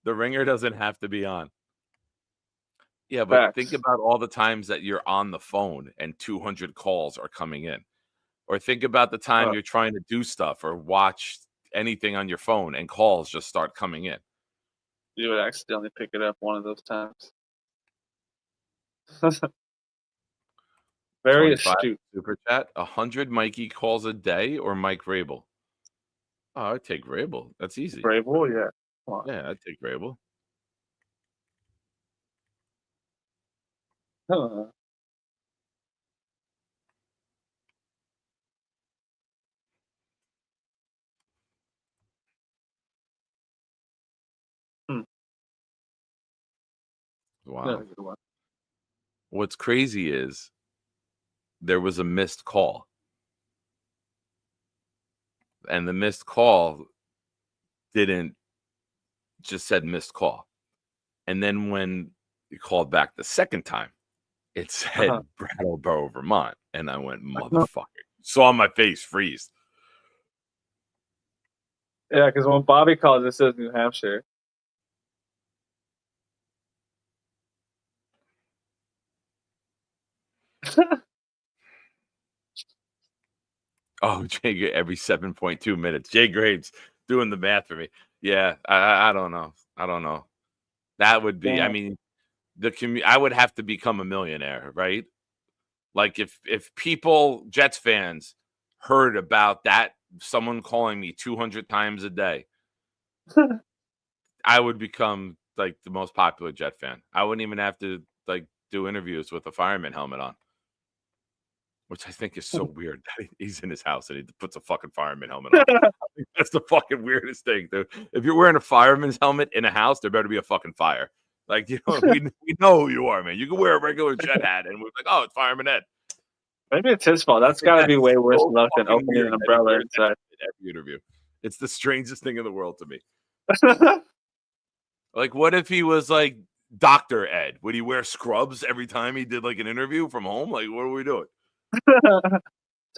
The ringer doesn't have to be on. Yeah, but think about all the times that you're on the phone and 200 calls are coming in. Or think about the time you're trying to do stuff or watch anything on your phone and calls just start coming in. You would accidentally pick it up one of those times. Very astute. Super chat. 100 Mikey calls a day or Mike Vrabel? Oh, I'd take Vrabel. That's easy. Vrabel, yeah. Come on. Yeah, I'd take Vrabel. Wow. What's crazy is there was a missed call. And the missed call didn't just said missed call. And then when you called back the second time, it said Brattleboro, Vermont. And I went, motherfucker. Saw my face freeze. Yeah, because when Bobby calls, it says New Hampshire. Oh, Jay, every 7.2 minutes. Jay Graves doing the math for me. Yeah, I don't know. I don't know. That would be, I mean, I would have to become a millionaire, right? Like if people, Jets fans, heard about that, someone calling me 200 times a day, I would become like the most popular Jet fan. I wouldn't even have to like do interviews with a fireman helmet on. Which I think is so weird that he's in his house and he puts a fucking fireman helmet on. I think that's the fucking weirdest thing, dude. If you're wearing a fireman's helmet in a house, there better be a fucking fire. Like, you know, we know who you are, man. You can wear a regular jet hat and we're like, oh, it's Fireman Ed. Maybe it's his fault. That's got to be way worse luck than opening an umbrella inside. Every interview. It's the strangest thing in the world to me. Like, what if he was like Dr. Ed? Would he wear scrubs every time he did like an interview from home? Like, what are we doing?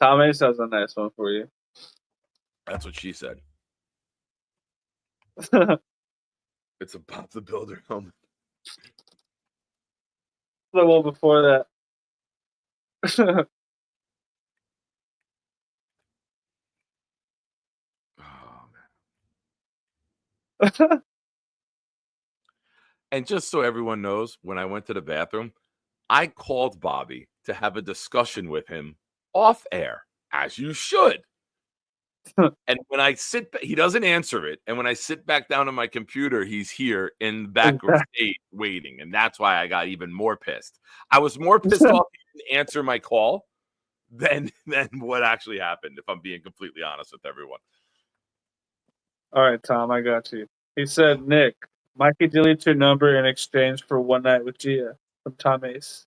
Tom Ace has a nice one for you. That's what she said. It's a Bob the Builder helmet. The one before that. Oh, man. And just so everyone knows, when I went to the bathroom, I called Bobby to have a discussion with him off air, as you should. And when I he doesn't answer it. And when I sit back down on my computer, he's here in the background stage waiting. And that's why I got even more pissed. I was more pissed off he didn't answer my call than what actually happened, if I'm being completely honest with everyone. All right, Tom, I got you. He said, Nick, Mikey deletes your number in exchange for one night with Gia from Tom Ace.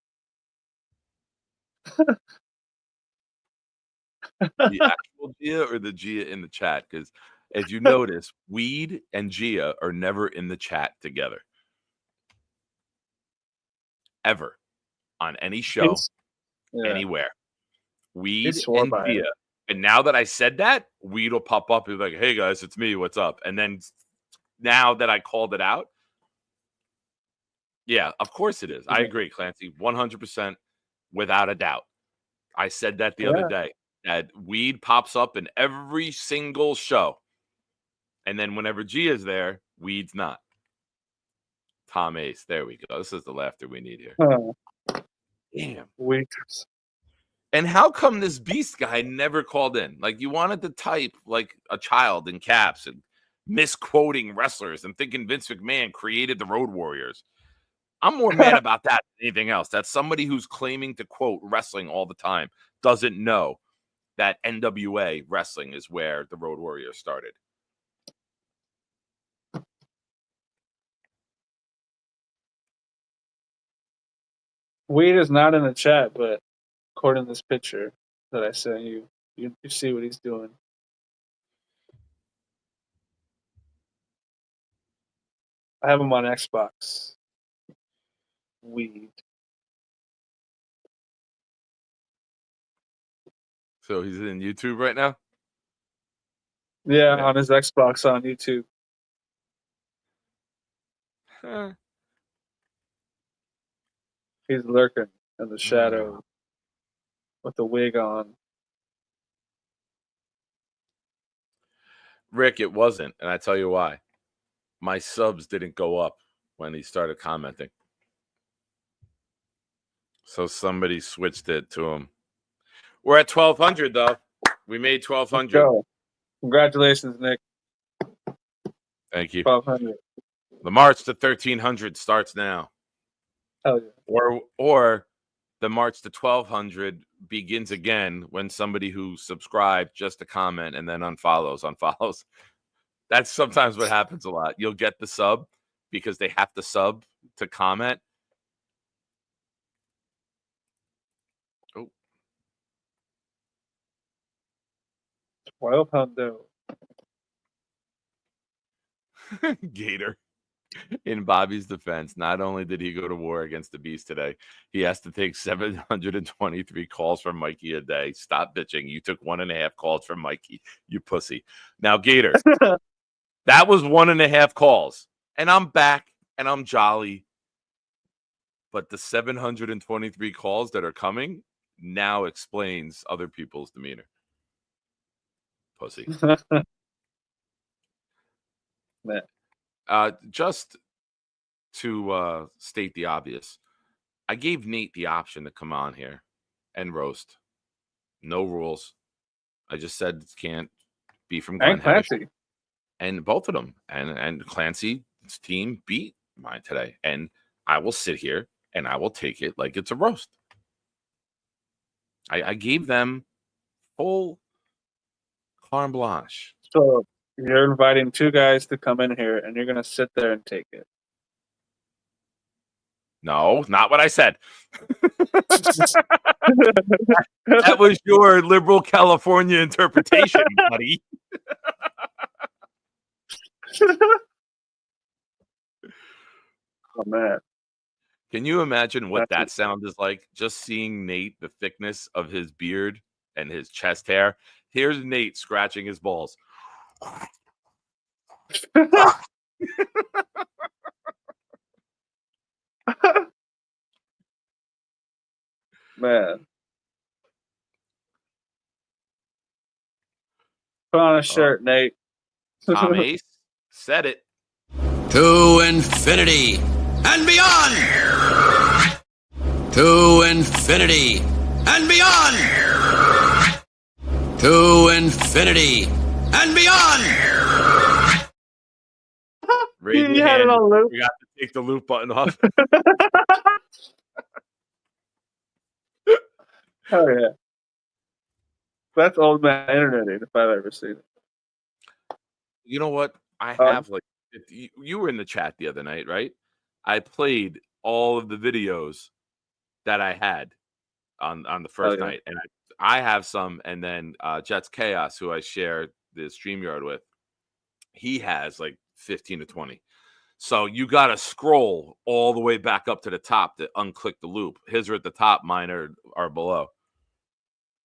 The actual Gia or the Gia in the chat? Because as you notice, Weed and Gia are never in the chat together. Ever. On any show, anywhere. Weed and Gia. And now that I said that, Weed will pop up and be like, hey guys, it's me, what's up? And then now that I called it out, yeah, of course it is. I agree, Clancy, 100% without a doubt. I said that the other day, that Weed pops up in every single show. And then whenever Gia's there, Weed's not. Tom Ace, there we go. This is the laughter we need here. Damn. Weakers. And how come this Beast guy never called in? Like, you wanted to type like a child in caps and misquoting wrestlers and thinking Vince McMahon created the Road Warriors. I'm more mad about that than anything else. That somebody who's claiming to quote wrestling all the time doesn't know that NWA wrestling is where the Road Warriors started. Weed is not in the chat, but according to this picture that I sent you, you see what he's doing. I have him on Xbox. Weed. So he's in YouTube right now? Yeah, on his Xbox on YouTube. He's lurking in the shadow with the wig on. Rick, it wasn't, and I tell you why. My subs didn't go up when he started commenting. So somebody switched it to him. We're at 1,200, though. We made 1,200. Congratulations, Nick. Thank you. 1,200. The march to 1,300 starts now. Hell yeah. Or the march to 1,200 begins again when somebody who subscribed just to comment and then unfollows. That's sometimes what happens a lot. You'll get the sub because they have to sub to comment. Oh. 1,200. Gator. In Bobby's defense, not only did he go to war against the Beast today, he has to take 723 calls from Mikey a day. Stop bitching. You took 1.5 calls from Mikey, you pussy. Now, Gator, that was 1.5 calls. And I'm back and I'm jolly. But the 723 calls that are coming now explains other people's demeanor. Pussy. Just to state the obvious, I gave Nate the option to come on here and roast. No rules. I just said it can't be from Glenn Clancy. And both of them. And Clancy's team beat mine today. And I will sit here and I will take it like it's a roast. I gave them full carte blanche. So you're inviting two guys to come in here, and you're going to sit there and take it. No, not what I said. That was your liberal California interpretation, buddy. Oh, man. Can you imagine what that sound is like? Just seeing Nate, the thickness of his beard and his chest hair. Here's Nate scratching his balls. Man. Put on a shirt, Nate. Tom Ace said it. To infinity and beyond. To infinity and beyond. To infinity and beyond. You had it on loop. We got to take the loop button off. Oh, yeah. That's old man internet if I've ever seen it. You know what? I have you were in the chat the other night, right? I played all of the videos that I had on the first night, and I have some, and then Jets Chaos, who I share the StreamYard with, he has like 15 to 20. So you got to scroll all the way back up to the top to unclick the loop. His are at the top, mine are below.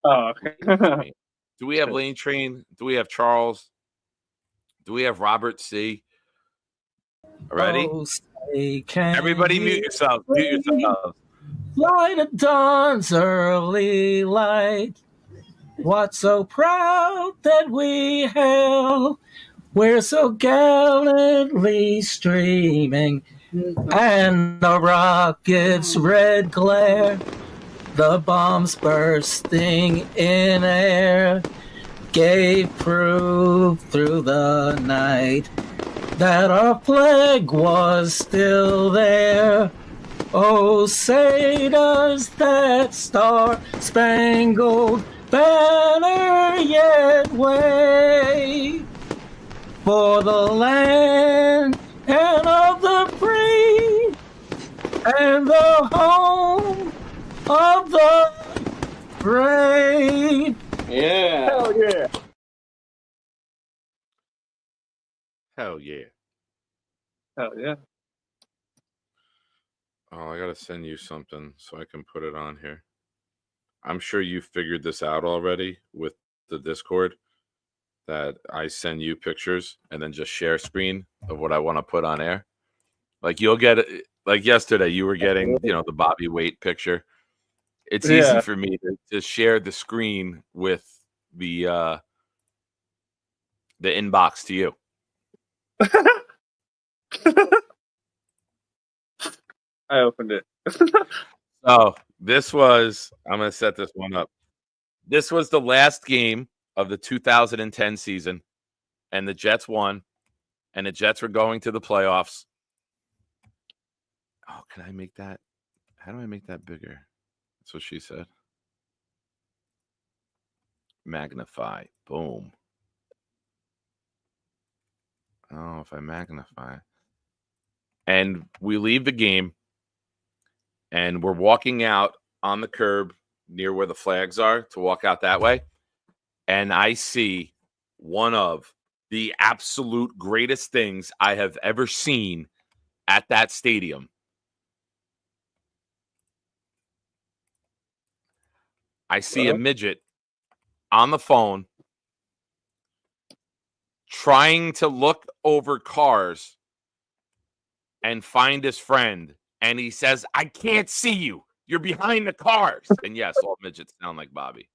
Oh, okay. Do we have Lane Train? Do we have Charles? Do we have Robert C? Ready? Oh, say, can Everybody mute yourself. Mute yourself. Light of dawn's early light. What so proud that we hail? We're so gallantly streaming, and the rocket's red glare, the bombs bursting in air, gave proof through the night that our flag was still there. Oh, say does that star-spangled banner yet wave for the land and of the free and the home of the brave. Yeah. Hell yeah. Hell yeah. Hell yeah. Oh, I gotta send you something so I can put it on here. I'm sure you figured this out already with the Discord, that I send you pictures and then just share screen of what I want to put on air. Like you'll get it. Like yesterday, you were getting, the Bobby Waite picture. It's easy for me to share the screen with the inbox to you. I opened it. So this was, I'm going to set this one up. This was the last game of the 2010 season, and the Jets won, and the Jets were going to the playoffs. Oh, can I make that? How do I make that bigger? That's what she said. Magnify. Boom. Oh, if I magnify. And we leave the game, and we're walking out on the curb near where the flags are to walk out that way. And I see one of the absolute greatest things I have ever seen at that stadium. I see a midget on the phone trying to look over cars and find his friend. And he says, I can't see you. You're behind the cars. And yes, all midgets sound like Bobby.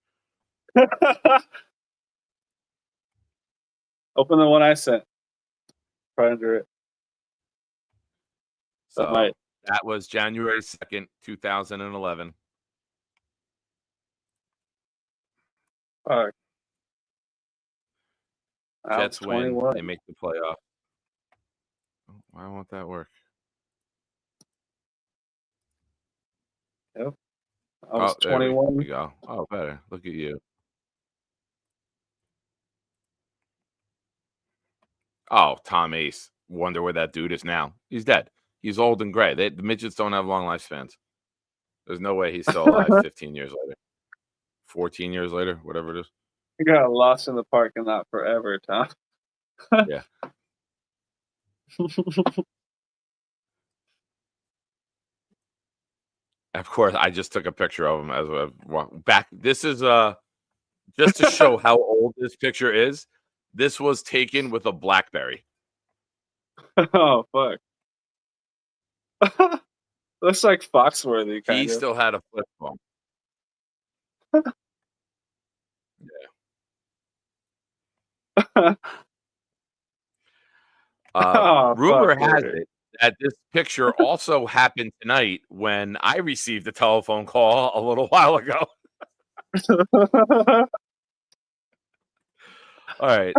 Open the one I sent. Right under it. So that was January 2nd, 2011. All right. Jets win. They make the playoff. Why won't that work? Yep. I was 21. There we go. Oh, better. Look at you. Oh, Tom Ace. Wonder where that dude is now. He's dead. He's old and gray. The midgets don't have long lifespans. There's no way he's still alive 15 years later. 14 years later, whatever it is. You got lost in the parking lot forever, Tom. Yeah. Of course, I just took a picture of him as I walked back. This is just to show how old this picture is. This was taken with a BlackBerry. Oh fuck! Looks like Foxworthy. He still had a flip phone. Yeah. Rumor has it that this picture also happened tonight when I received a telephone call a little while ago. All right.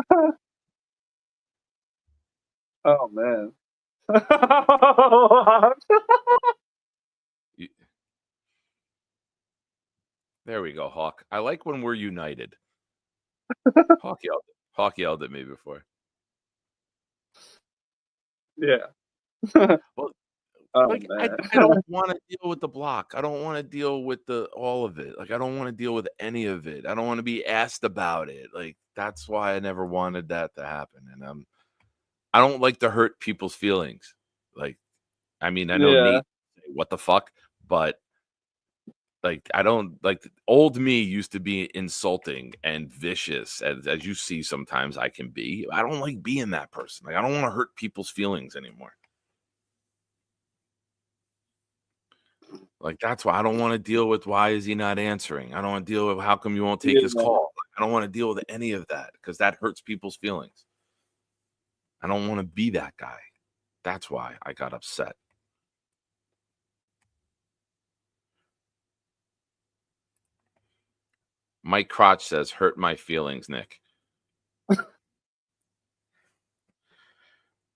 Oh man. There we go, Hawk. I like when we're united. Hawk yelled at me before. Yeah. Well, Like I don't want to deal with the block. I don't want to deal with all of it. Like I don't want to deal with any of it. I don't want to be asked about it. Like that's why I never wanted that to happen. And I don't like to hurt people's feelings. Like, I mean, I know Nate, what the fuck, but like I don't like old me used to be insulting and vicious as you see sometimes I can be. I don't like being that person. Like I don't want to hurt people's feelings anymore. Like, that's why I don't want to deal with why is he not answering? I don't want to deal with how come you won't take his call? I don't want to deal with any of that because that hurts people's feelings. I don't want to be that guy. That's why I got upset. Mike Crotch says, hurt my feelings, Nick.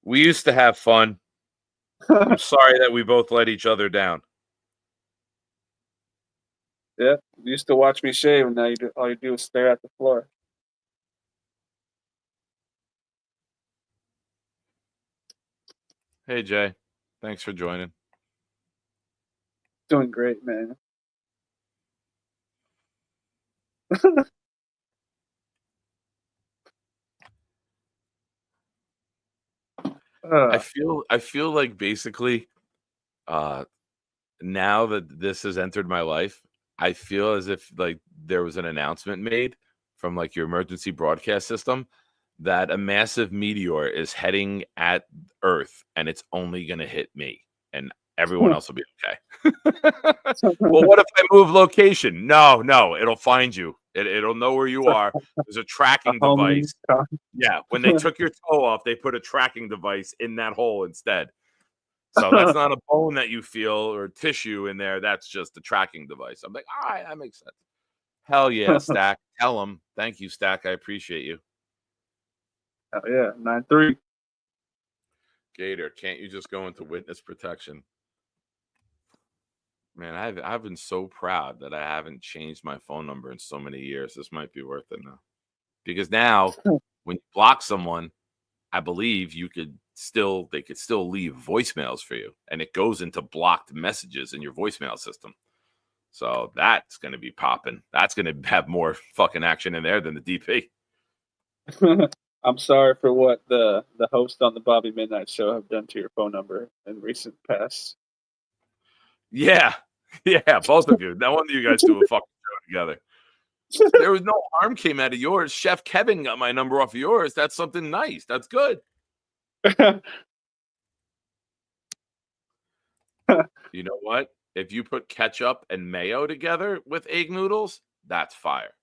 We used to have fun. I'm sorry that we both let each other down. Yeah, you used to watch me shave, and now all you do is stare at the floor. Hey, Jay. Thanks for joining. Doing great, man. I feel like basically now that this has entered my life, I feel as if like there was an announcement made from like your emergency broadcast system that a massive meteor is heading at Earth and it's only going to hit me and everyone else will be okay. Well, what if I move location? No, it'll find you. It'll know where you are. There's a tracking device. Yeah, when they took your toe off, they put a tracking device in that hole instead. So that's not a bone that you feel or tissue in there. That's just a tracking device. I'm like, all right, that makes sense. Hell yeah, Stack. Tell them. Thank you, Stack. I appreciate you. Hell yeah, 9-3. Gator, can't you just go into witness protection? Man, I've been so proud that I haven't changed my phone number in so many years. This might be worth it now. Because now when you block someone, I believe they could still leave voicemails for you, and it goes into blocked messages in your voicemail system. So that's going to be popping. That's going to have more fucking action in there than the DP. I'm sorry for what the host on the Bobby Midnight Show have done to your phone number in recent past. Yeah, both of you. Now one of you guys do a fucking show together. There was no harm came out of yours. Chef Kevin got my number off of yours. That's something nice. That's good. You know what? If you put ketchup and mayo together with egg noodles, that's fire.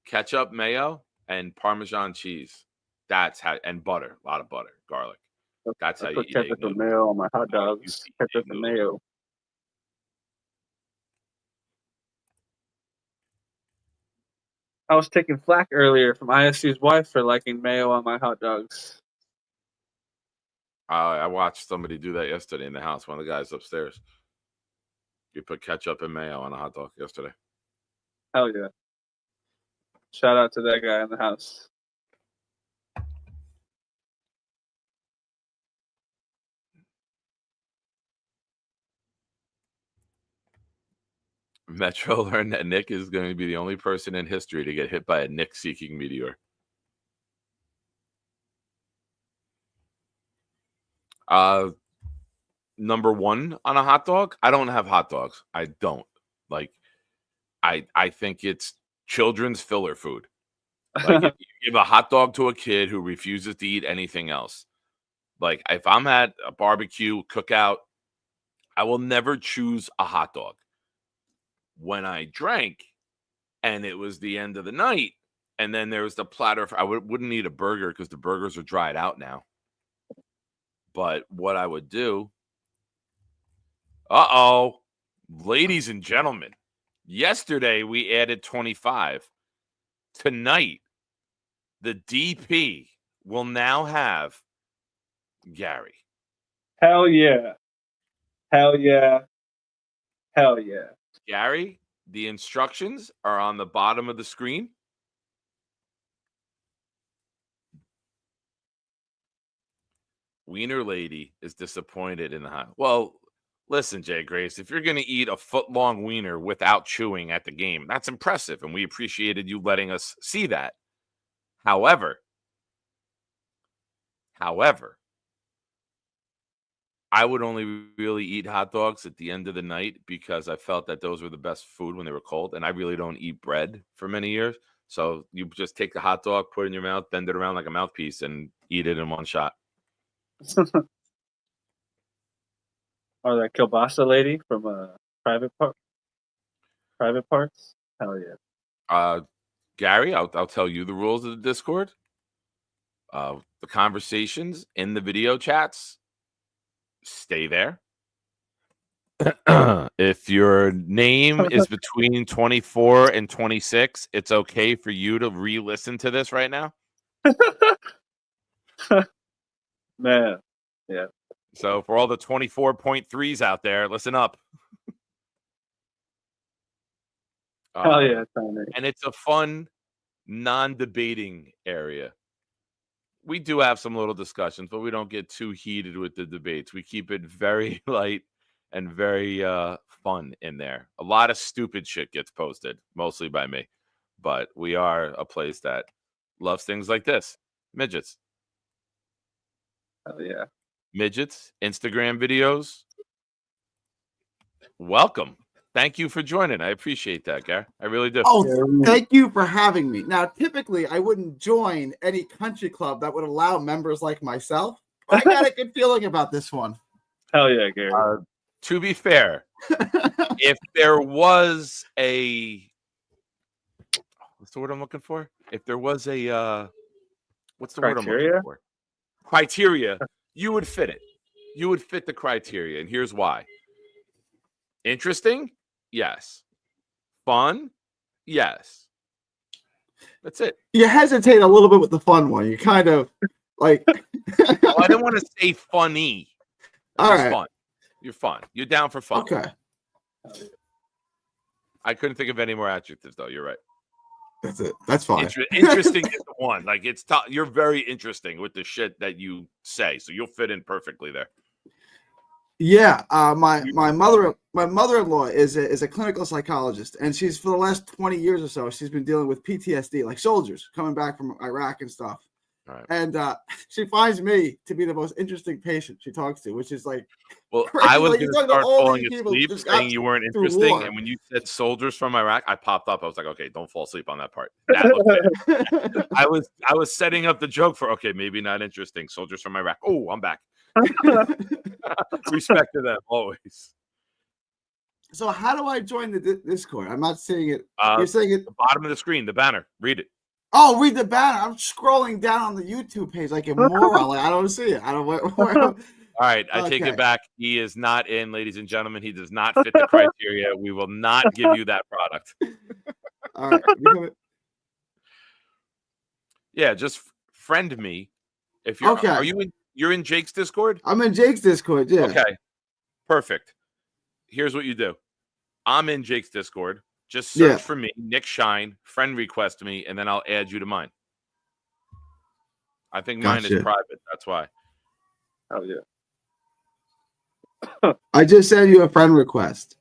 Ketchup, mayo, and Parmesan cheese. That's how, and butter, a lot of butter, garlic. That's how you eat egg noodles. Ketchup and mayo on my hot dogs. Ketchup and mayo. I was taking flack earlier from ISU's wife for liking mayo on my hot dogs. I watched somebody do that yesterday in the house. One of the guys upstairs. You put ketchup and mayo on a hot dog yesterday. Hell yeah. Shout out to that guy in the house. Metro learned that Nick is going to be the only person in history to get hit by a Nick-seeking meteor. Number one on a hot dog, I don't have hot dogs. I don't. Like, I think it's children's filler food. Like, if you give a hot dog to a kid who refuses to eat anything else, like, if I'm at a barbecue, cookout, I will never choose a hot dog. When I drank and it was the end of the night and then there was the platter, I wouldn't eat a burger because the burgers are dried out now. But what I would do, ladies and gentlemen, yesterday we added 25. Tonight, the DP will now have Gary. Hell yeah. Hell yeah. Hell yeah. Gary, the instructions are on the bottom of the screen. Wiener Lady is disappointed in the hot. Well, listen, Jay Grace, if you're going to eat a foot-long wiener without chewing at the game, that's impressive, and we appreciated you letting us see that. However, I would only really eat hot dogs at the end of the night because I felt that those were the best food when they were cold, and I really don't eat bread for many years. So you just take the hot dog, put it in your mouth, bend it around like a mouthpiece, and eat it in one shot. Or that kielbasa lady from Private Parts. Hell yeah. Gary, I'll tell you the rules of the Discord. The conversations in the video chats, stay there. If your name is between 24 and 26, it's okay for you to re-listen to this right now. Man, yeah. So for all the 24.3s out there, listen up. Hell yeah, Tony. And it's a fun, non-debating area. We do have some little discussions, but we don't get too heated with the debates. We keep it very light and very fun in there. A lot of stupid shit gets posted, mostly by me. But we are a place that loves things like this. Midgets. Hell yeah. Midgets, Instagram videos. Welcome. Thank you for joining. I appreciate that, Gary. I really do. Oh, thank you for having me. Now, typically, I wouldn't join any country club that would allow members like myself. I got a good feeling about this one. Hell yeah, Gary. To be fair, if there was a what's the word I'm looking for? If there was a what's the word I'm looking for? Criteria, you would fit it. You would fit the criteria, and here's why. Interesting? Yes. Fun? Yes. That's it. You hesitate a little bit with the fun one. You kind of like. Well, I didn't want to say funny. All right. Fun. You're fun. You're down for fun. Okay. I couldn't think of any more adjectives, though. You're right. That's it. That's fine. Interesting is the one. Like it's you're very interesting with the shit that you say, so you'll fit in perfectly there. Yeah, my mother-in-law is a clinical psychologist, and she's for the last 20 years or so she's been dealing with PTSD, like soldiers coming back from Iraq and stuff. Right. And she finds me to be the most interesting patient she talks to, which is like, well, crazy. I was Like, going you're to talking start to all falling these people asleep just saying got you weren't through interesting, war. and when you said soldiers from Iraq, I popped up. I was like, okay, don't fall asleep on that part. That looked bad. I was setting up the joke for okay, maybe not interesting. Soldiers from Iraq. Oh, I'm back. Respect to them always. So how do I join the Discord? I'm not seeing it. You're saying it the bottom of the screen, the banner. Read it. Oh, read the banner. I'm scrolling down on the YouTube page like a moron. Like I don't see it. I don't. Where all right, I take it back. He is not in, ladies and gentlemen. He does not fit the criteria. We will not give you that product. All right. Yeah, just friend me. If you're okay. Are you in? You're in Jake's Discord? I'm in Jake's Discord. Yeah. Okay. Perfect. Here's what you do. I'm in Jake's Discord. Just search for me, Nick Shine, friend request me, and then I'll add you to mine. I think mine is private. That's why. Oh, yeah. I just sent you a friend request.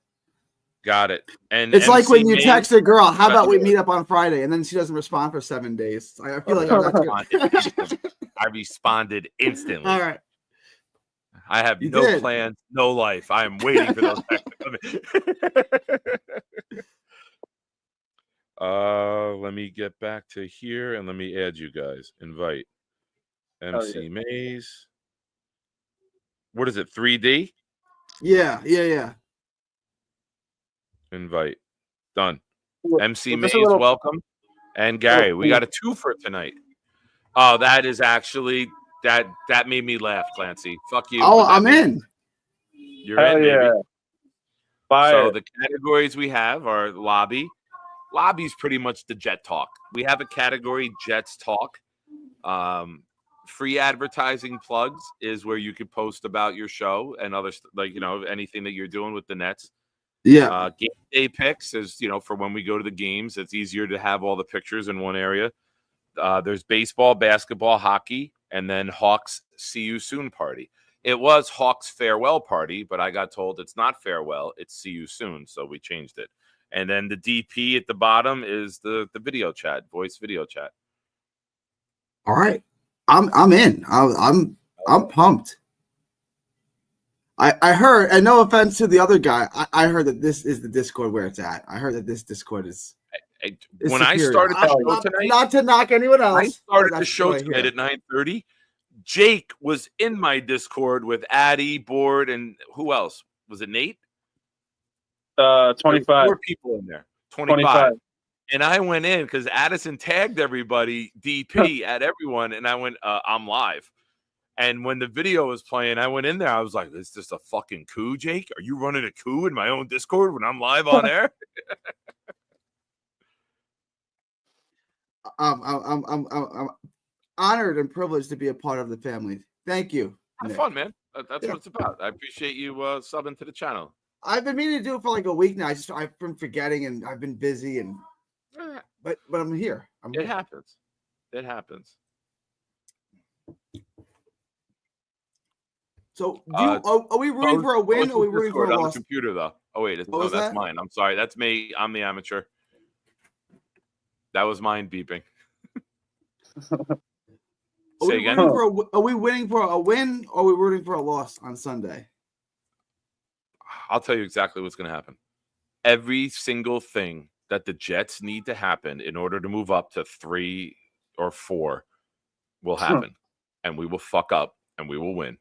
Got it. And it's like when you text a girl, how about we meet up on Friday? And then she doesn't respond for 7 days. I feel like I responded instantly. All right. I have no plans, no life. I am waiting for those texts to come in. Let me get back to here and let me add you guys. Invite. MC Maze. What is it? 3D? Yeah. Invite. Done. MC Maze, welcome. And Gary, we got a 2 for tonight. Oh, that is actually that made me laugh, Clancy. Fuck you. Oh, I'm in. You're in, baby. So the categories we have are lobby. Lobby's pretty much the Jet Talk. We have a category, Jets Talk. Free advertising plugs is where you could post about your show and other anything that you're doing with the Nets. Yeah. Game day picks is for when we go to the games. It's easier to have all the pictures in one area. There's baseball, basketball, hockey, and then Hawks see you soon party. It was Hawks farewell party, but I got told it's not farewell, it's see you soon, so we changed it. And then the DP at the bottom is the video chat, voice video chat. All right, I'm in. I'm pumped. I heard, and no offense to the other guy, I heard that this is the Discord where it's at. I heard that this Discord is When I started the show tonight, not to knock anyone else. I started the that's show what I tonight hear. at 9:30. Jake was in my Discord with Addy, Board, and who else? Was it Nate? 25. 4 people in there. 25. And I went in because Addison tagged everybody, DP at everyone, and I went, I'm live. And when the video was playing, I went in there. I was like, "Is this a fucking coup, Jake? Are you running a coup in my own Discord when I'm live on air?" I'm honored and privileged to be a part of the family. Thank you. Have Nick. fun, man. That's what it's about. I appreciate you subbing to the channel. I've been meaning to do it for like a week now. I've been forgetting and I've been busy but I'm here. It happens. It happens. So are we rooting for a win or are we rooting for a on loss? the computer though? Oh wait, What was that's that? mine. I'm sorry. That's me. I'm the amateur. That was mine beeping. Say again. Are we winning for a win or are we rooting for a loss on Sunday? I'll tell you exactly what's going to happen. Every single thing that the Jets need to happen in order to move up to 3 or 4 will happen. And we will fuck up and we will win.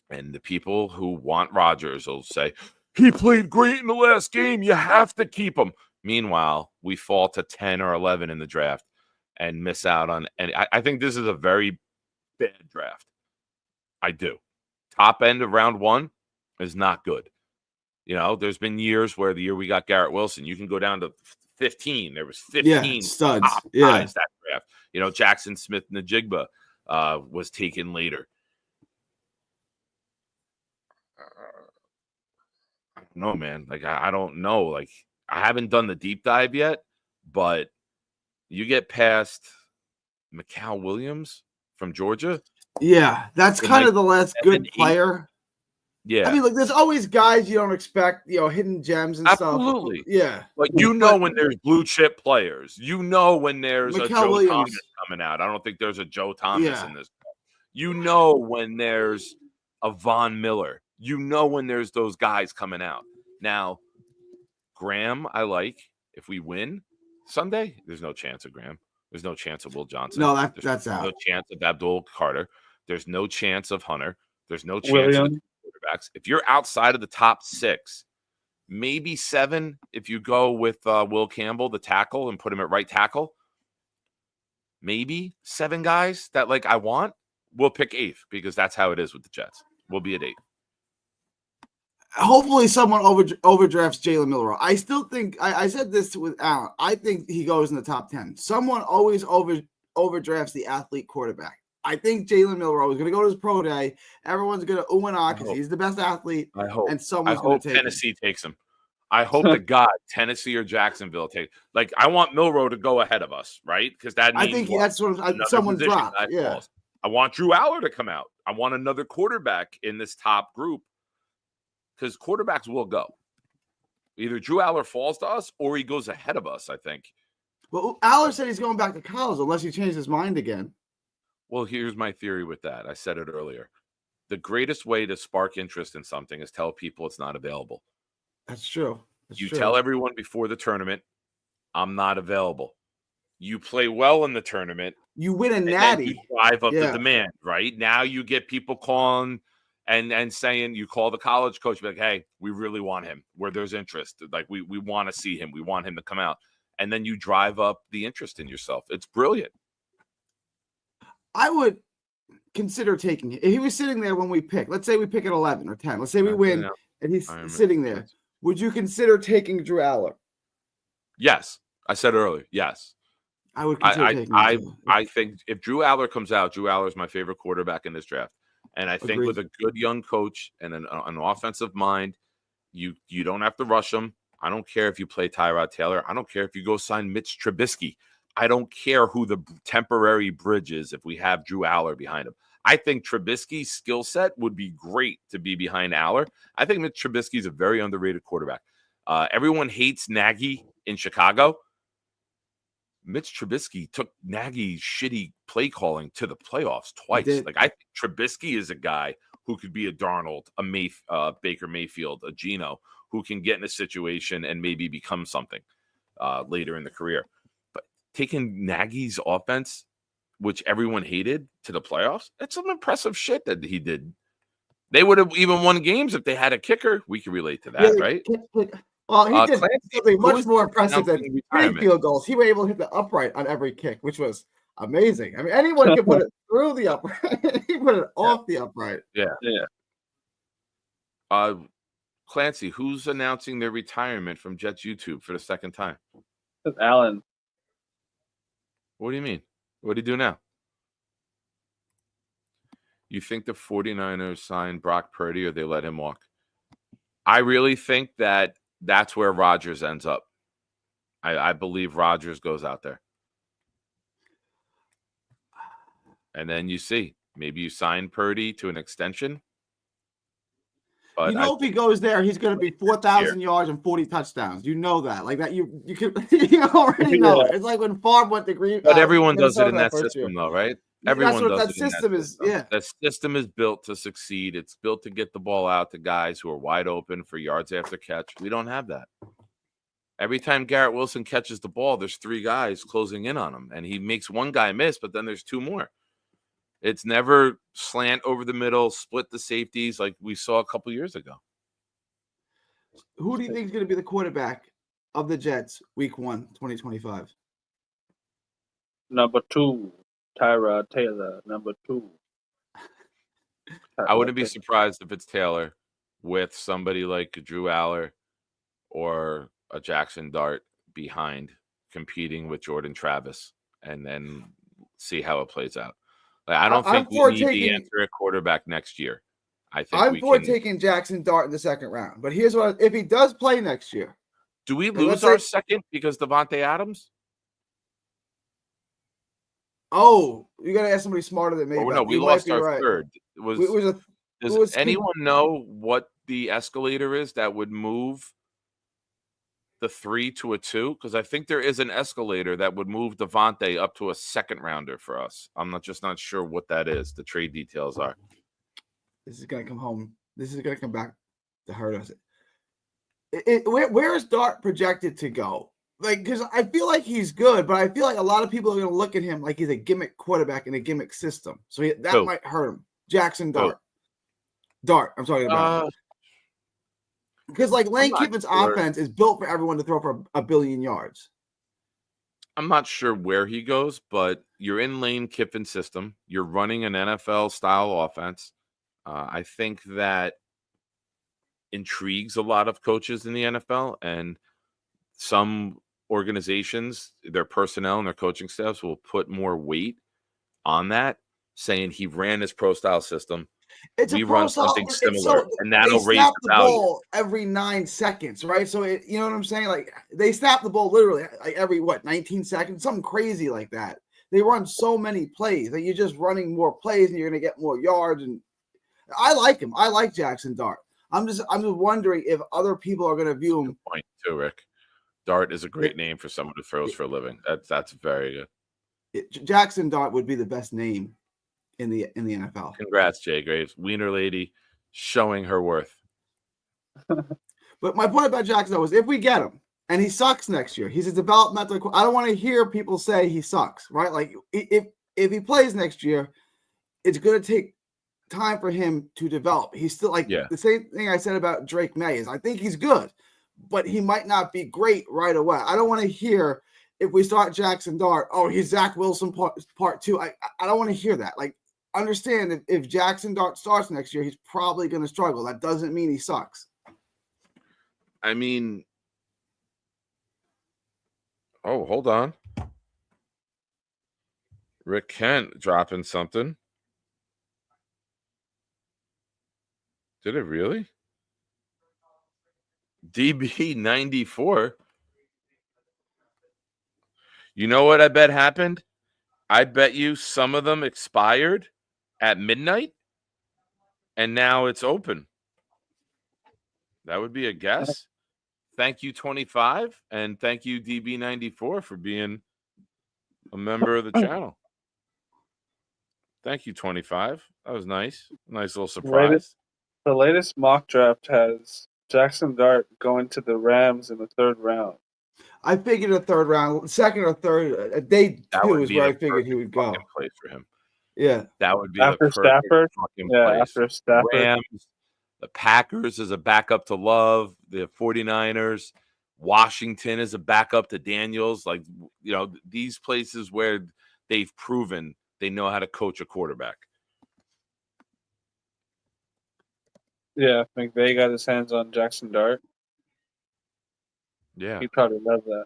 And the people who want Rodgers will say, he played great in the last game. You have to keep him. Meanwhile, we fall to 10 or 11 in the draft and miss out on. And I think this is a very bad draft. I do. Top end of round 1 is not good. You know, there's been years where the year we got Garrett Wilson, you can go down to 15. There was 15 studs. top guys that draft. You know, Jackson Smith-Njigba was taken later. I don't know, man. Like, I don't know. Like, I haven't done the deep dive yet, but you get past Mikal Williams from Georgia. Yeah, that's kind of the last good player. Yeah. I mean, look, there's always guys you don't expect, hidden gems and Absolutely. stuff. Yeah. But you know when there's blue chip players. You know when there's a Joe Williams. Thomas coming out. I don't think there's a Joe Thomas in this. You know when there's a Von Miller. You know when there's those guys coming out. Now, Graham, I like. If we win Sunday, there's no chance of Graham. There's no chance of Will Johnson. No, there's that's out. No chance of Abdul Carter. There's no chance of Hunter. There's no chance of the quarterbacks. If you're outside of the top 6, maybe 7 if you go with Will Campbell, the tackle, and put him at right tackle. Maybe 7 guys that I want. We'll pick 8th because that's how it is with the Jets. We'll be at 8. Hopefully someone overdrafts Jalen Milroe. I still think I said this with Alan. I think he goes in the top 10. Someone always overdrafts the athlete quarterback. I think Jalen Milroe is going to go to his pro day. Everyone's going to ooh and ah because he's the best athlete. I hope. And someone's going to take Tennessee takes him. I hope to God Tennessee or Jacksonville take. I want Milroe to go ahead of us, right? Because that means I think that's what someone dropped. Yeah. I want Drew Aller to come out. I want another quarterback in this top group because quarterbacks will go. Either Drew Aller falls to us or he goes ahead of us, I think. Well, Aller said he's going back to college unless he changed his mind again. Well, here's my theory with that. I said it earlier. The greatest way to spark interest in something is tell people it's not available. That's true. Tell everyone before the tournament, I'm not available. You play well in the tournament. You win a natty. You drive up the demand, right? Now you get people calling and saying, you call the college coach, be like, hey, we really want him, where there's interest. We want to see him. We want him to come out. And then you drive up the interest in yourself. It's brilliant. I would consider taking it. If he was sitting there when we pick, let's say we pick at 11 or 10. Let's say we win and he's sitting there. Would you consider taking Drew Aller? Yes. I said earlier, yes. I would consider taking him. I think if Drew Aller comes out, Drew Aller is my favorite quarterback in this draft. And I think with a good young coach and an offensive mind, you don't have to rush him. I don't care if you play Tyrod Taylor. I don't care if you go sign Mitch Trubisky. I don't care who the temporary bridge is if we have Drew Aller behind him. I think Trubisky's skill set would be great to be behind Aller. I think Mitch Trubisky is a very underrated quarterback. Everyone hates Nagy in Chicago. Mitch Trubisky took Nagy's shitty play calling to the playoffs twice. Like, I think Trubisky is a guy who could be a Darnold, a Baker Mayfield, a Geno, who can get in a situation and maybe become something later in the career. But taking Nagy's offense, which everyone hated, to the playoffs, that's some impressive shit that he did. They would have even won games if they had a kicker. We can relate to that, right? Well, he did Clancy, something who much is more impressive than announcing 3 retirement? field goals. He was able to hit the upright on every kick, which was amazing. I mean, anyone can put it through the upright. He put it off the upright. Yeah. Clancy, who's announcing their retirement from Jets YouTube for the second time? It's Allen. What do you mean? What do you do now? You think the 49ers signed Brock Purdy or they let him walk? I really think that that's where Rodgers ends up. I believe Rodgers goes out there. And then you see, maybe you sign Purdy to an extension. But You know, if he goes there, he's going to be 4,000 yards and 40 touchdowns. You know that. Like that, you already know it. It's like when Favre went to Green. But everyone does it in Minnesota that first system, year. though, right? That's Everyone what does that it in system is. Yeah. That system is built to succeed. It's built to get the ball out to guys who are wide open for yards after catch. We don't have that. Every time Garrett Wilson catches the ball, there's 3 guys closing in on him, and he makes one guy miss, but then there's 2 more. It's never slant over the middle, split the safeties like we saw a couple years ago. Who do you think is going to be the quarterback of the Jets week 1, 2025? Number 2, Tyrod Taylor. Number 2. I wouldn't be surprised if it's Taylor with somebody like Drew Aller or a Jackson Dart behind competing with Jordan Travis and then see how it plays out. Like, I don't think we need to enter a quarterback next year. I think I'm for taking Jackson Dart in the second round. But here's what: if he does play next year, do we lose our second because Devontae Adams? Oh, you got to ask somebody smarter than me. Oh, but no, we you lost might be our right. third. Does anyone know what the escalator is that would move the 3 to a 2? Because I think there is an escalator that would move Devontae up to a second rounder for us. I'm not sure what that is. The trade details are. This is going to come home. This is going to come back to hurt us. Where is Dart projected to go? Like, because I feel like he's good, but I feel like a lot of people are going to look at him like he's a gimmick quarterback in a gimmick system. So that might hurt him. Jackson Dart. Dart, I'm talking about. Because like Lane Kiffin's offense is built for everyone to throw for a billion yards. I'm not sure where he goes, but you're in Lane Kiffin's system. You're running an NFL-style offense. I think that intrigues a lot of coaches in the NFL, and some organizations, their personnel and their coaching staffs will put more weight on that, saying he ran his pro-style system. We run something similar, and that'll raise the value. Ball every 9 seconds, right? So you know what I'm saying? Like they snap the ball literally like every 19 seconds, something crazy like that. They run so many plays that you're just running more plays, and you're going to get more yards. And I like him. I like Jackson Dart. I'm just wondering if other people are going to view him. Point too, Rick. Dart is a great name for someone who throws for a living. That's very good. Jackson Dart would be the best name in the NFL. Congrats, Jay Graves. Wiener lady showing her worth. But my point about Jackson was if we get him and he sucks next year, he's a developmental. I don't want to hear people say he sucks, right? Like if he plays next year, it's going to take time for him to develop. He's still like the same thing I said about Drake May is I think he's good, but he might not be great right away. I don't want to hear if we start Jackson Dart, oh, he's Zach Wilson part 2. I don't want to hear that. Like, understand if Jackson Dart starts next year, he's probably going to struggle. That doesn't mean he sucks. I mean, oh, hold on. Rick Kent dropping something. Did it really? DB 94. You know what I bet happened? I bet you some of them expired at midnight, and now it's open. That would be a guess. Thank you, 25, and thank you, DB94, for being a member of the channel. Thank you, 25. That was nice. Nice little surprise. The latest mock draft has Jackson Dart going to the Rams in the 3rd round. I figured a 3rd round, 2nd or 3rd. Day 2 is where I figured he would go. Place for him. Yeah. That would be After the perfect Stafford? fucking Yeah, place. after Stafford. Rams, the Packers as a backup to Love, the 49ers, Washington as a backup to Daniels. Like, these places where they've proven they know how to coach a quarterback. Yeah, McVay got his hands on Jackson Dart. Yeah. He probably loved that.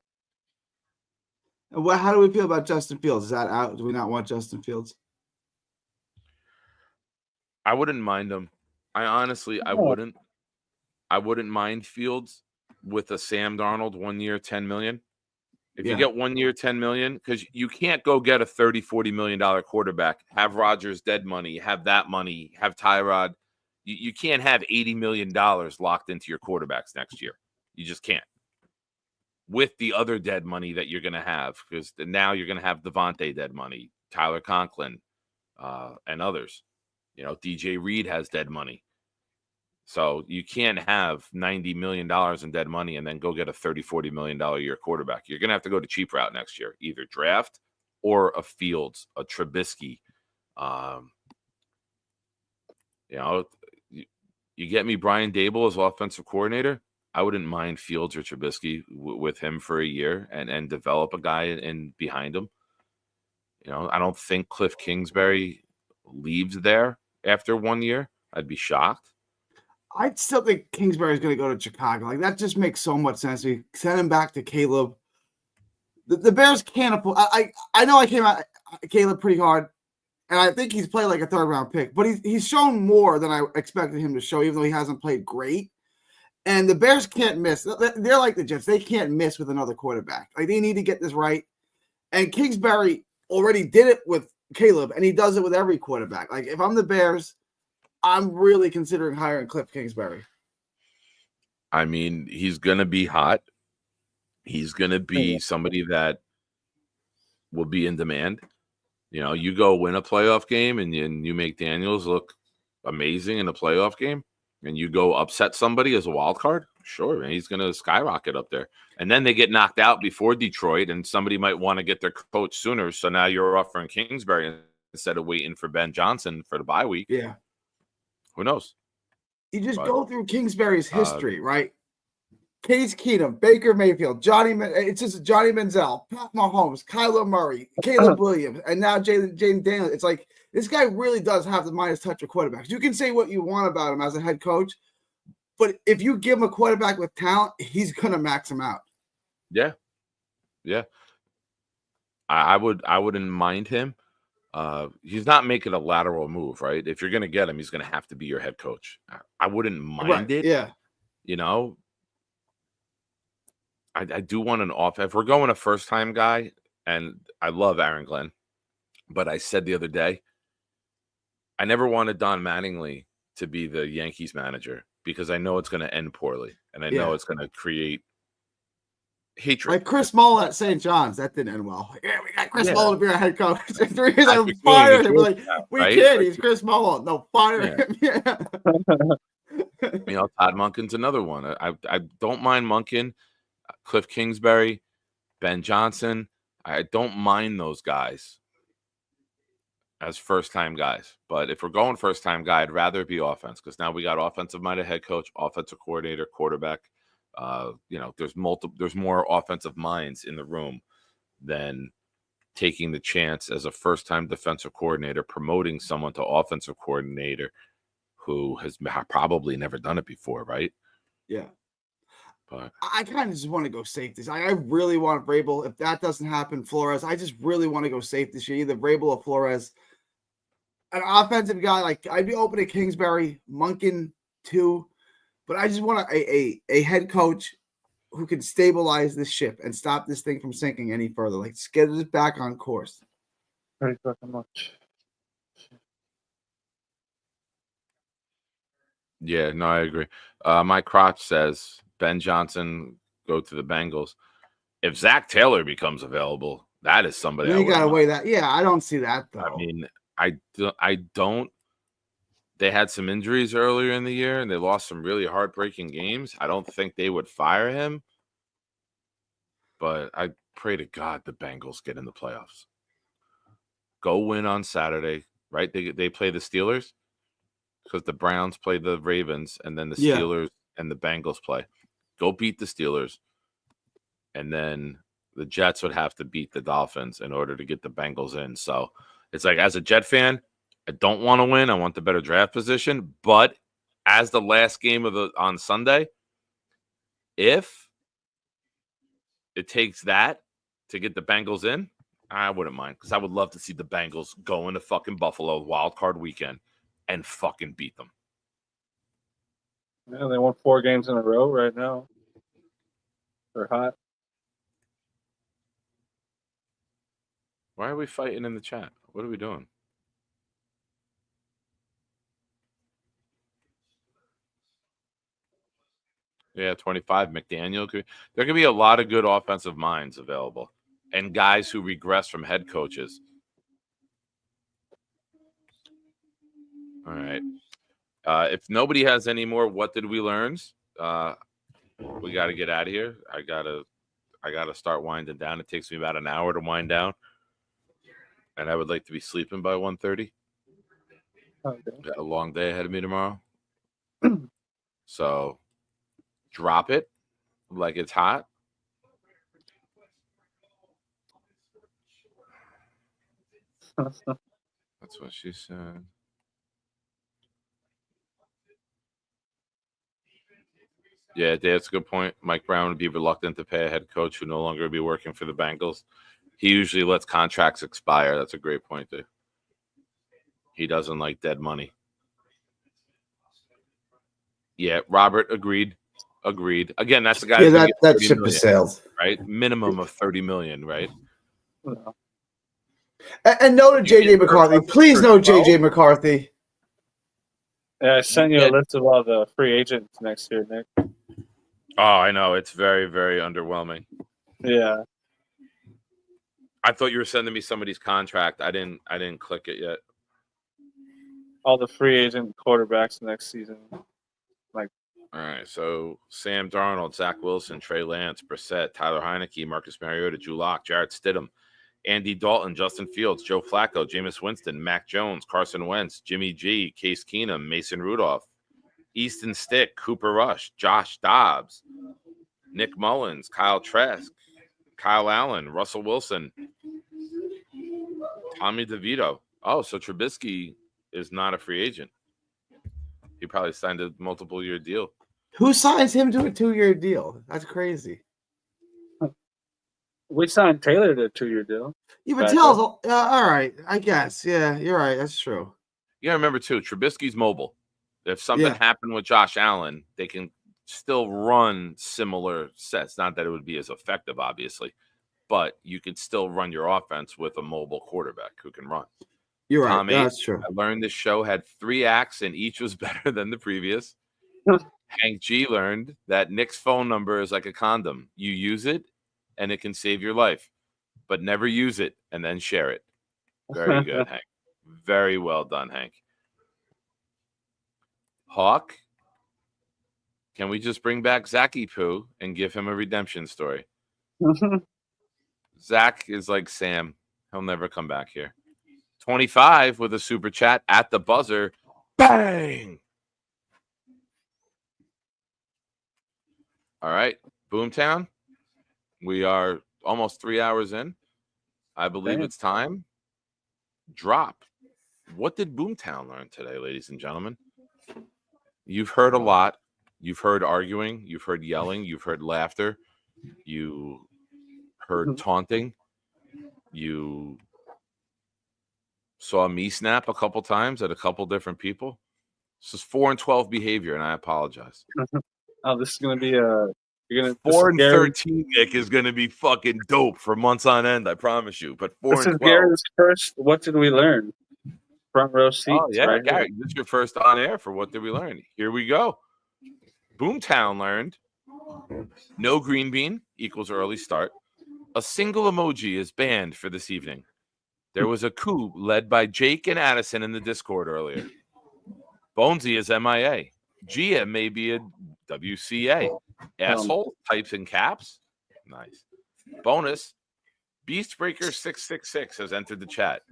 How do we feel about Justin Fields? Is that out? Do we not want Justin Fields? I wouldn't mind him. I wouldn't. I wouldn't mind Fields with a Sam Darnold 1 year, $10 million. If you get 1 year, $10 million, because you can't go get a $30, $40 million quarterback, have Rodgers dead money, have that money, have Tyrod. You can't have $80 million locked into your quarterbacks next year. You just can't. With the other dead money that you're going to have, because now you're going to have Devontae dead money, Tyler Conklin, and others. DJ Reed has dead money. So you can't have $90 million in dead money and then go get a $30, $40 million a year quarterback. You're going to have to go to cheap route next year, either draft or a Fields, a Trubisky. You get me Brian Dable as offensive coordinator. I wouldn't mind Fields or Trubisky with him for a year and develop a guy in behind him. I don't think Cliff Kingsbury leaves there after 1 year. I'd be shocked. I still think Kingsbury is going to go to Chicago. Like, that just makes so much sense. We send him back to Caleb. The Bears can't afford. I know I came at Caleb pretty hard, and I think he's played like a 3rd round pick, but he's shown more than I expected him to show, even though he hasn't played great. And the Bears can't miss. They're like the Jets. They can't miss with another quarterback. Like, they need to get this right. And Kingsbury already did it with Caleb, and he does it with every quarterback. Like, if I'm the Bears, I'm really considering hiring Cliff Kingsbury. I mean, he's going to be hot. He's going to be somebody that will be in demand. You go win a playoff game and you make Daniels look amazing in a playoff game, and you go upset somebody as a wild card. Sure, man, he's going to skyrocket up there. And then they get knocked out before Detroit, and somebody might want to get their coach sooner. So now you're offering Kingsbury instead of waiting for Ben Johnson for the bye week. Yeah. Who knows? You just go through Kingsbury's history, right? Case Keenum, Baker Mayfield, Johnny Manziel, Pat Mahomes, Kyler Murray, Caleb Williams, and now Jaden Daniels. It's like, this guy really does have the Midas touch of quarterbacks. You can say what you want about him as a head coach, but if you give him a quarterback with talent, he's going to max him out. Yeah. Yeah. I wouldn't mind him. He's not making a lateral move, right? If you're going to get him, he's going to have to be your head coach. I wouldn't mind it. Yeah. I do want an off. If we're going a first-time guy, and I love Aaron Glenn, but I said the other day, I never wanted Don Mattingly to be the Yankees manager because I know it's going to end poorly, and I know it's going to create hatred. Like Chris Mullen at St. John's, that didn't end well. Yeah, we got Chris Mullen to be our head coach. 3 years I fire him. We're like, we can't. He's Chris Mullen. No, fire him. Yeah. Todd Monken's another one. I don't mind Monken. Cliff Kingsbury, Ben Johnson. I don't mind those guys as first-time guys. But if we're going first-time guy, I'd rather it be offense, because now we got offensive-minded head coach, offensive coordinator, quarterback. There's more offensive minds in the room than taking the chance as a first-time defensive coordinator, promoting someone to offensive coordinator who has probably never done it before, right? Yeah. But I kind of just want to go safeties. I really want Vrabel. If that doesn't happen, Flores. I just really want to go safe this year, either Vrabel or Flores. An offensive guy, like, I'd be open to Kingsbury, Monken too, but I just want a head coach who can stabilize this ship and stop this thing from sinking any further. Like, just get it back on course. Very fucking much. Yeah, no, I agree. My crotch says Ben Johnson go to the Bengals. If Zach Taylor becomes available, that is somebody You gotta weigh that. Yeah, I don't see that though. I mean, I don't. They had some injuries earlier in the year, and they lost some really heartbreaking games. I don't think they would fire him, but I pray to God the Bengals get in the playoffs. Go win on Saturday, right? They play the Steelers because the Browns play the Ravens, and then the Steelers and the Bengals play. Go beat the Steelers, and then the Jets would have to beat the Dolphins in order to get the Bengals in. So it's like, as a Jet fan, I don't want to win. I want the better draft position. But as the last game on Sunday, if it takes that to get the Bengals in, I wouldn't mind, because I would love to see the Bengals go into fucking Buffalo wild card weekend and fucking beat them. Yeah, they won 4 games in a row right now. They're hot. Why are we fighting in the chat? What are we doing? Yeah, 25. McDaniel. There could be a lot of good offensive minds available and guys who regress from head coaches. All right. If nobody has any more, what did we learn? We got to get out of here. I gotta start winding down. It takes me about an hour to wind down, and I would like to be sleeping by 1:30. Okay. Got a long day ahead of me tomorrow. So drop it like it's hot. That's what she said. Yeah, that's a good point. Mike Brown would be reluctant to pay a head coach who no longer would be working for the Bengals. He usually lets contracts expire. That's a great point, too. He doesn't like dead money. Yeah, Robert, agreed. Again, that's the guy. Yeah, that ship has sailed. Right? Minimum of $30 million, right? And no to JJ McCarthy. Please no JJ McCarthy. Yeah, I sent you a list of all the free agents next year, Nick. Oh, I know. It's very, very underwhelming. Yeah. I thought you were sending me somebody's contract. I didn't click it yet. All the free agent quarterbacks next season. All right, so Sam Darnold, Zach Wilson, Trey Lance, Brissett, Tyler Heineke, Marcus Mariota, Drew Lock, Jarrett Stidham, Andy Dalton, Justin Fields, Joe Flacco, Jameis Winston, Mac Jones, Carson Wentz, Jimmy G, Case Keenum, Mason Rudolph, Easton Stick, Cooper Rush, Josh Dobbs, Nick Mullins, Kyle Trask, Kyle Allen, Russell Wilson, Tommy DeVito. Oh, so Trubisky is not a free agent. He probably signed a multiple-year deal. Who signs him to a 2-year deal? That's crazy. We signed Taylor to a 2-year deal. You would tell us. All right, I guess. Yeah, you're right. That's true. You got to remember, too, Trubisky's mobile. If something happened with Josh Allen, they can still run similar sets. Not that it would be as effective, obviously, but you could still run your offense with a mobile quarterback who can run. You're right. Tom That's true. I learned this show had 3 acts, and each was better than the previous. Hank G learned that Nick's phone number is like a condom. You use it, and it can save your life, but never use it and then share it. Very good, Hank. Very well done, Hank. Hawk, can we just bring back Zachy Poo and give him a redemption story? Zach is like Sam. He'll never come back here. 25 with a super chat at the buzzer. Bang! All right, Boomtown. We are almost 3 hours in. I believe it's time. Drop. What did Boomtown learn today, ladies and gentlemen? You've heard a lot. You've heard arguing. You've heard yelling. You've heard laughter. You heard taunting. You saw me snap a couple times at a couple different people. This is 4 and 12 behavior, and I apologize. Oh, this is going to be a You're gonna 4-13, Nick, is gonna be fucking dope for months on end. I promise you. But 4-12. This is Gary's first. What did we learn? Front row seats. Oh yeah, right Gary, here. this is your first on air for What Did We Learn? Here we go. Boomtown learned no green bean equals early start. A single emoji is banned for this evening. There was a coup led by Jake and Addison in the Discord earlier. Bonesy is MIA. Gia may be a WCA. Asshole types in caps. Nice. Bonus. Beastbreaker 666 has entered the chat.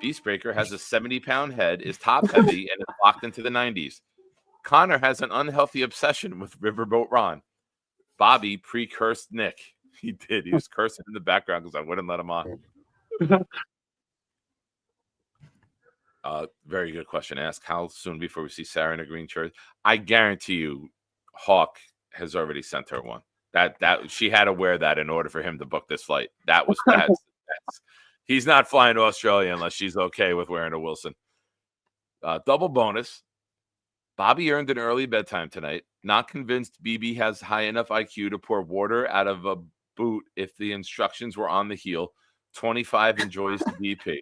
Beastbreaker has a 70-pound head, is top heavy, and is locked into the 90s. Connor has an unhealthy obsession with Riverboat Ron. Bobby pre-cursed Nick. He did. He was cursing in the background because I wouldn't let him on. Very good question. Ask how soon before we see Sarah in a green shirt. I guarantee you, Hawk has already sent her one. That she had to wear that in order for him to book this flight. That's he's not flying to Australia unless she's okay with wearing a Wilson. Double bonus. Bobby earned an early bedtime tonight. Not convinced BB has high enough IQ to pour water out of a boot if the instructions were on the heel. 25 enjoys the DP.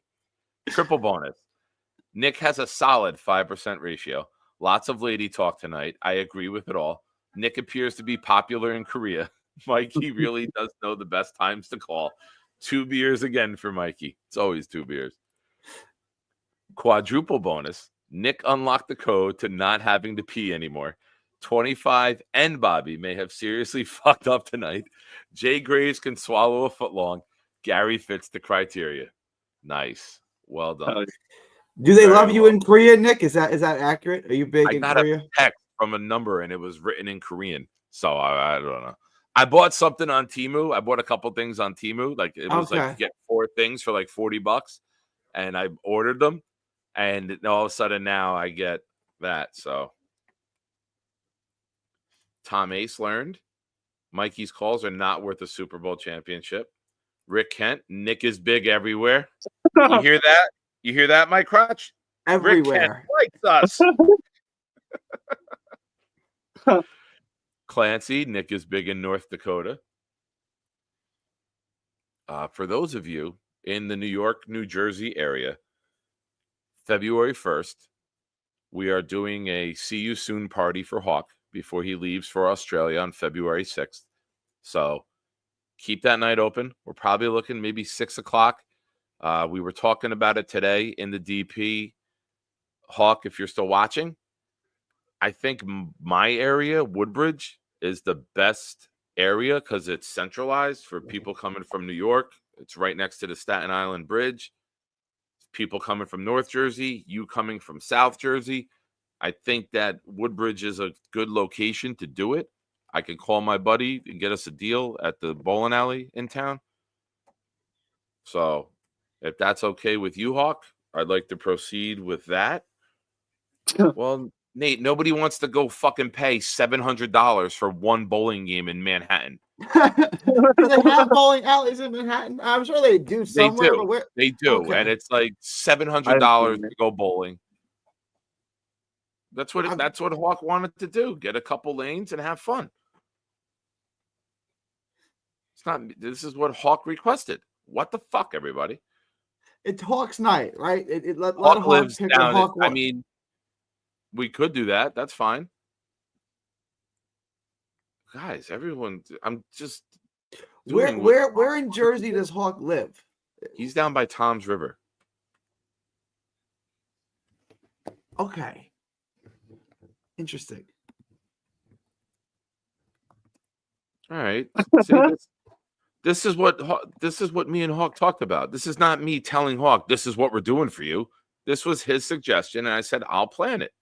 Triple bonus. Nick has a solid 5% ratio. Lots of lady talk tonight. I agree with it all. Nick appears to be popular in Korea. Mikey really does know the best times to call. 2 beers again for Mikey. It's always 2 beers. Quadruple bonus. Nick unlocked the code to not having to pee anymore. 25 and Bobby may have seriously fucked up tonight. Jay Graves can swallow a foot long. Gary fits the criteria. Nice. Well done. Do they love you in Korea, Nick? Is that accurate? Are you big in got Korea? a text from a number and it was written in Korean. So I don't know. I bought something on Temu. I bought a couple things on Temu. Like it was like you get 4 things for like $40, and I ordered them, and all of a sudden now I get that. So Tom Ace learned Mikey's calls are not worth a Super Bowl championship. Rick Kent, Nick is big everywhere. You hear that? You hear that, Mike Crotch? Everywhere. Rick Kent likes us. Clancy, Nick is big in North Dakota. For those of you in the New York, New Jersey area, February 1st, we are doing a see you soon party for Hawk before he leaves for Australia on February 6th. So keep that night open. We're probably looking maybe 6 o'clock. We were talking about it today in the DP. Hawk, if you're still watching, I think my area, Woodbridge, is the best area because it's centralized for people coming from New York. It's right next to the Staten Island Bridge. People coming from North Jersey, you coming from South Jersey. I think that Woodbridge is a good location to do it. I can call my buddy and get us a deal at the bowling alley in town. So if that's okay with you, Hawk, I'd like to proceed with that. Well, Nate, nobody wants to go fucking pay $700 for one bowling game in Manhattan. Do they have bowling alleys in Manhattan? I'm sure they do somewhere. They do. But where? They do, Okay. and it's like $700 to go bowling. That's what Hawk wanted to do. Get a couple lanes and have fun. It's not. This is what Hawk requested. What the fuck, everybody? It's Hawk's night, right? Hawk lives down. I mean, we could do that. That's fine. Guys, everyone, I'm just. Where in Jersey does Hawk live? He's down by Tom's River. Okay. Interesting. All right. See, this is what me and Hawk talked about. This is not me telling Hawk this is what we're doing for you. This was his suggestion, and I said I'll plan it.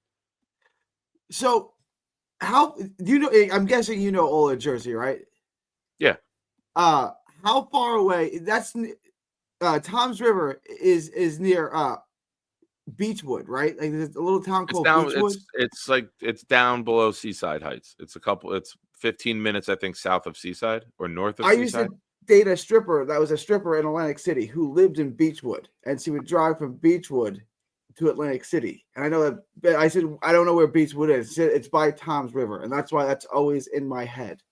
So, how do you know? I'm guessing you know all of Jersey, right? Yeah. How far away? That's Tom's River is near Beechwood, right? Like there's a little town called Beechwood. It's down below Seaside Heights. It's 15 minutes, I think, south of Seaside or north of Seaside. I used to date a stripper that was a stripper in Atlantic City who lived in Beechwood, and she would drive from Beechwood to Atlantic City. And I know that I said I don't know where Beechwood is. She said it's by Tom's River, and that's why that's always in my head.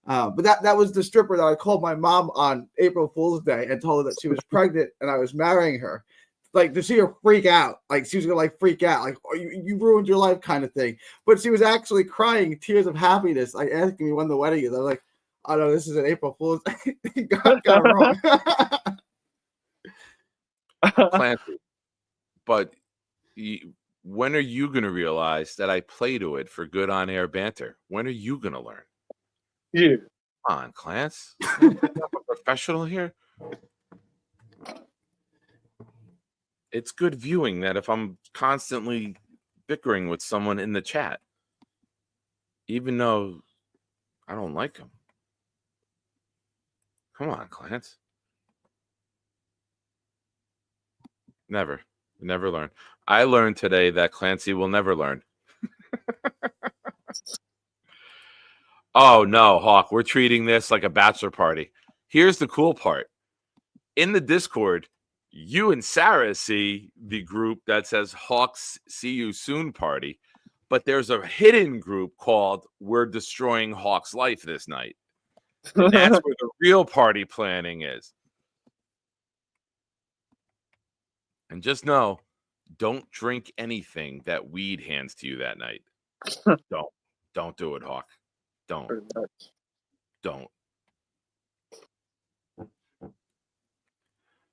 But that was the stripper that I called my mom on April Fool's Day and told her that she was pregnant and I was marrying her. Like to see her freak out, like she was gonna like freak out, like oh, you ruined your life kind of thing. But she was actually crying tears of happiness, like asking me when the wedding is. I was like, oh no, this is an April Fool's Day. got it wrong. Clancy, but when are you going to realize that I play to it for good on-air banter? When are you going to learn? You. Come on, Clance. I'm a professional here. It's good viewing that if I'm constantly bickering with someone in the chat, even though I don't like them. Come on, Clance. Never learn. I learned today that Clancy will never learn. Oh, no, Hawk, we're treating this like a bachelor party. Here's the cool part. In the Discord, you and Sarah see the group that says Hawk's See You Soon Party, but there's a hidden group called We're Destroying Hawk's Life This Night. And that's where the real party planning is. And just know, don't drink anything that weed hands to you that night. Don't do it, Hawk. Don't. All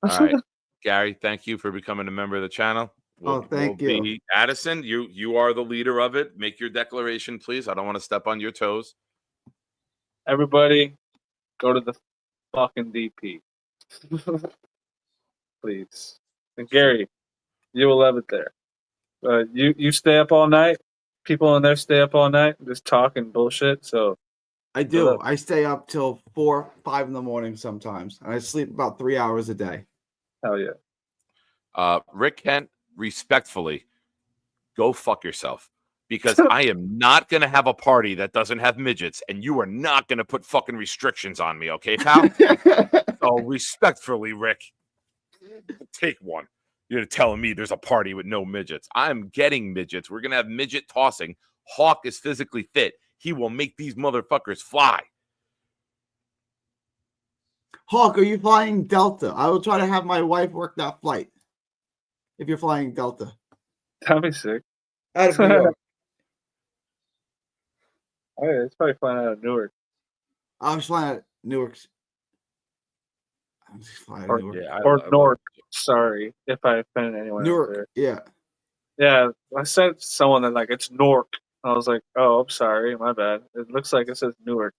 right. Gary, thank you for becoming a member of the channel. Thank you. Addison, you are the leader of it. Make your declaration, please. I don't want to step on your toes. Everybody, go to the fucking DP. Please. And Gary, you will love it there. You stay up all night. People in there stay up all night just talking bullshit. So I do. I stay up till 4, 5 in the morning sometimes. And I sleep about 3 hours a day. Hell yeah. Rick Kent, respectfully, go fuck yourself. Because I am not going to have a party that doesn't have midgets, and you are not going to put fucking restrictions on me, okay, pal? So respectfully, Rick, take one. You're telling me there's a party with no midgets. I'm getting midgets. We're going to have midget tossing. Hawk is physically fit. He will make these motherfuckers fly. Hawk, are you flying Delta? I will try to have my wife work that flight. If you're flying Delta. That'd be sick. Out of New York. Oh, yeah, it's probably flying out of Newark. I was flying at Newark. I'm just flying Or, Newark. yeah, or Newark. Sorry if I offended anyone. Newark, there. yeah. Yeah, I sent someone that, like, it's Newark. I was like, oh, I'm sorry. My bad. It looks like it says Newark.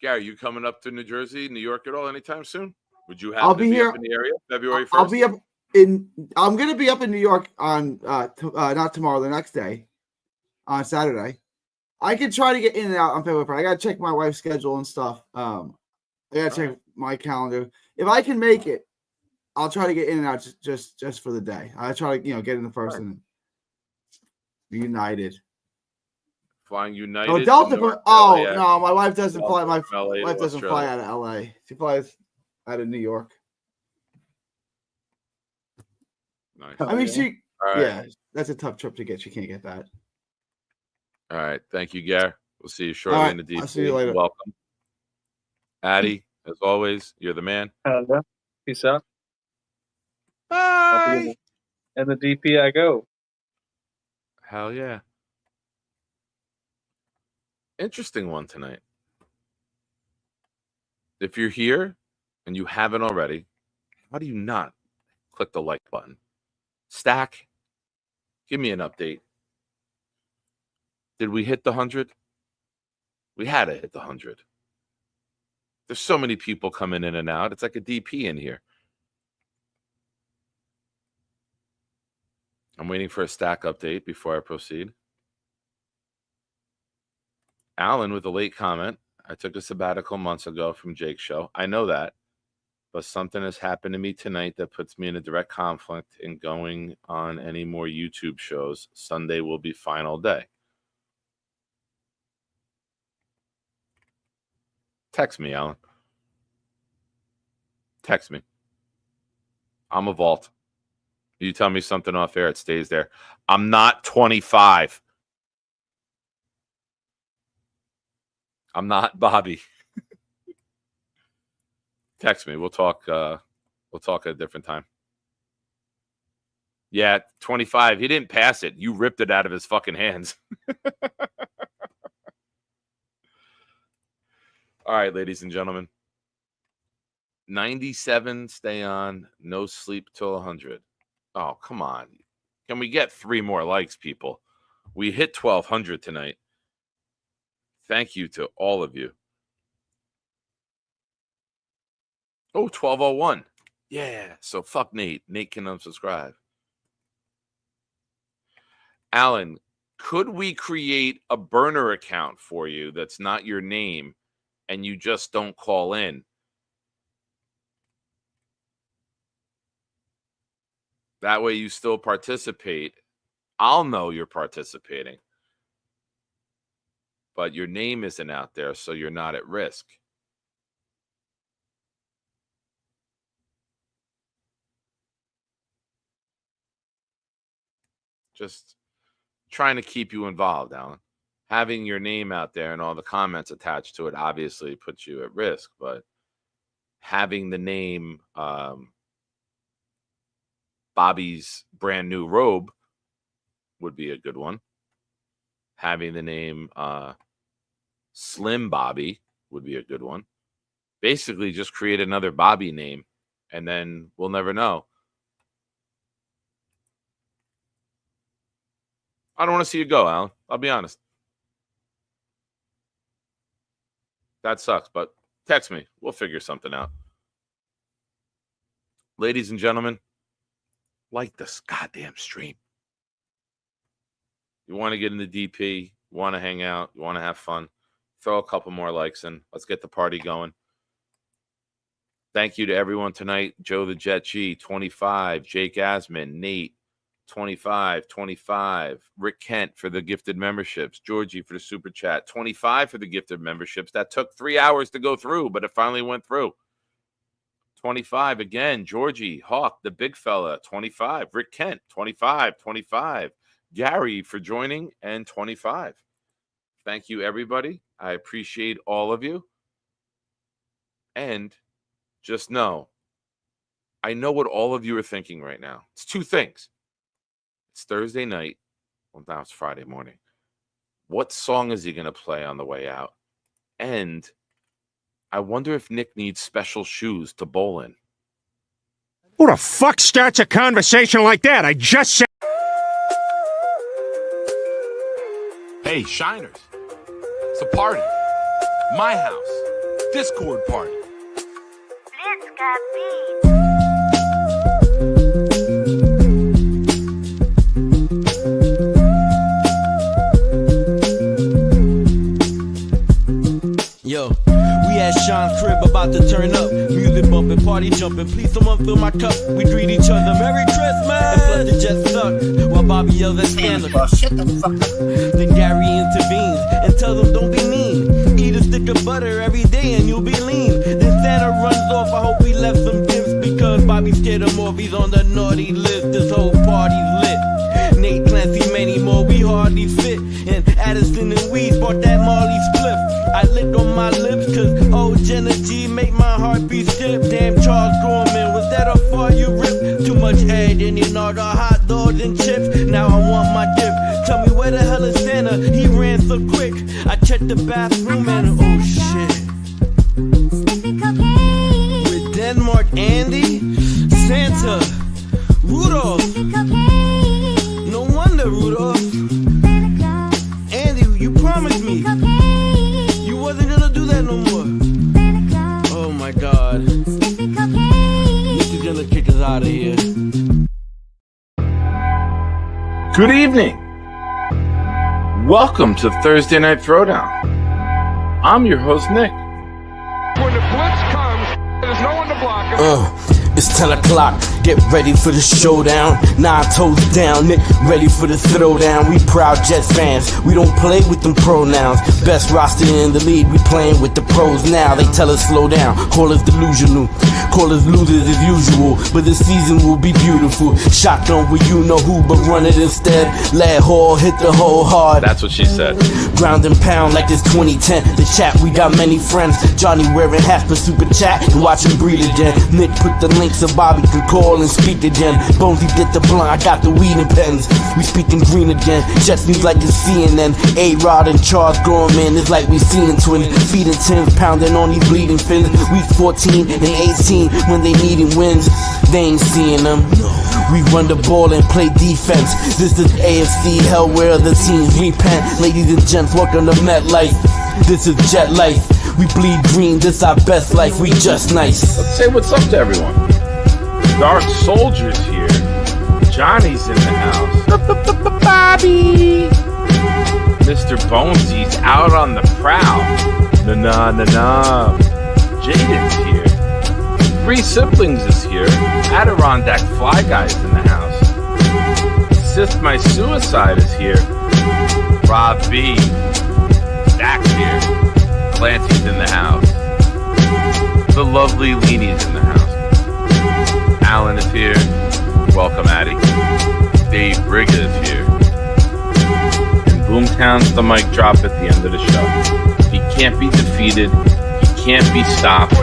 Gary, you coming up to New Jersey, New York at all anytime soon? Would you I'll happen to be be here. up in the area February 1st? I'll be up in. I'm gonna be up in New York on not tomorrow, the next day, on Saturday. I can try to get in and out on February 1st. I gotta check my wife's schedule and stuff. I gotta check my calendar. If I can make it, I'll try to get in and out just for the day. I try to get in the first and be United. Flying United. Oh, Delta from. Oh no, my wife doesn't fly. My wife doesn't fly out of LA. She flies out of New York. Nice. I mean, she. All right. Yeah, that's a tough trip to get. She can't get that. All right. Thank you, Gary. We'll see you shortly in the DP. I'll see you later. Welcome. Addy, as always, you're the man. Yeah. Peace out. Bye. And the DP I go. Hell yeah. Interesting one tonight. If you're here and you haven't already, how do you not click the like button? Stack, give me an update. Did we hit the 100? We had to hit the 100. There's so many people coming in and out. It's like a DP in here. I'm waiting for a stack update before I proceed. Alan with a late comment. I took a sabbatical months ago from Jake's show. I know that. But something has happened to me tonight that puts me in a direct conflict in going on any more YouTube shows. Sunday will be final day. Text me, Alan. Text me. I'm a vault. You tell me something off air, it stays there. I'm not 25. I'm not Bobby. Text me. We'll talk at a different time. Yeah, 25. He didn't pass it. You ripped it out of his fucking hands. All right, ladies and gentlemen. 97, stay on. No sleep till 100. Oh, come on. Can we get 3 more likes, people? We hit 1,200 tonight. Thank you to all of you. Oh, 1201. Yeah, so fuck Nate. Nate can unsubscribe. Alan, could we create a burner account for you that's not your name and you just don't call in? That way you still participate. I'll know you're participating. But your name isn't out there, so you're not at risk. Just trying to keep you involved, Alan. Having your name out there and all the comments attached to it obviously puts you at risk, but having the name Bobby's brand new robe would be a good one. Having the name Slim Bobby would be a good one. Basically, just create another Bobby name, and then we'll never know. I don't want to see you go, Alan. I'll be honest. That sucks, but text me. We'll figure something out. Ladies and gentlemen, like this goddamn stream. You want to get in the DP, you want to hang out, you want to have fun, throw a couple more likes in. Let's get the party going. Thank you to everyone tonight. Joe the Jet G, 25. Jake Asman, Nate, 25. Rick Kent for the gifted memberships. Georgie for the super chat. 25 for the gifted memberships. That took 3 hours to go through, but it finally went through. 25 again. Georgie, Hawk, the big fella, 25. Rick Kent, 25. Gary for joining, and 25. Thank you, everybody. I appreciate all of you. And just know, I know what all of you are thinking right now. It's 2 things. It's Thursday night. Well, now it's Friday morning. What song is he going to play on the way out? And I wonder if Nick needs special shoes to bowl in. Who the fuck starts a conversation like that? I just said... Hey, Shiners. It's a party. My house. Discord party. Let's got beat. Yo, we at Sean's crib about to turn up. Music bumping, party jumping. Please someone fill my cup. We greet each other Merry Christmas. And flood the jet suck while Bobby yells at scandal. Shut the fuck up. Then Gary intervenes and tells them don't be mean. Eat a stick of butter every day and you'll be lean. Then Santa runs off. I hope he left some gifts because Bobby's scared of more. He's on the naughty list. This whole party's lit. Nate, Clancy, many more, we hardly fit. And Addison and Weeds bought that Marley spliff. I licked on my lips cause old Jenna G make my heart beat stiff. Damn Charles Gorman, was that a fart you ripped? Too much head in you know the hot dogs and chips. Now I want my dip. Tell me where the hell is Santa? He ran so quick. I checked the bathroom and oh shit. With Denmark Andy, Santa, Rudolph. No wonder, Rudolph. Andy, you promised me you wasn't gonna do that no more. Oh my God. Nick is gonna kick us out of here. Good evening. Welcome to Thursday Night Throwdown. I'm your host, Nick. When the blitz comes, there's no one to block him. It's 10 o'clock Get ready for the showdown. 9 toes down, Nick, ready for the throwdown. We proud Jets fans, we don't play with them pronouns. Best roster in the league, we playing with the pros now. They tell us slow down, call us delusional, call us losers as usual. But this season will be beautiful. Shotgun with you know who, but run it instead. Let Hall hit the hole hard. That's what she said. Ground and pound like it's 2010. The chat, we got many friends. Johnny wearing hats for super chat and watch him breathe again. Nick put the links so Bobby can call and speak again. Bonesy did the blunt, I got the weed and pens. We speaking green again. Jets news like it's CNN. A-Rod and Charles Gorman, it's like we seeing twins. Feeding tins, pounding on these bleeding fins. Week 14 and 18 when they needing wins. They ain't seeing them. We run the ball and play defense. This is AFC hell where the teams repent. Ladies and gents, welcome to MetLife. This is Jet Life. We bleed green, this our best life. We just nice. Let's say what's up to everyone. Dark Soldier's here. Johnny's in the house. Bobby. Mr. Bonesy's out on the prowl. Na-na-na-na. Jaden's here. 3 siblings is here. Adirondack Fly Guy's in the house. Sith My Suicide is here. Rob B. Stack's here. Clancy's in the house. The lovely Leanie's in the house. Alan is here. Welcome, Addy. Dave Brigga is here. And Boomtown's the mic drop at the end of the show. He can't be defeated. He can't be stopped.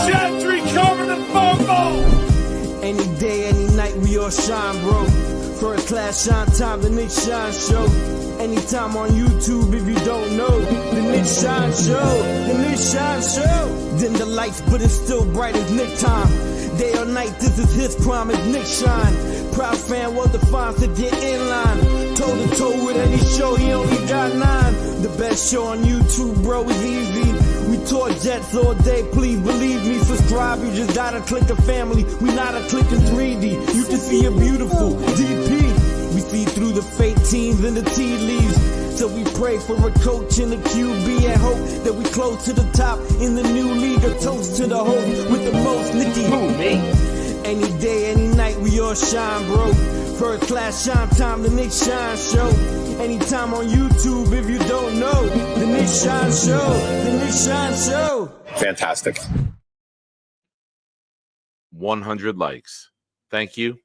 Gentry covered in football. Any day, any night, we all shine, bro. First class shine time, the Nick Shine Show. Anytime on YouTube, if you don't know, the Nick Shine Show, the Nick Shine Show. Dim the lights, but it's still bright as Nick time. Day or night, this is his prime, it's Nick Shine. Proud fan, well defined to get in line. Toe to toe with any show, he only got 9. The best show on YouTube, bro, is easy. We talk Jets all day, please believe me. Subscribe, you just gotta click a family. We not a click in 3D. You can see a beautiful DP. We see through the fake teams and the tea leaves. So we pray for a coach and a QB and hope that we close to the top in the new league. A toast to the host with the most, Nicky. Who, me? Any day, any night, we all shine, bro. First class shine time, the Nick Shine Show. Anytime on YouTube, if you don't know, the Nick Shine Show, the Nick Shine Show. Fantastic. 100 likes. Thank you.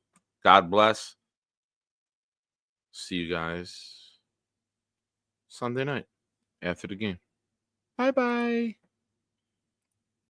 God bless. See you guys Sunday night after the game. Bye-bye.